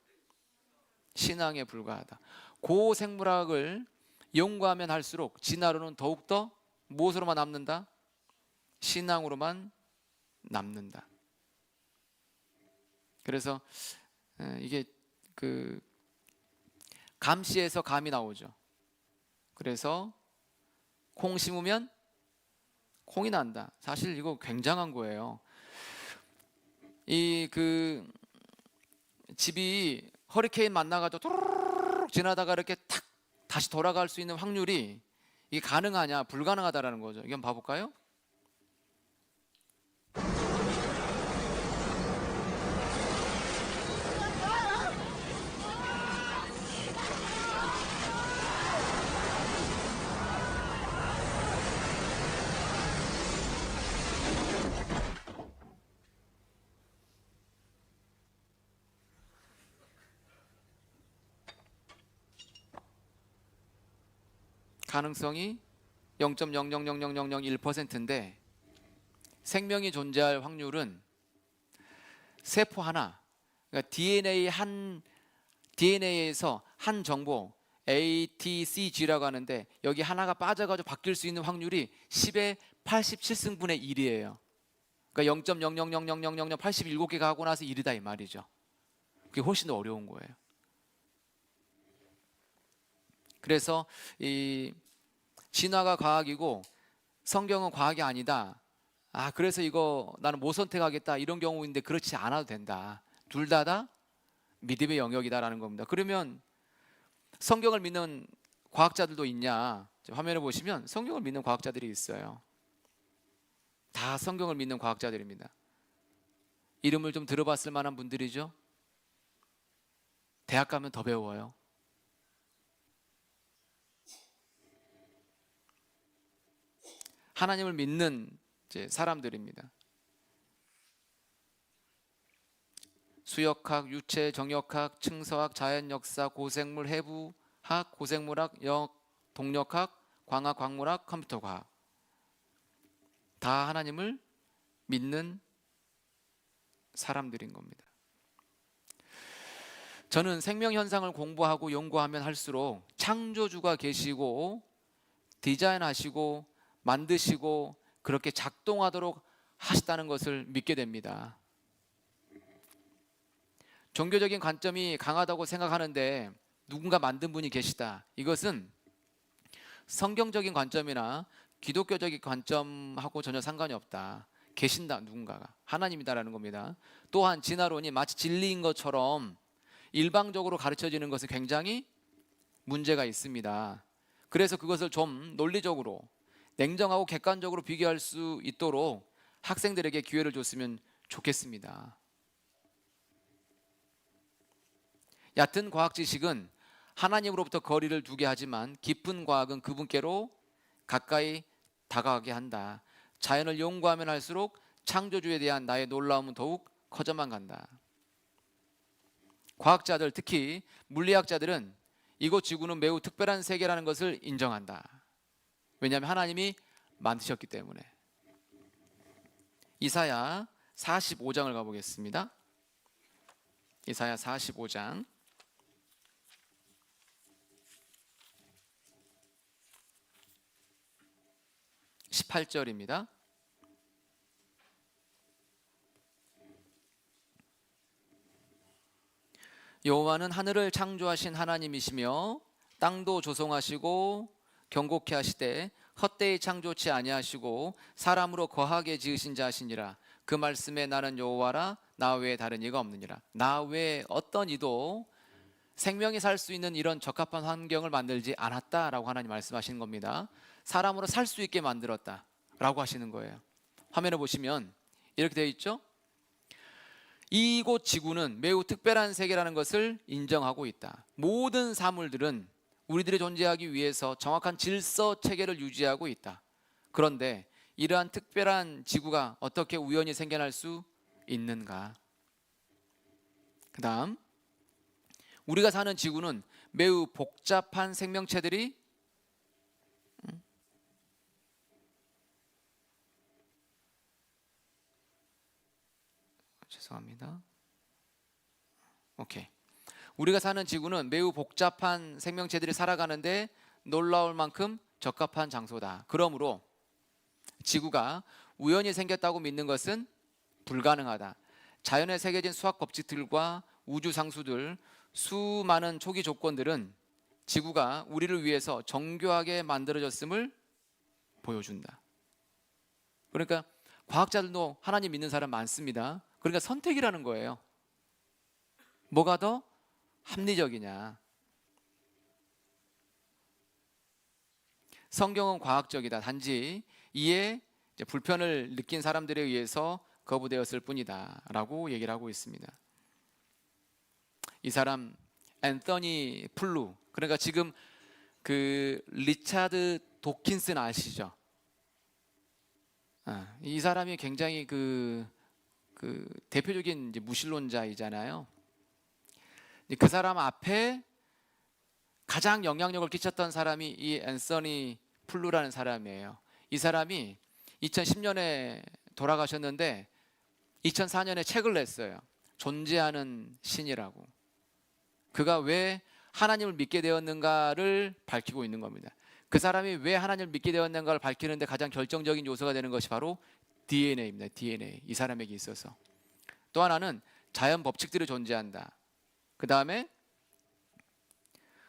신앙에 불과하다. 고생물학을 연구하면 할수록 진화론은 더욱더 무엇으로만 남는다? 신앙으로만 남는다. 그래서 이게 그 감씨에서 감이 나오죠. 그래서 콩 심으면 콩이 난다. 사실 이거 굉장한 거예요. 이 그 집이 허리케인 만나가지고 또르륵 지나다가 이렇게 탁 다시 돌아갈 수 있는 확률이 이게 가능하냐 불가능하다라는 거죠. 이건 봐볼까요? 가능성이 0.0000001%인데 생명이 존재할 확률은 세포 하나, 그러니까 DNA에서 한 정보 A, T, C, G라고 하는데 여기 하나가 빠져가지고 바뀔 수 있는 확률이 10의 87승분의 1이에요. 그러니까 0.000000087개가 하고 나서 1이다 이 말이죠. 그게 훨씬 더 어려운 거예요. 그래서 이 진화가 과학이고 성경은 과학이 아니다. 그래서 이거 나는 못 선택하겠다 이런 경우인데 그렇지 않아도 된다. 둘 다 믿음의 영역이다라는 겁니다. 그러면 성경을 믿는 과학자들도 있냐? 화면에 보시면 성경을 믿는 과학자들이 있어요. 다 성경을 믿는 과학자들입니다. 이름을 좀 들어봤을 만한 분들이죠. 대학 가면 더 배워요. 하나님을 믿는 사람들입니다. 수역학, 유체, 정역학, 층서학, 자연역사, 고생물, 해부학, 고생물학, 동력학, 광학, 광물학, 컴퓨터과학. 다 하나님을 믿는 사람들인 겁니다. 저는 생명 현상을 공부하고 연구하면 할수록 창조주가 계시고 디자인하시고 만드시고 그렇게 작동하도록 하시다는 것을 믿게 됩니다. 종교적인 관점이 강하다고 생각하는데 누군가 만든 분이 계시다. 이것은 성경적인 관점이나 기독교적인 관점하고 전혀 상관이 없다. 계신다 누군가가. 하나님이다라는 겁니다. 또한 진화론이 마치 진리인 것처럼 일방적으로 가르쳐지는 것은 굉장히 문제가 있습니다. 그래서 그것을 좀 논리적으로 냉정하고 객관적으로 비교할 수 있도록 학생들에게 기회를 줬으면 좋겠습니다. 얕은 과학 지식은 하나님으로부터 거리를 두게 하지만 깊은 과학은 그분께로 가까이 다가가게 한다. 자연을 연구하면 할수록 창조주에 대한 나의 놀라움은 더욱 커져만 간다. 과학자들, 특히 물리학자들은 이곳 지구는 매우 특별한 세계라는 것을 인정한다. 왜냐하면 하나님이 만드셨기 때문에. 이사야 45장을 가보겠습니다. 이사야 45장 18절입니다. 여호와는 하늘을 창조하신 하나님이시며 땅도 조성하시고 경고케 하시되 헛되이 창조치 아니하시고 사람으로 거하게 지으신 자시니라. 그 말씀에 나는 여호와라 나 외에 다른 이가 없느니라. 나 외에 어떤 이도 생명이 살 수 있는 이런 적합한 환경을 만들지 않았다라고 하나님 말씀하시는 겁니다. 사람으로 살 수 있게 만들었다라고 하시는 거예요. 화면에 보시면 이렇게 되어 있죠. 이곳 지구는 매우 특별한 세계라는 것을 인정하고 있다. 모든 사물들은 우리들이 존재하기 위해서 정확한 질서 체계를 유지하고 있다. 그런데 이러한 특별한 지구가 어떻게 우연히 생겨날 수 있는가? 그 다음 우리가 사는 지구는 매우 복잡한 생명체들이 죄송합니다. 오케이. 우리가 사는 지구는 매우 복잡한 생명체들이 살아가는데 놀라울 만큼 적합한 장소다. 그러므로 지구가 우연히 생겼다고 믿는 것은 불가능하다. 자연에 새겨진 수학 법칙들과 우주 상수들, 수많은 초기 조건들은 지구가 우리를 위해서 정교하게 만들어졌음을 보여준다. 그러니까 과학자들도 하나님 믿는 사람 많습니다. 그러니까 선택이라는 거예요. 뭐가 더 합리적이냐. 성경은 과학적이다. 단지 이에 불편을 느낀 사람들에 의해서 거부되었을 뿐이다 라고 얘기를 하고 있습니다. 이 사람 앤서니 플루, 그러니까 지금 그 리차드 도킨슨 아시죠? 이 사람이 굉장히 그 대표적인 이제 무신론자이잖아요. 그 사람 앞에 가장 영향력을 끼쳤던 사람이 이 앤서니 플루라는 사람이에요. 이 사람이 2010년에 돌아가셨는데 2004년에 책을 냈어요. 존재하는 신이라고. 그가 왜 하나님을 믿게 되었는가를 밝히고 있는 겁니다. 그 사람이 왜 하나님을 믿게 되었는가를 밝히는데 가장 결정적인 요소가 되는 것이 바로 DNA입니다. DNA. 이 사람에게 있어서. 또 하나는 자연 법칙들이 존재한다. 그 다음에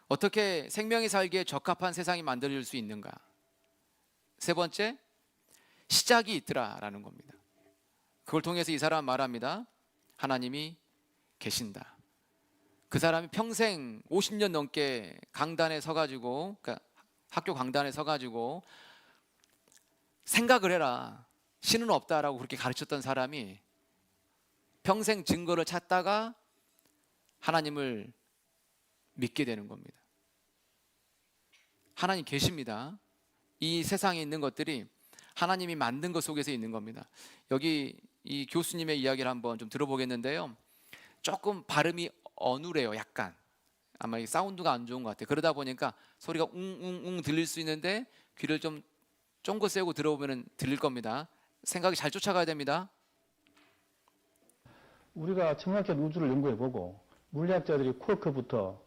어떻게 생명이 살기에 적합한 세상이 만들어질 수 있는가. 세 번째, 시작이 있더라라는 겁니다. 그걸 통해서 이 사람은 말합니다. 하나님이 계신다. 그 사람이 평생 50년 넘게 강단에 서가지고, 그러니까 학교 강단에 서가지고 생각을 해라. 신은 없다라고 그렇게 가르쳤던 사람이 평생 증거를 찾다가 하나님을 믿게 되는 겁니다. 하나님 계십니다. 이 세상에 있는 것들이 하나님이 만든 것 속에서 있는 겁니다. 여기 이 교수님의 이야기를 한번 좀 들어보겠는데요. 조금 발음이 어눌해요. 약간 아마 이 사운드가 안 좋은 것 같아요. 그러다 보니까 소리가 웅웅웅 들릴 수 있는데 귀를 좀 쫑긋 세우고 들어보면 들릴 겁니다. 생각이 잘 쫓아가야 됩니다. 우리가 천문학자들 우주를 연구해보고 물리학자들이 쿼크부터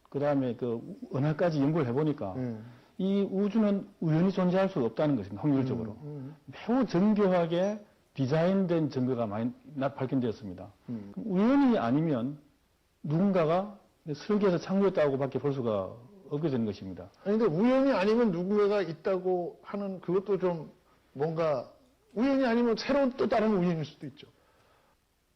그 다음에 그 은하까지 연구를 해보니까 이 우주는 우연히 존재할 수 없다는 것입니다. 확률적으로. 매우 정교하게 디자인된 증거가 많이 발견되었습니다. 우연이 아니면 누군가가 설계해서 창조했다고 밖에 볼 수가 없게 되는 것입니다. 아니, 근데 우연이 아니면 누군가가 있다고 하는 그것도 좀 뭔가 우연이 아니면 새로운 또 다른 우연일 수도 있죠.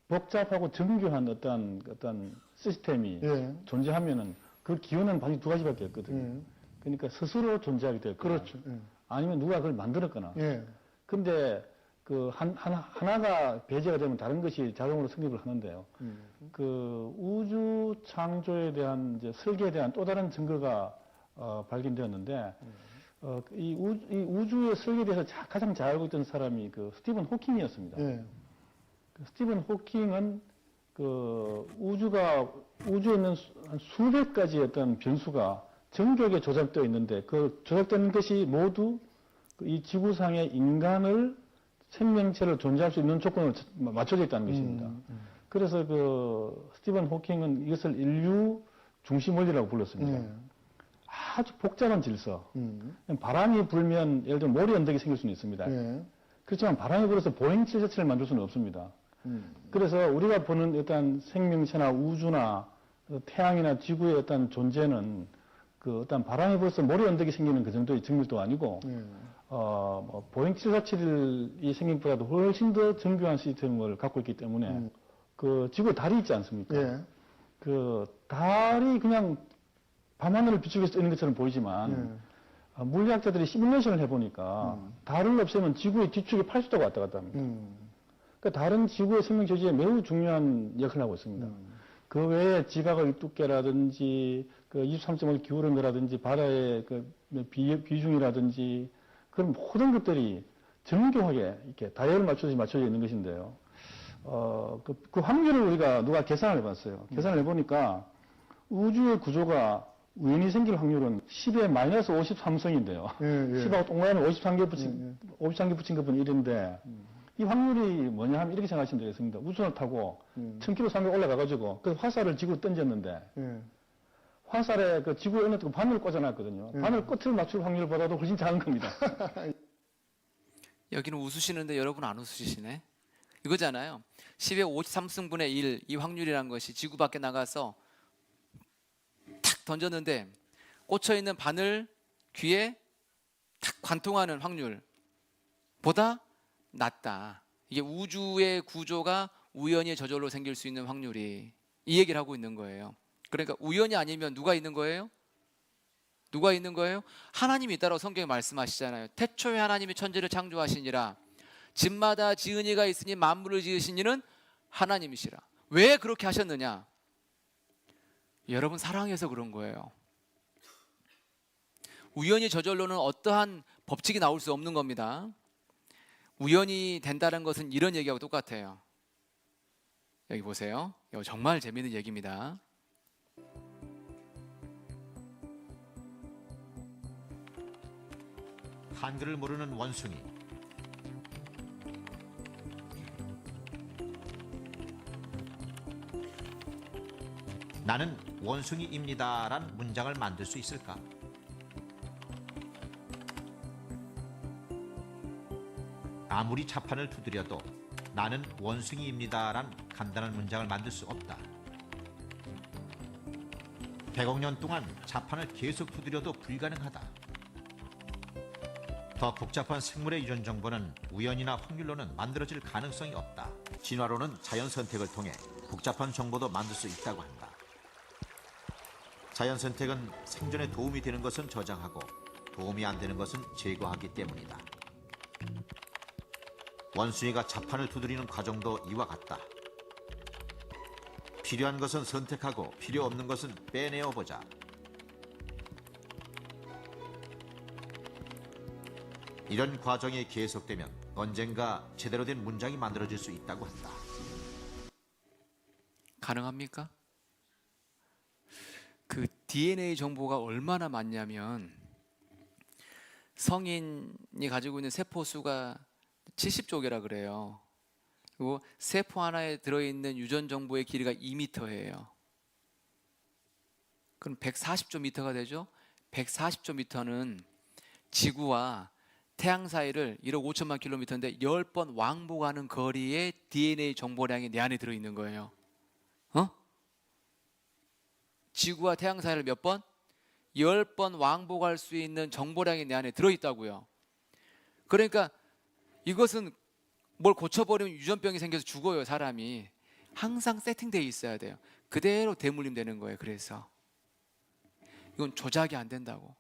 복잡하고 정교한 어떤 시스템이 예. 존재하면은 그 기원은 반드시 두 가지밖에 없거든요. 그러니까 스스로 존재하게 될 거나 그렇죠. 예. 아니면 누가 그걸 만들었거나. 예. 근데 그 하나가 배제가 되면 다른 것이 자동으로 성립을 하는데요. 그 우주 창조에 대한 이제 설계에 대한 또 다른 증거가 발견되었는데 이 우주의 설계에 대해서 가장 잘 알고 있던 사람이 그 스티븐 호킹이었습니다. 예. 그 스티븐 호킹은 그 우주에 있는 한 수백 가지 어떤 변수가 정교하게 조작되어 있는데 그 조작되는 것이 모두 이 지구상의 인간을 생명체를 존재할 수 있는 조건으로 맞춰져 있다는 것입니다. 그래서 그 스티븐 호킹은 이것을 인류 중심 원리라고 불렀습니다. 예. 아주 복잡한 질서. 바람이 불면 예를 들면 모래 언덕이 생길 수는 있습니다. 예. 그렇지만 바람이 불어서 보행 질서체를 만들 수는 없습니다. 그래서 우리가 보는 어떤 생명체나 우주나 태양이나 지구의 어떤 존재는 그 어떤 바람이 불어서 모래 언덕이 생기는 그 정도의 증거도 아니고 뭐 보행 747이 생긴 것보다도 훨씬 더 정교한 시스템을 갖고 있기 때문에 그 지구에 달이 있지 않습니까? 예. 그 달이 그냥 밤하늘을 비추기 위해서 있는 것처럼 보이지만 물리학자들이 시뮬레이션을 해보니까 달을 없애면 지구의 뒤축이 80도가 왔다 갔다 합니다. 그러니까 달은 지구의 생명 조직에 매우 중요한 역할을 하고 있습니다. 그 외에 지각의 두께라든지 그 23.5 기울은 거라든지 바다의 그 비중이라든지 그런 모든 것들이 정교하게 이렇게 다이얼을 맞춰져 있는 것인데요. 그 확률을 우리가 누가 계산을 해봤어요. 계산을 해보니까 우주의 구조가 우연히 생길 확률은 10의 마이너스 53성인데요. 10하고 동그라미 53개 붙인 것은 1인데 이 확률이 뭐냐 하면 이렇게 생각하시면 되겠습니다. 우주선을 타고 1000km 상에 올라가가지고 그 화살을 지구로 던졌는데 예. 화살에 그 지구에 어느 쪽 바늘 꽂아놨거든요. 바늘 끝을 맞출 확률보다도 훨씬 작은 겁니다. 여기는 웃으시는데 여러분 안 웃으시네. 이거잖아요. 10의 53승분의 1 이 확률이라는 것이 지구 밖에 나가서 탁 던졌는데 꽂혀 있는 바늘 귀에 탁 관통하는 확률보다 낮다. 이게 우주의 구조가 우연히 저절로 생길 수 있는 확률이, 이 얘기를 하고 있는 거예요. 그러니까 우연이 아니면 누가 있는 거예요? 누가 있는 거예요? 하나님이 있다라고 성경에 말씀하시잖아요. 태초에 하나님이 천지를 창조하시니라. 집마다 지은 이가 있으니 만물을 지으신 이는 하나님이시라. 왜 그렇게 하셨느냐? 여러분 사랑해서 그런 거예요. 우연히 저절로는 어떠한 법칙이 나올 수 없는 겁니다. 우연히 된다는 것은 이런 얘기하고 똑같아요. 여기 보세요. 이거 정말 재미있는 얘기입니다. 한글을 모르는 원숭이. 나는 원숭이입니다란 문장을 만들 수 있을까? 아무리 자판을 두드려도 나는 원숭이입니다란 간단한 문장을 만들 수 없다. 100억 년 동안 자판을 계속 두드려도 불가능하다. 더 복잡한 생물의 유전 정보는 우연이나 확률로는 만들어질 가능성이 없다. 진화론은 자연 선택을 통해 복잡한 정보도 만들 수 있다고 한다. 자연 선택은 생존에 도움이 되는 것은 저장하고 도움이 안 되는 것은 제거하기 때문이다. 원숭이가 자판을 두드리는 과정도 이와 같다. 필요한 것은 선택하고 필요 없는 것은 빼내어 보자. 이런 과정이 계속되면 언젠가 제대로 된 문장이 만들어질 수 있다고 한다. 가능합니까? 그 DNA 정보가 얼마나 많냐면 성인이 가지고 있는 세포 수가 70쪽이라 그래요. 그리고 세포 하나에 들어있는 유전 정보의 길이가 2m예요. 그럼 140조미터가 되죠? 140조미터는 지구와 태양 사이를 1억 5천만 킬로미터인데 10번 왕복하는 거리의 DNA 정보량이 내 안에 들어있는 거예요. 지구와 태양 사이를 몇 번? 10번 왕복할 수 있는 정보량이 내 안에 들어있다고요. 그러니까 이것은 뭘 고쳐버리면 유전병이 생겨서 죽어요. 사람이 항상 세팅되어 있어야 돼요. 그대로 대물림 되는 거예요. 그래서 이건 조작이 안 된다고.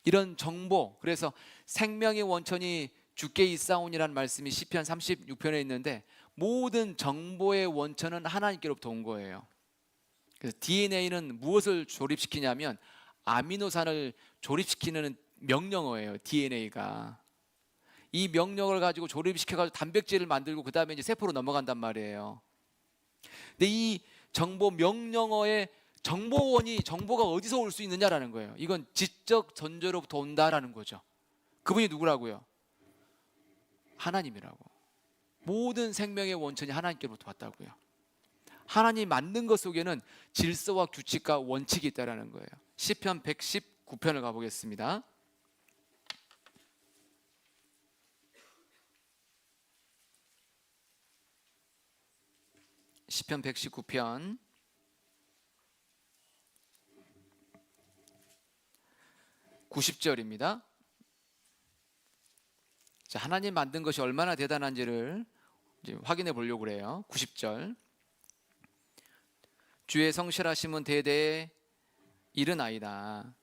이런 정보, 그래서 생명의 원천이 주께 있사오니라는 말씀이 시편 36편에 있는데 모든 정보의 원천은 하나님께로부터 온 거예요. 그래서 DNA는 무엇을 조립시키냐면 아미노산을 조립시키는 명령어예요. DNA가. 이 명령을 가지고 조립시켜가지고 단백질을 만들고 그 다음에 이제 세포로 넘어간단 말이에요. 근데 이 정보 명령어의 정보원이 정보가 어디서 올 수 있느냐라는 거예요. 이건 지적 존재로부터 온다라는 거죠. 그분이 누구라고요? 하나님이라고. 모든 생명의 원천이 하나님께로부터 왔다고요. 하나님 만든 것 속에는 질서와 규칙과 원칙이 있다라는 거예요. 시편 119편을 가보겠습니다. 시편 119편 90절입니다. 자, 하나님 만든 것이 얼마나 대단한지를 이제 확인해 보려고 그래요. 90절. 주의 성실하심은 대대에 이르나이다.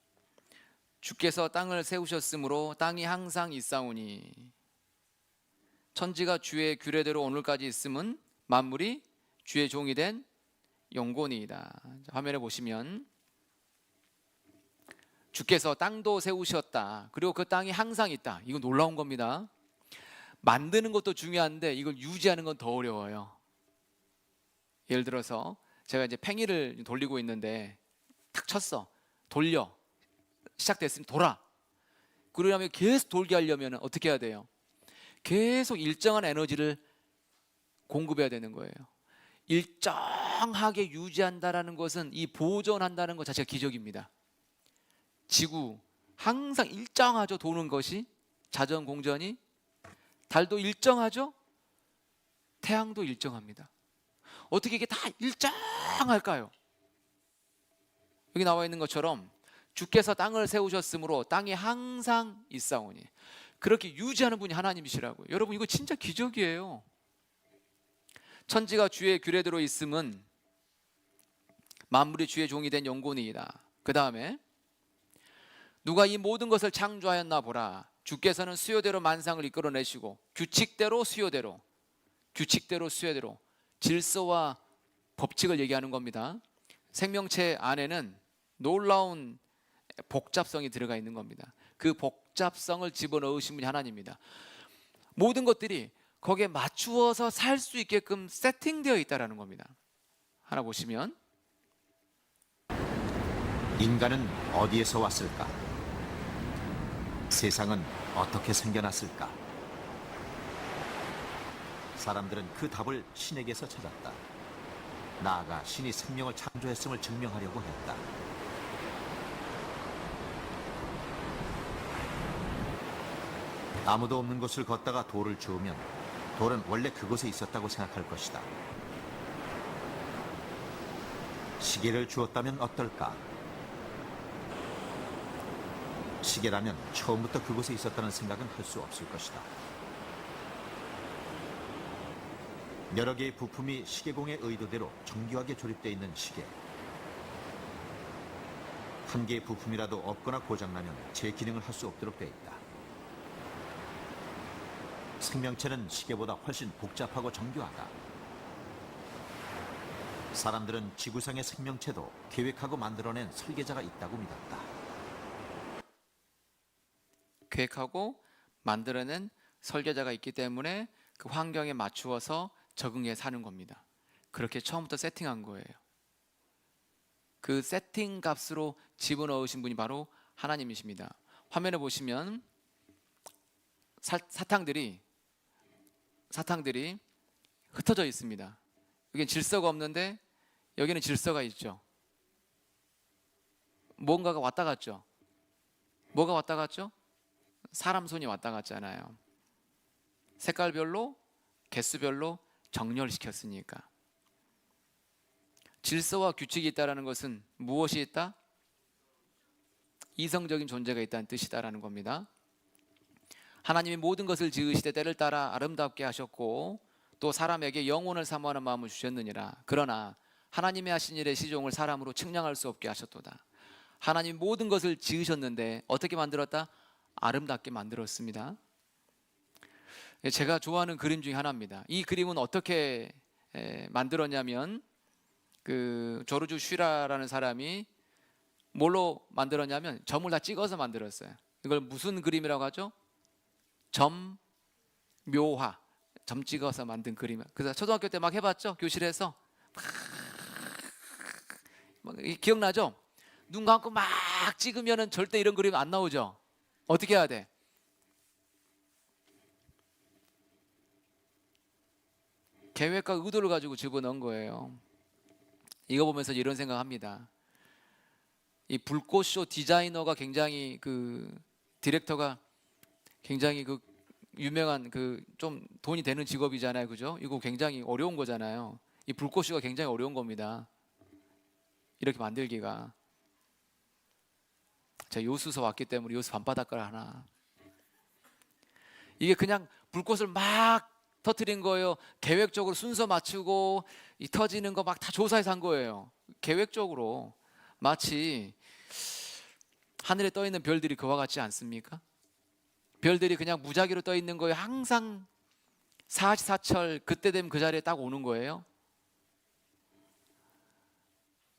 주께서 땅을 세우셨으므로 땅이 항상 있사오니 천지가 주의 규례대로 오늘까지 있음은 만물이 주의 종이 된 영곤이이다. 화면에 보시면 주께서 땅도 세우셨다. 그리고 그 땅이 항상 있다. 이건 놀라운 겁니다. 만드는 것도 중요한데 이걸 유지하는 건 더 어려워요. 예를 들어서 제가 이제 팽이를 돌리고 있는데 탁 쳤어. 돌려. 시작됐으면 돌아. 그러려면 계속 돌게 하려면 어떻게 해야 돼요? 계속 일정한 에너지를 공급해야 되는 거예요. 일정하게 유지한다라는 것은 이 보존한다는 것 자체가 기적입니다. 지구 항상 일정하죠. 도는 것이 자전 공전이. 달도 일정하죠. 태양도 일정합니다. 어떻게 이게 다 일정할까요? 여기 나와 있는 것처럼 주께서 땅을 세우셨으므로 땅이 항상 있사오니, 그렇게 유지하는 분이 하나님이시라고요. 여러분, 이거 진짜 기적이에요. 천지가 주의 규례대로 있음은 만물이 주의 종이 된 영혼이다. 그 다음에 누가 이 모든 것을 창조하였나 보라. 주께서는 수요대로 만상을 이끌어내시고 규칙대로 수요대로 질서와 법칙을 얘기하는 겁니다. 생명체 안에는 놀라운 복잡성이 들어가 있는 겁니다. 그 복잡성을 집어넣으신 분이 하나님입니다. 모든 것들이 거기에 맞추어서 살 수 있게끔 세팅되어 있다는 겁니다. 하나 보시면, 인간은 어디에서 왔을까? 세상은 어떻게 생겨났을까? 사람들은 그 답을 신에게서 찾았다. 나아가 신이 생명을 창조했음을 증명하려고 했다. 아무도 없는 곳을 걷다가 돌을 주우면 돌은 원래 그곳에 있었다고 생각할 것이다. 시계를 주었다면 어떨까? 시계라면 처음부터 그곳에 있었다는 생각은 할 수 없을 것이다. 여러 개의 부품이 시계공의 의도대로 정교하게 조립되어 있는 시계. 한 개의 부품이라도 없거나 고장나면 제 기능을 할 수 없도록 되어 있다. 생명체는 시계보다 훨씬 복잡하고 정교하다. 사람들은 지구상의 생명체도 계획하고 만들어낸 설계자가 있다고 믿었다. 계획하고 만들어낸 설계자가 있기 때문에 그 환경에 맞추어서 적응해 사는 겁니다. 그렇게 처음부터 세팅한 거예요. 그 세팅 값으로 집어넣으신 분이 바로 하나님이십니다. 화면에 보시면 사탕들이 흩어져 있습니다. 여기는 질서가 없는데 여기는 질서가 있죠. 뭔가가 왔다 갔죠. 뭐가 왔다 갔죠? 사람 손이 왔다 갔잖아요. 색깔별로, 개수별로 정렬시켰으니까. 질서와 규칙이 있다는 것은 무엇이 있다? 이성적인 존재가 있다는 뜻이다라는 겁니다. 하나님이 모든 것을 지으시되 때를 따라 아름답게 하셨고 또 사람에게 영혼을 사모하는 마음을 주셨느니라. 그러나 하나님이 하신 일의 시종을 사람으로 측량할 수 없게 하셨도다. 하나님 모든 것을 지으셨는데 어떻게 만들었다? 아름답게 만들었습니다. 제가 좋아하는 그림 중에 하나입니다. 이 그림은 어떻게 만들었냐면 그 조르주 슈라라는 사람이 뭘로 만들었냐면 점을 다 찍어서 만들었어요. 이걸 무슨 그림이라고 하죠? 점 묘화, 점 찍어서 만든 그림. 그래서 초등학교 때 막 해봤죠? 교실에서 막 기억나죠? 눈 감고 막 찍으면은 절대 이런 그림 안 나오죠? 어떻게 해야 돼? 계획과 의도를 가지고 집어넣은 거예요. 이거 보면서 이런 생각합니다. 이 불꽃쇼 디자이너가 굉장히 디렉터가 굉장히 유명한 좀 돈이 되는 직업이잖아요, 그죠? 이거 굉장히 어려운 거잖아요. 이 불꽃쇼가 굉장히 어려운 겁니다. 이렇게 만들기가. 제가 요수서 왔기 때문에 요수 밤바닷가를 하나. 이게 그냥 불꽃을 막 터뜨린 거예요. 계획적으로 순서 맞추고 이 터지는 거 막 다 조사해서 한 거예요. 계획적으로. 마치 하늘에 떠 있는 별들이 그와 같지 않습니까? 별들이 그냥 무작위로 떠 있는 거예요. 항상 사시사철 그때 되면 그 자리에 딱 오는 거예요.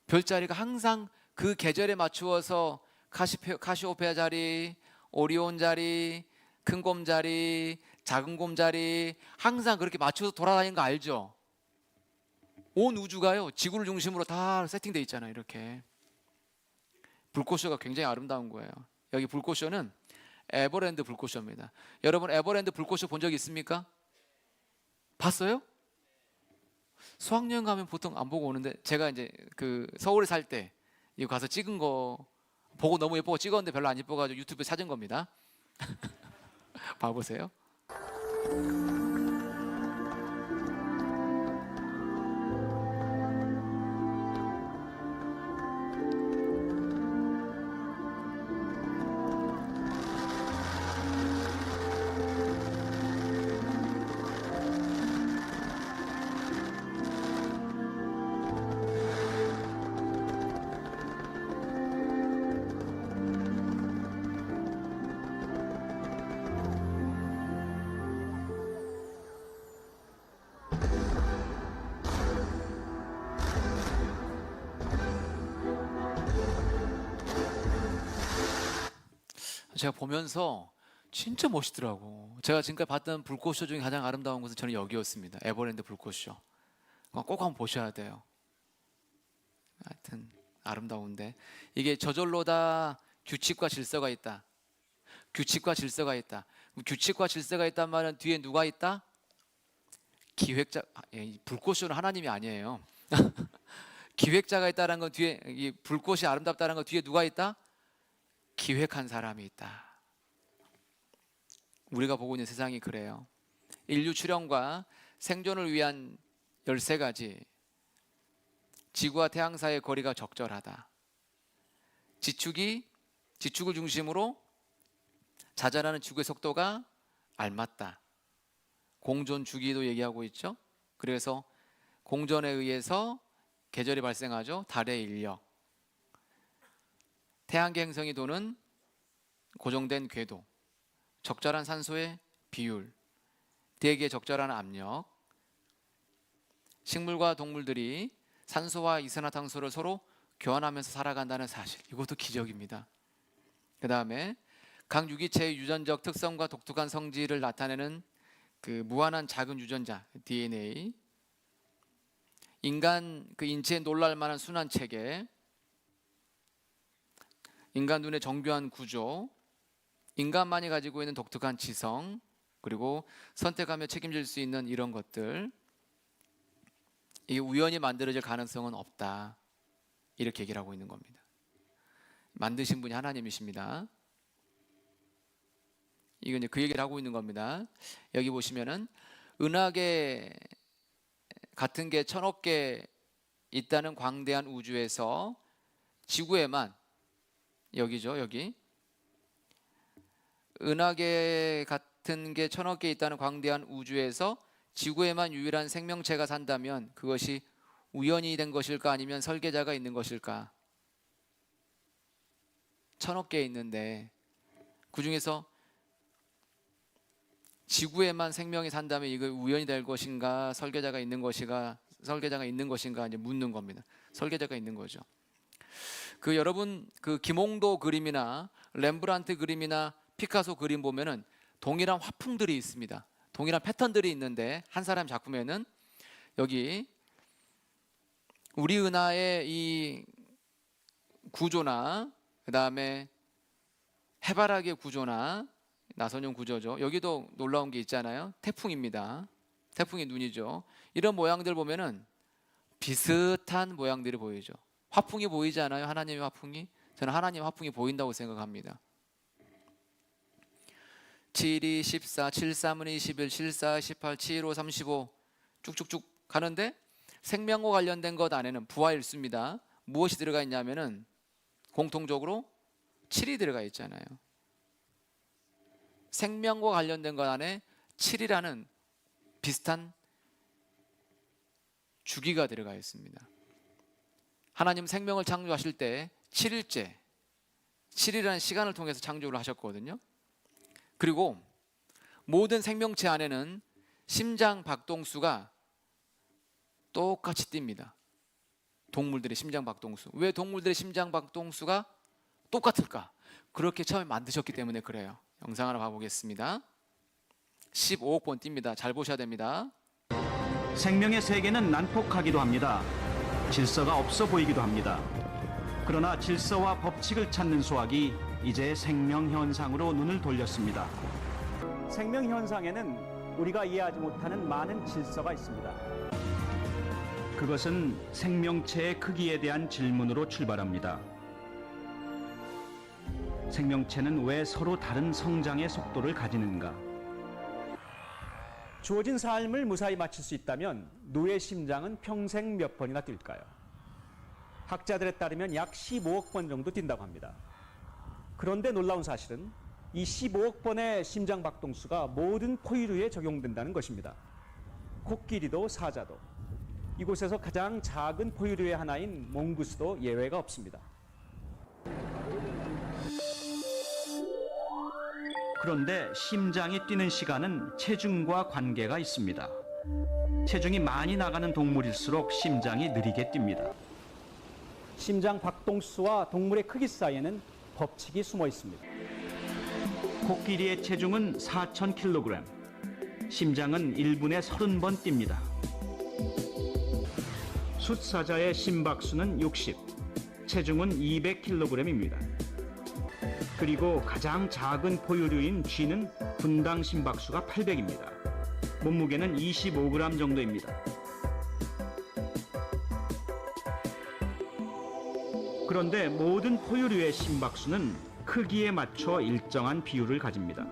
별자리가 항상 그 계절에 맞추어서 카시오페아 자리, 오리온 자리, 큰 곰 자리, 작은 곰 자리 항상 그렇게 맞춰서 돌아다니는 거 알죠? 온 우주가요 지구를 중심으로 다 세팅되어 있잖아요. 이렇게 불꽃쇼가 굉장히 아름다운 거예요. 여기 불꽃쇼는 에버랜드 불꽃쇼입니다. 여러분 에버랜드 불꽃쇼 본 적 있습니까? 봤어요? 수학여행 가면 보통 안 보고 오는데 제가 이제 그 서울에 살 때 이거 가서 찍은 거 보고 너무 예쁘고 찍었는데 별로 안 예뻐가지고 유튜브에 찾은 겁니다. 봐보세요. 제가 보면서 진짜 멋있더라고. 제가 지금까지 봤던 불꽃쇼 중에 가장 아름다운 곳은 저는 여기였습니다. 에버랜드 불꽃쇼. 꼭 한번 보셔야 돼요. 하여튼 아름다운데 이게 저절로다 규칙과 질서가 있다. 규칙과 질서가 있다. 규칙과 질서가 있단 말은 뒤에 누가 있다? 기획자. 불꽃쇼는 하나님이 아니에요. 기획자가 있다는 건 뒤에 이 불꽃이 아름답다는 건 뒤에 누가 있다? 기획한 사람이 있다. 우리가 보고 있는 세상이 그래요. 인류 출현과 생존을 위한 13가지. 지구와 태양 사이의 거리가 적절하다. 지축을 중심으로 자전하는 지구의 속도가 알맞다. 공존 주기도 얘기하고 있죠. 그래서 공전에 의해서 계절이 발생하죠. 달의 인력. 태양계 행성이 도는 고정된 궤도, 적절한 산소의 비율, 대기의 적절한 압력, 식물과 동물들이 산소와 이산화탄소를 서로 교환하면서 살아간다는 사실, 이것도 기적입니다. 그 다음에 각 유기체의 유전적 특성과 독특한 성질을 나타내는 그 무한한 작은 유전자 DNA, 인간 그 인체에 놀랄만한 순환 체계, 인간 눈의 정교한 구조, 인간만이 가지고 있는 독특한 지성, 그리고 선택하며 책임질 수 있는 이런 것들, 이게 우연히 만들어질 가능성은 없다. 이렇게 얘기를 하고 있는 겁니다. 만드신 분이 하나님이십니다. 이거 이제 그 얘기를 하고 있는 겁니다. 여기 보시면은 은하계 같은 게 1000억 개 있다는 광대한 우주에서 지구에만, 여기죠, 여기 은하계 같은 게 1000억 개 있다는 광대한 우주에서 지구에만 유일한 생명체가 산다면 그것이 우연이 된 것일까 아니면 설계자가 있는 것일까? 1000억 개 있는데 그 중에서 지구에만 생명이 산다면 이거 우연이 될 것인가 설계자가 있는 것인가 이제 묻는 겁니다. 설계자가 있는 거죠. 그 여러분 그 김홍도 그림이나 렘브란트 그림이나 피카소 그림 보면은 동일한 화풍들이 있습니다. 동일한 패턴들이 있는데 한 사람 작품에는 여기 우리 은하의 이 구조나 그 다음에 해바라기의 구조나 나선형 구조죠. 여기도 놀라운 게 있잖아요. 태풍입니다. 태풍의 눈이죠. 이런 모양들 보면은 비슷한 모양들이 보이죠. 화풍이 보이지 않아요? 하나님의 화풍이? 저는 하나님의 화풍이 보인다고 생각합니다. 7, 2, 14, 7, 3은 21, 7, 4, 18, 7, 5, 35 쭉쭉쭉 가는데 생명과 관련된 것 안에는 부와 일수입니다. 무엇이 들어가 있냐면은 공통적으로 7이 들어가 있잖아요. 생명과 관련된 것 안에 7이라는 비슷한 주기가 들어가 있습니다. 하나님 생명을 창조하실 때 7일째, 7이라는 시간을 통해서 창조를 하셨거든요. 그리고 모든 생명체 안에는 심장 박동수가 똑같이 뜁니다. 동물들의 심장 박동수. 왜 동물들의 심장 박동수가 똑같을까? 그렇게 처음에 만드셨기 때문에 그래요. 영상 하나 봐보겠습니다. 15억 번 뜁니다. 잘 보셔야 됩니다. 생명의 세계는 난폭하기도 합니다. 질서가 없어 보이기도 합니다. 그러나 질서와 법칙을 찾는 수학이 이제 생명현상으로 눈을 돌렸습니다. 생명현상에는 우리가 이해하지 못하는 많은 질서가 있습니다. 그것은 생명체의 크기에 대한 질문으로 출발합니다. 생명체는 왜 서로 다른 성장의 속도를 가지는가? 주어진 삶을 무사히 마칠 수 있다면 노예 심장은 평생 몇 번이나 뛸까요? 학자들에 따르면 약 15억 번 정도 뛴다고 합니다. 그런데 놀라운 사실은 이 15억 번의 심장 박동수가 모든 포유류에 적용된다는 것입니다. 코끼리도 사자도, 이곳에서 가장 작은 포유류의 하나인 몽구스도 예외가 없습니다. 그런데 심장이 뛰는 시간은 체중과 관계가 있습니다. 체중이 많이 나가는 동물일수록 심장이 느리게 뜁니다. 심장 박동수와 동물의 크기 사이에는 법칙이 숨어 있습니다. 코끼리의 체중은 4,000kg, 심장은 1분에 30번 뜁니다. 숫사자의 심박수는 60, 체중은 200kg입니다. 그리고 가장 작은 포유류인 쥐는 분당 심박수가 800입니다. 몸무게는 25g 정도입니다. 그런데 모든 포유류의 심박수는 크기에 맞춰 일정한 비율을 가집니다.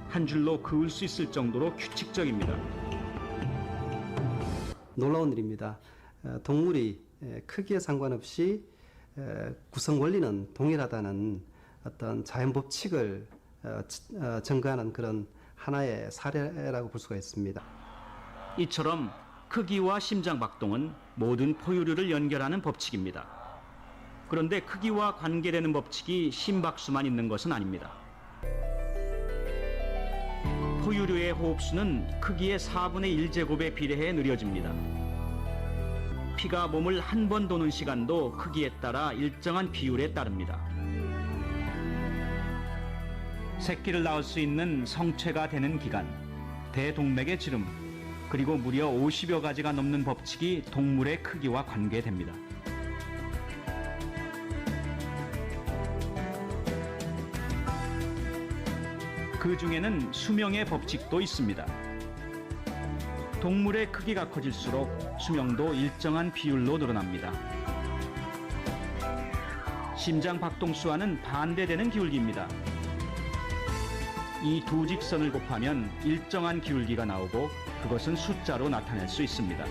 한 줄로 그을 수 있을 정도로 규칙적입니다. 놀라운 일입니다. 동물이 크기에 상관없이 구성 원리는 동일하다는 어떤 자연 법칙을 증거하는 그런 하나의 사례라고 볼 수가 있습니다. 이처럼 크기와 심장 박동은 모든 포유류를 연결하는 법칙입니다. 그런데 크기와 관계되는 법칙이 심박수만 있는 것은 아닙니다. 포유류의 호흡수는 크기의 4분의 1제곱에 비례해 느려집니다. 피가 몸을 한 번 도는 시간도 크기에 따라 일정한 비율에 따릅니다. 새끼를 낳을 수 있는 성체가 되는 기간, 대동맥의 지름, 그리고 무려 50여 가지가 넘는 법칙이 동물의 크기와 관계됩니다. 그 중에는 수명의 법칙도 있습니다. 동물의 크기가 커질수록 수명도 일정한 비율로 늘어납니다. 심장 박동수와는 반대되는 기울기입니다. 이 두 직선을 곱하면 일정한 기울기가 나오고 그것은 숫자로 나타낼 수 있습니다.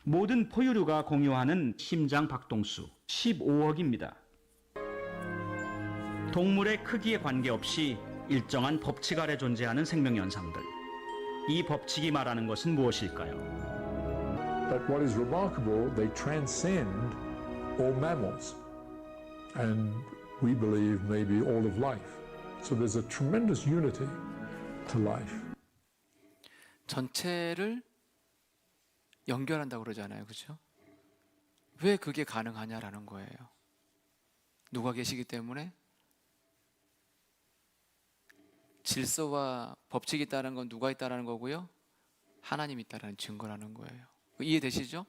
모든 포유류가 공유하는 심장 박동수 15억입니다. 동물의 크기에 관계없이 일정한 법칙 아래 존재하는 생명현상들. 이 법칙이 말하는 것은 무엇일까요? But what is remarkable, they transcend all mammals, and we believe maybe all of life. So there's a tremendous unity to life. 전체를 연결한다고 그러잖아요. 그렇죠? 왜 그게 가능하냐라는 거예요. 누가 계시기 때문에? 질서와 법칙이 있다는 건 누가 있다는 거고요? 하나님이 있다는 증거라는 거예요. 이해되시죠?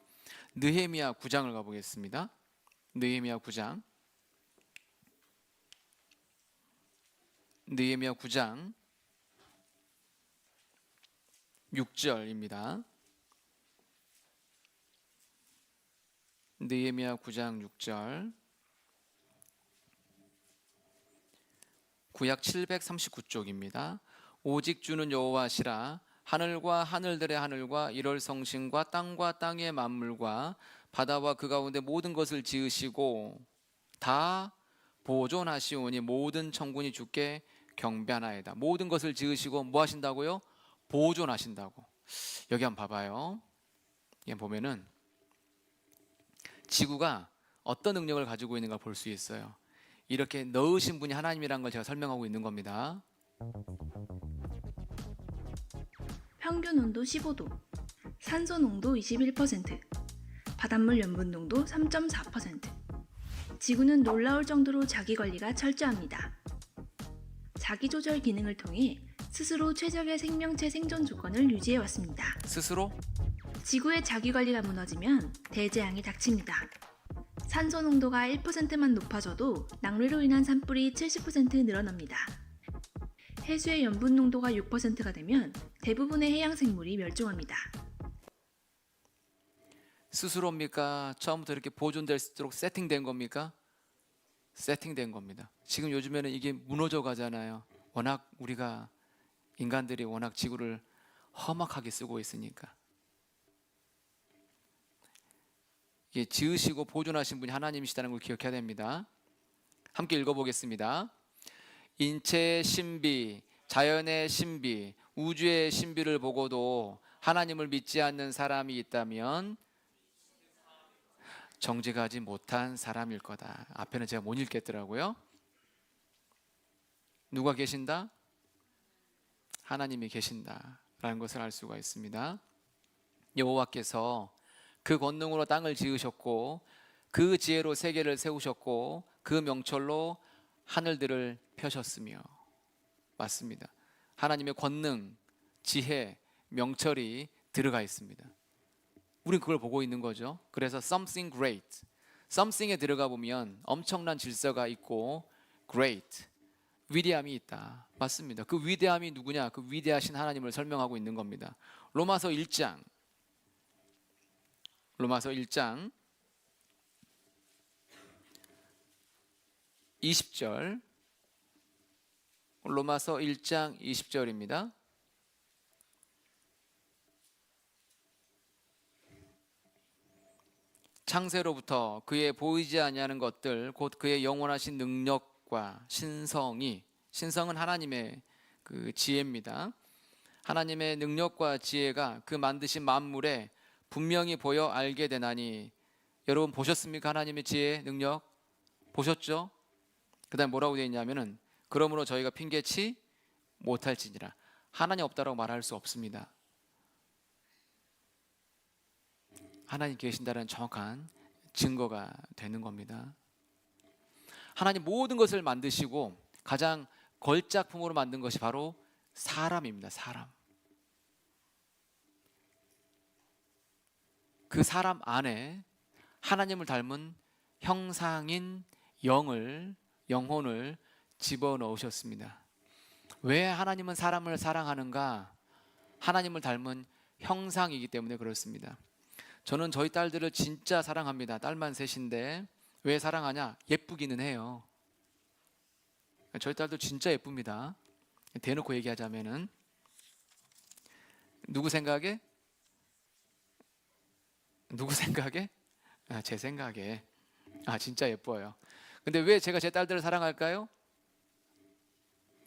느헤미야 9장을 가보겠습니다. 느헤미야 9장. 느헤미야 9장 6절입니다. 느헤미야 9장 6절. 구약 739쪽입니다. 오직 주는 여호와시라. 하늘과 하늘들의 하늘과 이럴 성신과 땅과 땅의 만물과 바다와 그 가운데 모든 것을 지으시고 다 보존하시오니 모든 천군이 주께 경배하나이다. 모든 것을 지으시고 뭐 하신다고요? 보존하신다고. 여기 한번 봐봐요. 여기 보면은 지구가 어떤 능력을 가지고 있는가 볼 수 있어요. 이렇게 넣으신 분이 하나님이라는 걸 제가 설명하고 있는 겁니다. 평균 온도 15도, 산소 농도 21%, 바닷물 염분 농도 3.4%. 지구는 놀라울 정도로 자기 관리가 철저합니다. 자기 조절 기능을 통해 스스로 최적의 생명체 생존 조건을 유지해 왔습니다. 스스로 지구의 자기관리가 무너지면 대재앙이 닥칩니다. 산소 농도가 1%만 높아져도 낙뢰로 인한 산불이 70% 늘어납니다. 해수의 염분 농도가 6%가 되면 대부분의 해양 생물이 멸종합니다. 스스로입니까? 처음부터 이렇게 보존될 수 있도록 세팅된 겁니까? 세팅된 겁니다. 지금 요즘에는 이게 무너져 가잖아요. 워낙 우리가 인간들이 워낙 지구를 험악하게 쓰고 있으니까. 이게 지으시고 보존하신 분이 하나님이시다는 걸 기억해야 됩니다. 함께 읽어보겠습니다. 인체의 신비, 자연의 신비, 우주의 신비를 보고도 하나님을 믿지 않는 사람이 있다면 정직하지 못한 사람일 거다. 앞에는 제가 못 읽겠더라고요. 누가 계신다? 하나님이 계신다라는 것을 알 수가 있습니다. 여호와께서 그 권능으로 땅을 지으셨고 그 지혜로 세계를 세우셨고 그 명철로 하늘들을 펴셨으며. 맞습니다. 하나님의 권능, 지혜, 명철이 들어가 있습니다. 우린 그걸 보고 있는 거죠. 그래서 something great, something에 들어가 보면 엄청난 질서가 있고 great, 위대함이 있다. 맞습니다. 그 위대함이 누구냐? 그 위대하신 하나님을 설명하고 있는 겁니다. 로마서 1장 20절, 로마서 1장 20절입니다. 창세로부터 그의 보이지 아니하는 것들 곧 그의 영원하신 능력과 신성은 하나님의 그 지혜입니다. 하나님의 능력과 지혜가 그 만드신 만물에 분명히 보여 알게 되나니. 여러분 보셨습니까? 하나님의 지혜, 능력 보셨죠? 그 다음에 뭐라고 되어 있냐면은 그러므로 저희가 핑계치 못할지니라. 하나님 없다라고 말할 수 없습니다. 하나님 계신다는 정확한 증거가 되는 겁니다. 하나님 모든 것을 만드시고 가장 걸작품으로 만든 것이 바로 사람입니다. 사람. 그 사람 안에 하나님을 닮은 형상인 영혼을 집어넣으셨습니다. 왜 하나님은 사람을 사랑하는가? 하나님을 닮은 형상이기 때문에 그렇습니다. 저는 저희 딸들을 진짜 사랑합니다. 딸만 셋인데 왜 사랑하냐? 예쁘기는 해요. 저희 딸도 진짜 예쁩니다. 대놓고 얘기하자면은 누구 생각에? 제 생각에. 진짜 예뻐요. 근데 왜 제가 제 딸들을 사랑할까요?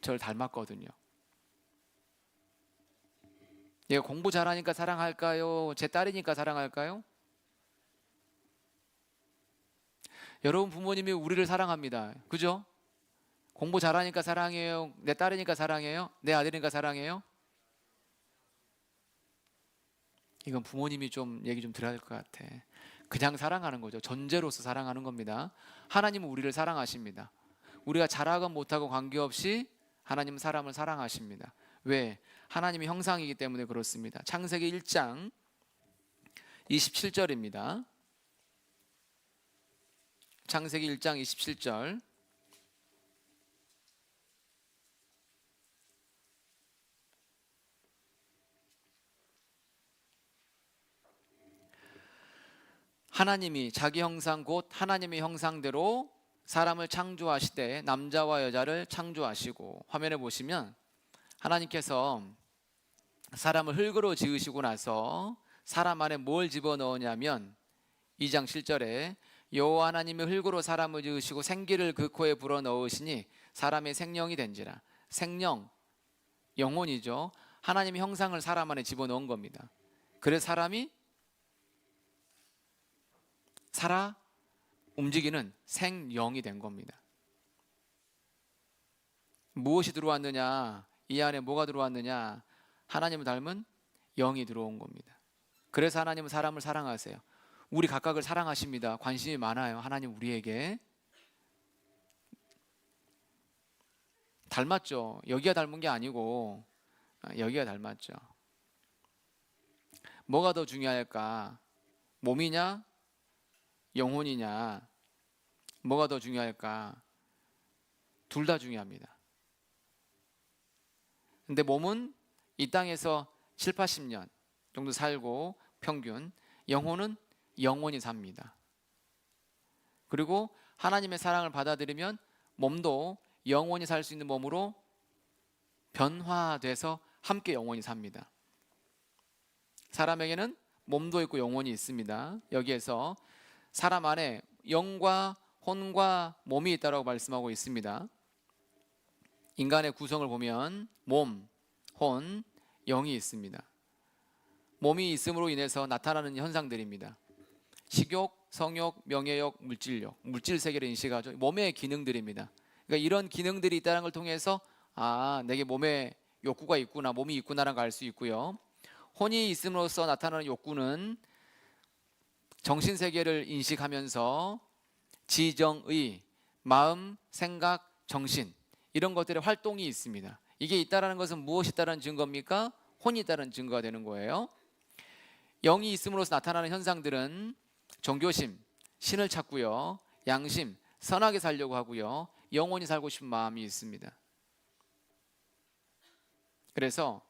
저를 닮았거든요. 얘가 공부 잘하니까 사랑할까요? 제 딸이니까 사랑할까요? 여러분 부모님이 우리를 사랑합니다. 그죠? 공부 잘하니까 사랑해요? 내 딸이니까 사랑해요? 내 아들이니까 사랑해요? 이건 부모님이 좀 얘기 좀 들어야 될 것 같아. 그냥 사랑하는 거죠. 존재로서 사랑하는 겁니다. 하나님은 우리를 사랑하십니다. 우리가 잘하건 못하건 관계없이 하나님은 사람을 사랑하십니다. 왜? 하나님의 형상이기 때문에 그렇습니다. 창세기 1장 27절입니다. 창세기 1장 27절. 하나님이 자기 형상 곧 하나님의 형상대로 사람을 창조하시되 남자와 여자를 창조하시고. 화면에 보시면 하나님께서 사람을 흙으로 지으시고 나서 사람 안에 뭘 집어넣으냐면 2장 7절에 여호와 하나님이 흙으로 사람을 지으시고 생기를 그 코에 불어넣으시니 사람의 생명이 된지라. 생명, 영혼이죠. 하나님의 형상을 사람 안에 집어넣은 겁니다. 그래서 사람이 살아 움직이는 생영이 된 겁니다. 무엇이 들어왔느냐? 이 안에 뭐가 들어왔느냐? 하나님을 닮은 영이 들어온 겁니다. 그래서 하나님은 사람을 사랑하세요. 우리 각각을 사랑하십니다. 관심이 많아요. 하나님 우리에게. 닮았죠. 여기가 닮은 게 아니고 여기가 닮았죠. 뭐가 더 중요할까? 몸이냐? 영혼이냐? 뭐가 더 중요할까? 둘 다 중요합니다. 근데 몸은 이 땅에서 7, 80년 정도 살고 평균, 영혼은 영원히 삽니다. 그리고 하나님의 사랑을 받아들이면 몸도 영원히 살 수 있는 몸으로 변화돼서 함께 영원히 삽니다. 사람에게는 몸도 있고 영혼이 있습니다. 여기에서 사람 안에 영과 혼과 몸이 있다고 말씀하고 있습니다. 인간의 구성을 보면 몸, 혼, 영이 있습니다. 몸이 있음으로 인해서 나타나는 현상들입니다. 식욕, 성욕, 명예욕, 물질욕, 물질 세계를 인식하죠. 몸의 기능들입니다. 그러니까 이런 기능들이 있다는 걸 통해서 내게 몸에 욕구가 있구나, 몸이 있구나라는 걸 알 수 있고요. 혼이 있음으로써 나타나는 욕구는 정신 세계를 인식하면서 지정의, 마음, 생각, 정신 이런 것들의 활동이 있습니다. 이게 있다라는 것은 무엇이 있다는 증거입니까? 혼이 있다는 증거가 되는 거예요. 영이 있음으로써 나타나는 현상들은 종교심, 신을 찾고요. 양심, 선하게 살려고 하고요. 영원히 살고 싶은 마음이 있습니다. 그래서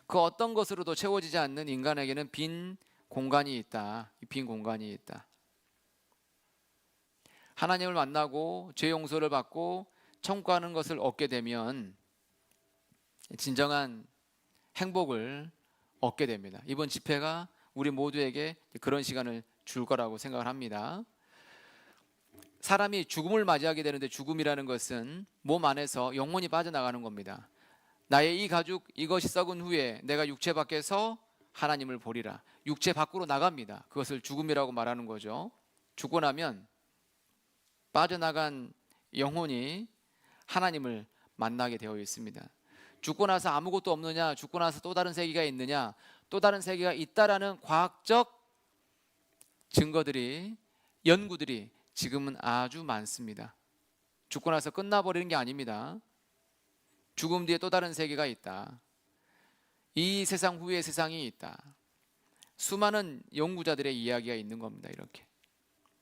그 어떤 것으로도 채워지지 않는 인간에게는 빈 공간이 있다. 빈 공간이 있다. 하나님을 만나고 죄 용서를 받고 청구하는 것을 얻게 되면 진정한 행복을 얻게 됩니다. 이번 집회가 우리 모두에게 그런 시간을 줄 거라고 생각을 합니다. 사람이 죽음을 맞이하게 되는데 죽음이라는 것은 몸 안에서 영혼이 빠져나가는 겁니다. 나의 이 가죽 이것이 썩은 후에 내가 육체 밖에서 하나님을 보리라. 육체 밖으로 나갑니다. 그것을 죽음이라고 말하는 거죠. 죽고 나면 빠져나간 영혼이 하나님을 만나게 되어 있습니다. 죽고 나서 아무것도 없느냐, 죽고 나서 또 다른 세계가 있느냐, 또 다른 세계가 있다라는 과학적 증거들이, 연구들이 지금은 아주 많습니다. 죽고 나서 끝나버리는 게 아닙니다. 죽음 뒤에 또 다른 세계가 있다. 이 세상 후에 세상이 있다. 수많은 연구자들의 이야기가 있는 겁니다. 이렇게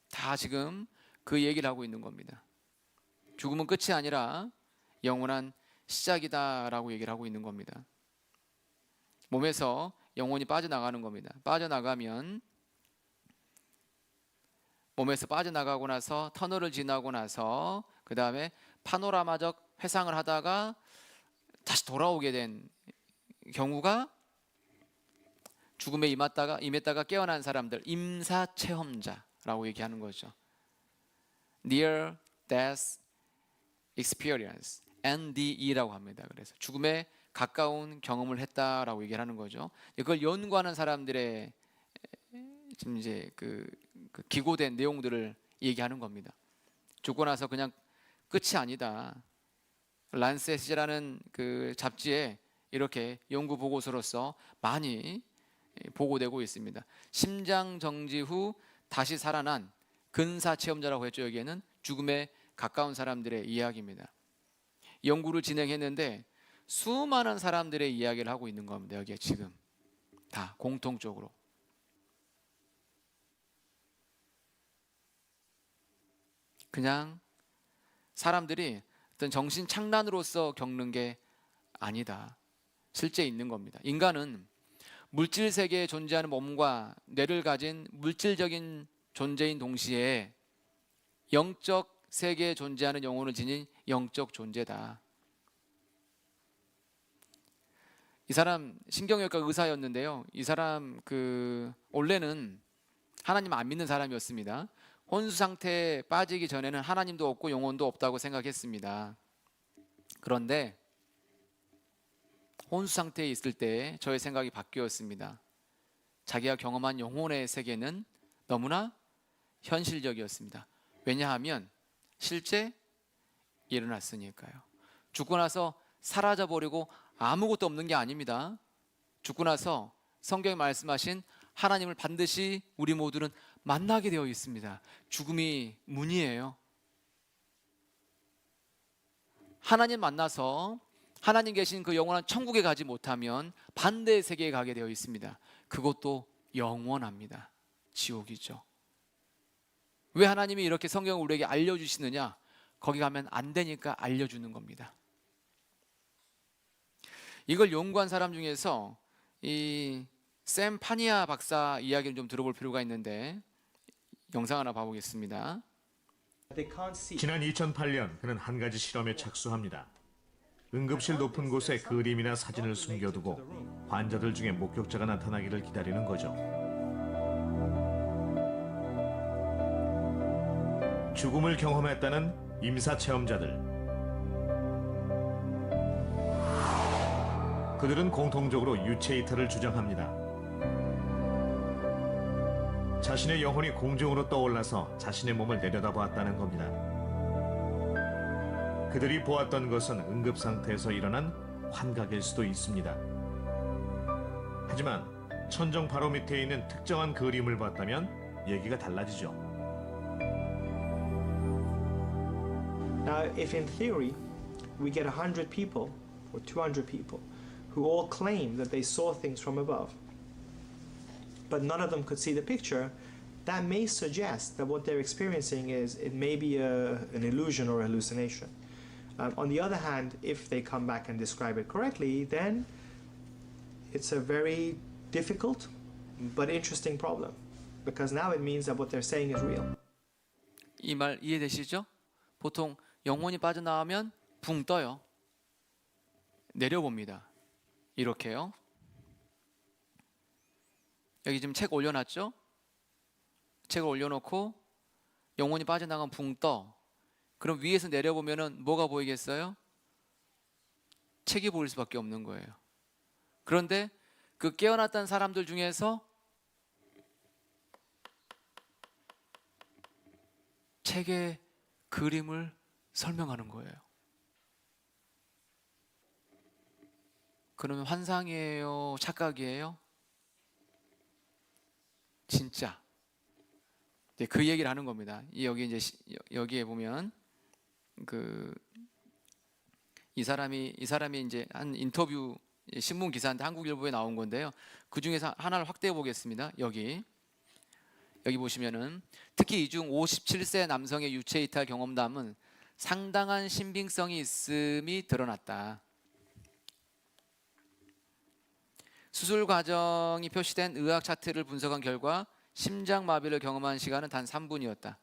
다 지금 그 얘기를 하고 있는 겁니다. 죽음은 끝이 아니라 영원한 시작이다라고 얘기를 하고 있는 겁니다. 몸에서 영혼이 빠져나가는 겁니다. 빠져나가면 몸에서 빠져나가고 나서 터널을 지나고 나서 그 다음에 파노라마적 회상을 하다가 다시 돌아오게 된 경우가 죽음에 임했다가 깨어난 사람들, 임사체험자라고 얘기하는 거죠. Near Death Experience, NDE라고 합니다. 그래서 죽음에 가까운 경험을 했다라고 얘기를 하는 거죠. 그걸 연구하는 사람들의 지금 이제 그 기고된 내용들을 얘기하는 겁니다. 죽고 나서 그냥 끝이 아니다. 란셋이라는 그 잡지에 이렇게 연구 보고서로서 많이 보고되고 있습니다. 심장 정지 후 다시 살아난 근사 체험자라고 했죠. 여기에는 죽음에 가까운 사람들의 이야기입니다. 연구를 진행했는데 수많은 사람들의 이야기를 하고 있는 겁니다. 여기에 지금 다 공통적으로. 그냥 사람들이 어떤 정신 착란으로서 겪는 게 아니다. 실제 있는 겁니다. 인간은 물질 세계에 존재하는 몸과 뇌를 가진 물질적인 존재인 동시에 영적 세계에 존재하는 영혼을 지닌 영적 존재다. 이 사람 신경외과 의사였는데요. 이 사람 원래는 하나님 안 믿는 사람이었습니다. 혼수 상태에 빠지기 전에는 하나님도 없고 영혼도 없다고 생각했습니다. 그런데 혼수 상태에 있을 때 저의 생각이 바뀌었습니다. 자기가 경험한 영혼의 세계는 너무나 현실적이었습니다. 왜냐하면 실제 일어났으니까요. 죽고 나서 사라져버리고 아무것도 없는 게 아닙니다. 죽고 나서 성경에 말씀하신 하나님을 반드시 우리 모두는 만나게 되어 있습니다. 죽음이 문이에요. 하나님 만나서 하나님 계신 그 영원한 천국에 가지 못하면 반대의 세계에 가게 되어 있습니다. 그것도 영원합니다. 지옥이죠. 왜 하나님이 이렇게 성경을 우리에게 알려주시느냐? 거기 가면 안 되니까 알려주는 겁니다. 이걸 연구한 사람 중에서 이 샘 파니아 박사 이야기를 좀 들어볼 필요가 있는데 영상 하나 봐보겠습니다. 지난 2008년 그는 한 가지 실험에 착수합니다. 응급실 높은 곳에 그림이나 사진을 숨겨두고 환자들 중에 목격자가 나타나기를 기다리는 거죠. 죽음을 경험했다는 임사 체험자들. 그들은 공통적으로 유체 이탈을 주장합니다. 자신의 영혼이 공중으로 떠올라서 자신의 몸을 내려다보았다는 겁니다. 그들이 보았던 것은 응급 상태에서 일어난 환각일 수도 있습니다. 하지만 천정 바로 밑에 있는 특정한 그림을 봤다면 얘기가 달라지죠. Now, if in theory we get 100 people or 200 people who all claim that they saw things from above, but none of them could see the picture, that may suggest that what they're experiencing is it may be an illusion or a hallucination. On the other hand, if they come back and describe it correctly, then it's a very difficult but interesting problem, because now it means that what they're saying is real. 이 말 이해되시죠? 보통 영혼이 빠져나오면 붕 떠요. 내려봅니다. 이렇게요. 여기 지금 책 올려놨죠? 책을 올려놓고 영혼이 빠져나가면 붕 떠. 그럼 위에서 내려보면은 뭐가 보이겠어요? 책이 보일 수밖에 없는 거예요. 그런데 그 깨어났던 사람들 중에서 책의 그림을 설명하는 거예요. 그러면 환상이에요? 착각이에요? 진짜. 이제 그 얘기를 하는 겁니다. 여기 이제 여기에 보면 이 사람이 이제 한 인터뷰 신문 기사인데 한국일보에 나온 건데요. 그 중에서 하나를 확대해 보겠습니다. 여기 보시면은 특히 이 중 57세 남성의 유체 이탈 경험담은 상당한 신빙성이 있음이 드러났다. 수술 과정이 표시된 의학 차트를 분석한 결과 심장마비를 경험한 시간은 단 3분이었다.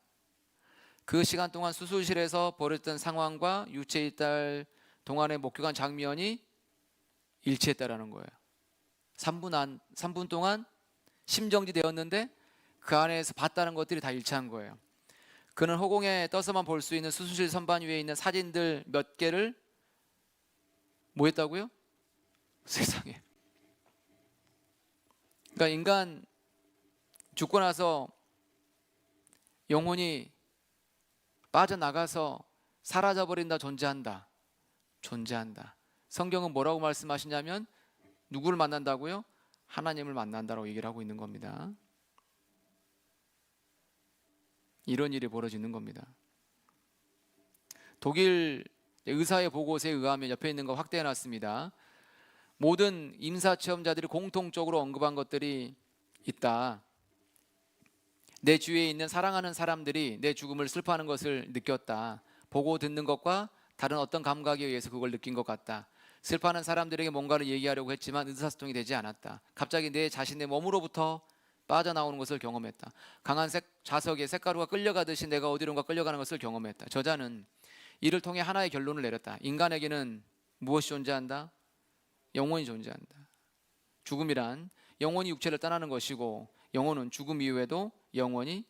그 시간 동안 수술실에서 벌어졌던 상황과 유체 이탈 동안에 목격한 장면이 일치했다라는 거예요. 3분 동안 심정지되었는데 그 안에서 봤다는 것들이 다 일치한 거예요. 그는 허공에 떠서만 볼 수 있는 수술실 선반 위에 있는 사진들 몇 개를 뭐 했다고요? 세상에. 그러니까 인간 죽고 나서 영혼이 빠져나가서 사라져버린다, 존재한다. 성경은 뭐라고 말씀하시냐면 누구를 만난다고요? 하나님을 만난다라고 얘기를 하고 있는 겁니다. 이런 일이 벌어지는 겁니다. 독일 의사의 보고서에 의하면 옆에 있는 거 확대해 놨습니다. 모든 임사체험자들이 공통적으로 언급한 것들이 있다. 내 주위에 있는 사랑하는 사람들이 내 죽음을 슬퍼하는 것을 느꼈다. 보고 듣는 것과 다른 어떤 감각에 의해서 그걸 느낀 것 같다. 슬퍼하는 사람들에게 뭔가를 얘기하려고 했지만 의사소통이 되지 않았다. 갑자기 내 자신의 몸으로부터 빠져나오는 것을 경험했다. 강한 자석에 쇳가루가 끌려가듯이 내가 어디론가 끌려가는 것을 경험했다. 저자는 이를 통해 하나의 결론을 내렸다. 인간에게는 무엇이 존재한다? 영혼이 존재한다. 죽음이란 영혼이 육체를 떠나는 것이고 영혼은 죽음 이후에도 영원히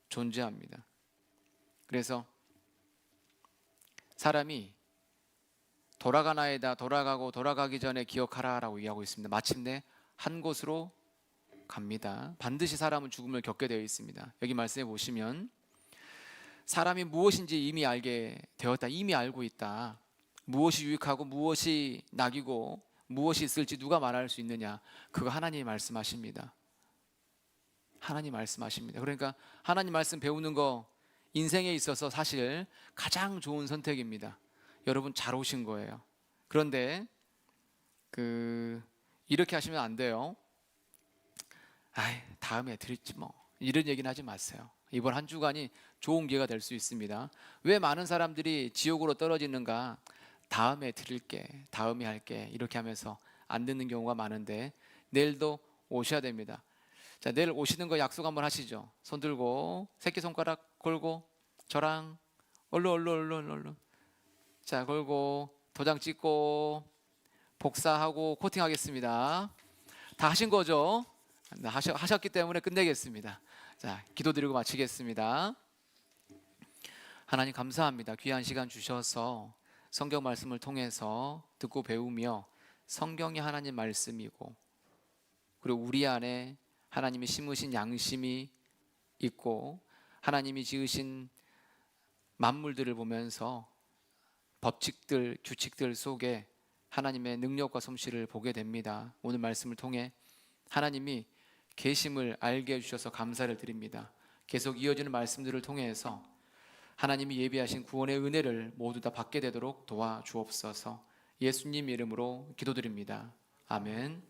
존재합니다. 그래서 사람이 돌아가나이다, 돌아가고 돌아가기 전에 기억하라라고 얘기하고 있습니다. 마침내 한 곳으로 갑니다. 반드시 사람은 죽음을 겪게 되어 있습니다. 여기 말씀해 보시면 사람이 무엇인지 이미 알게 되었다. 이미 알고 있다. 무엇이 유익하고 무엇이 낙이고 무엇이 있을지 누가 말할 수 있느냐? 그거 하나님이 말씀하십니다. 하나님 말씀하십니다. 그러니까 하나님 말씀 배우는 거 인생에 있어서 사실 가장 좋은 선택입니다. 여러분 잘 오신 거예요. 그런데 이렇게 하시면 안 돼요. 아이, 다음에 드릴지 뭐. 이런 얘기는 하지 마세요. 이번 한 주간이 좋은 기회가 될 수 있습니다. 왜 많은 사람들이 지옥으로 떨어지는가? 다음에 드릴게, 다음에 할게 이렇게 하면서 안 듣는 경우가 많은데 내일도 오셔야 됩니다. 자, 내일 오시는 거 약속 한번 하시죠. 손 들고 새끼손가락 걸고 저랑 얼른 자, 걸고 도장 찍고 복사하고 코팅하겠습니다. 다 하신 거죠? 하셨기 때문에 끝내겠습니다. 자, 기도드리고 마치겠습니다. 하나님 감사합니다. 귀한 시간 주셔서 성경 말씀을 통해서 듣고 배우며 성경이 하나님 말씀이고 그리고 우리 안에 하나님이 심으신 양심이 있고 하나님이 지으신 만물들을 보면서 법칙들, 규칙들 속에 하나님의 능력과 솜씨를 보게 됩니다. 오늘 말씀을 통해 하나님이 계심을 알게 해주셔서 감사를 드립니다. 계속 이어지는 말씀들을 통해서 하나님이 예비하신 구원의 은혜를 모두 다 받게 되도록 도와주옵소서. 예수님 이름으로 기도드립니다. 아멘.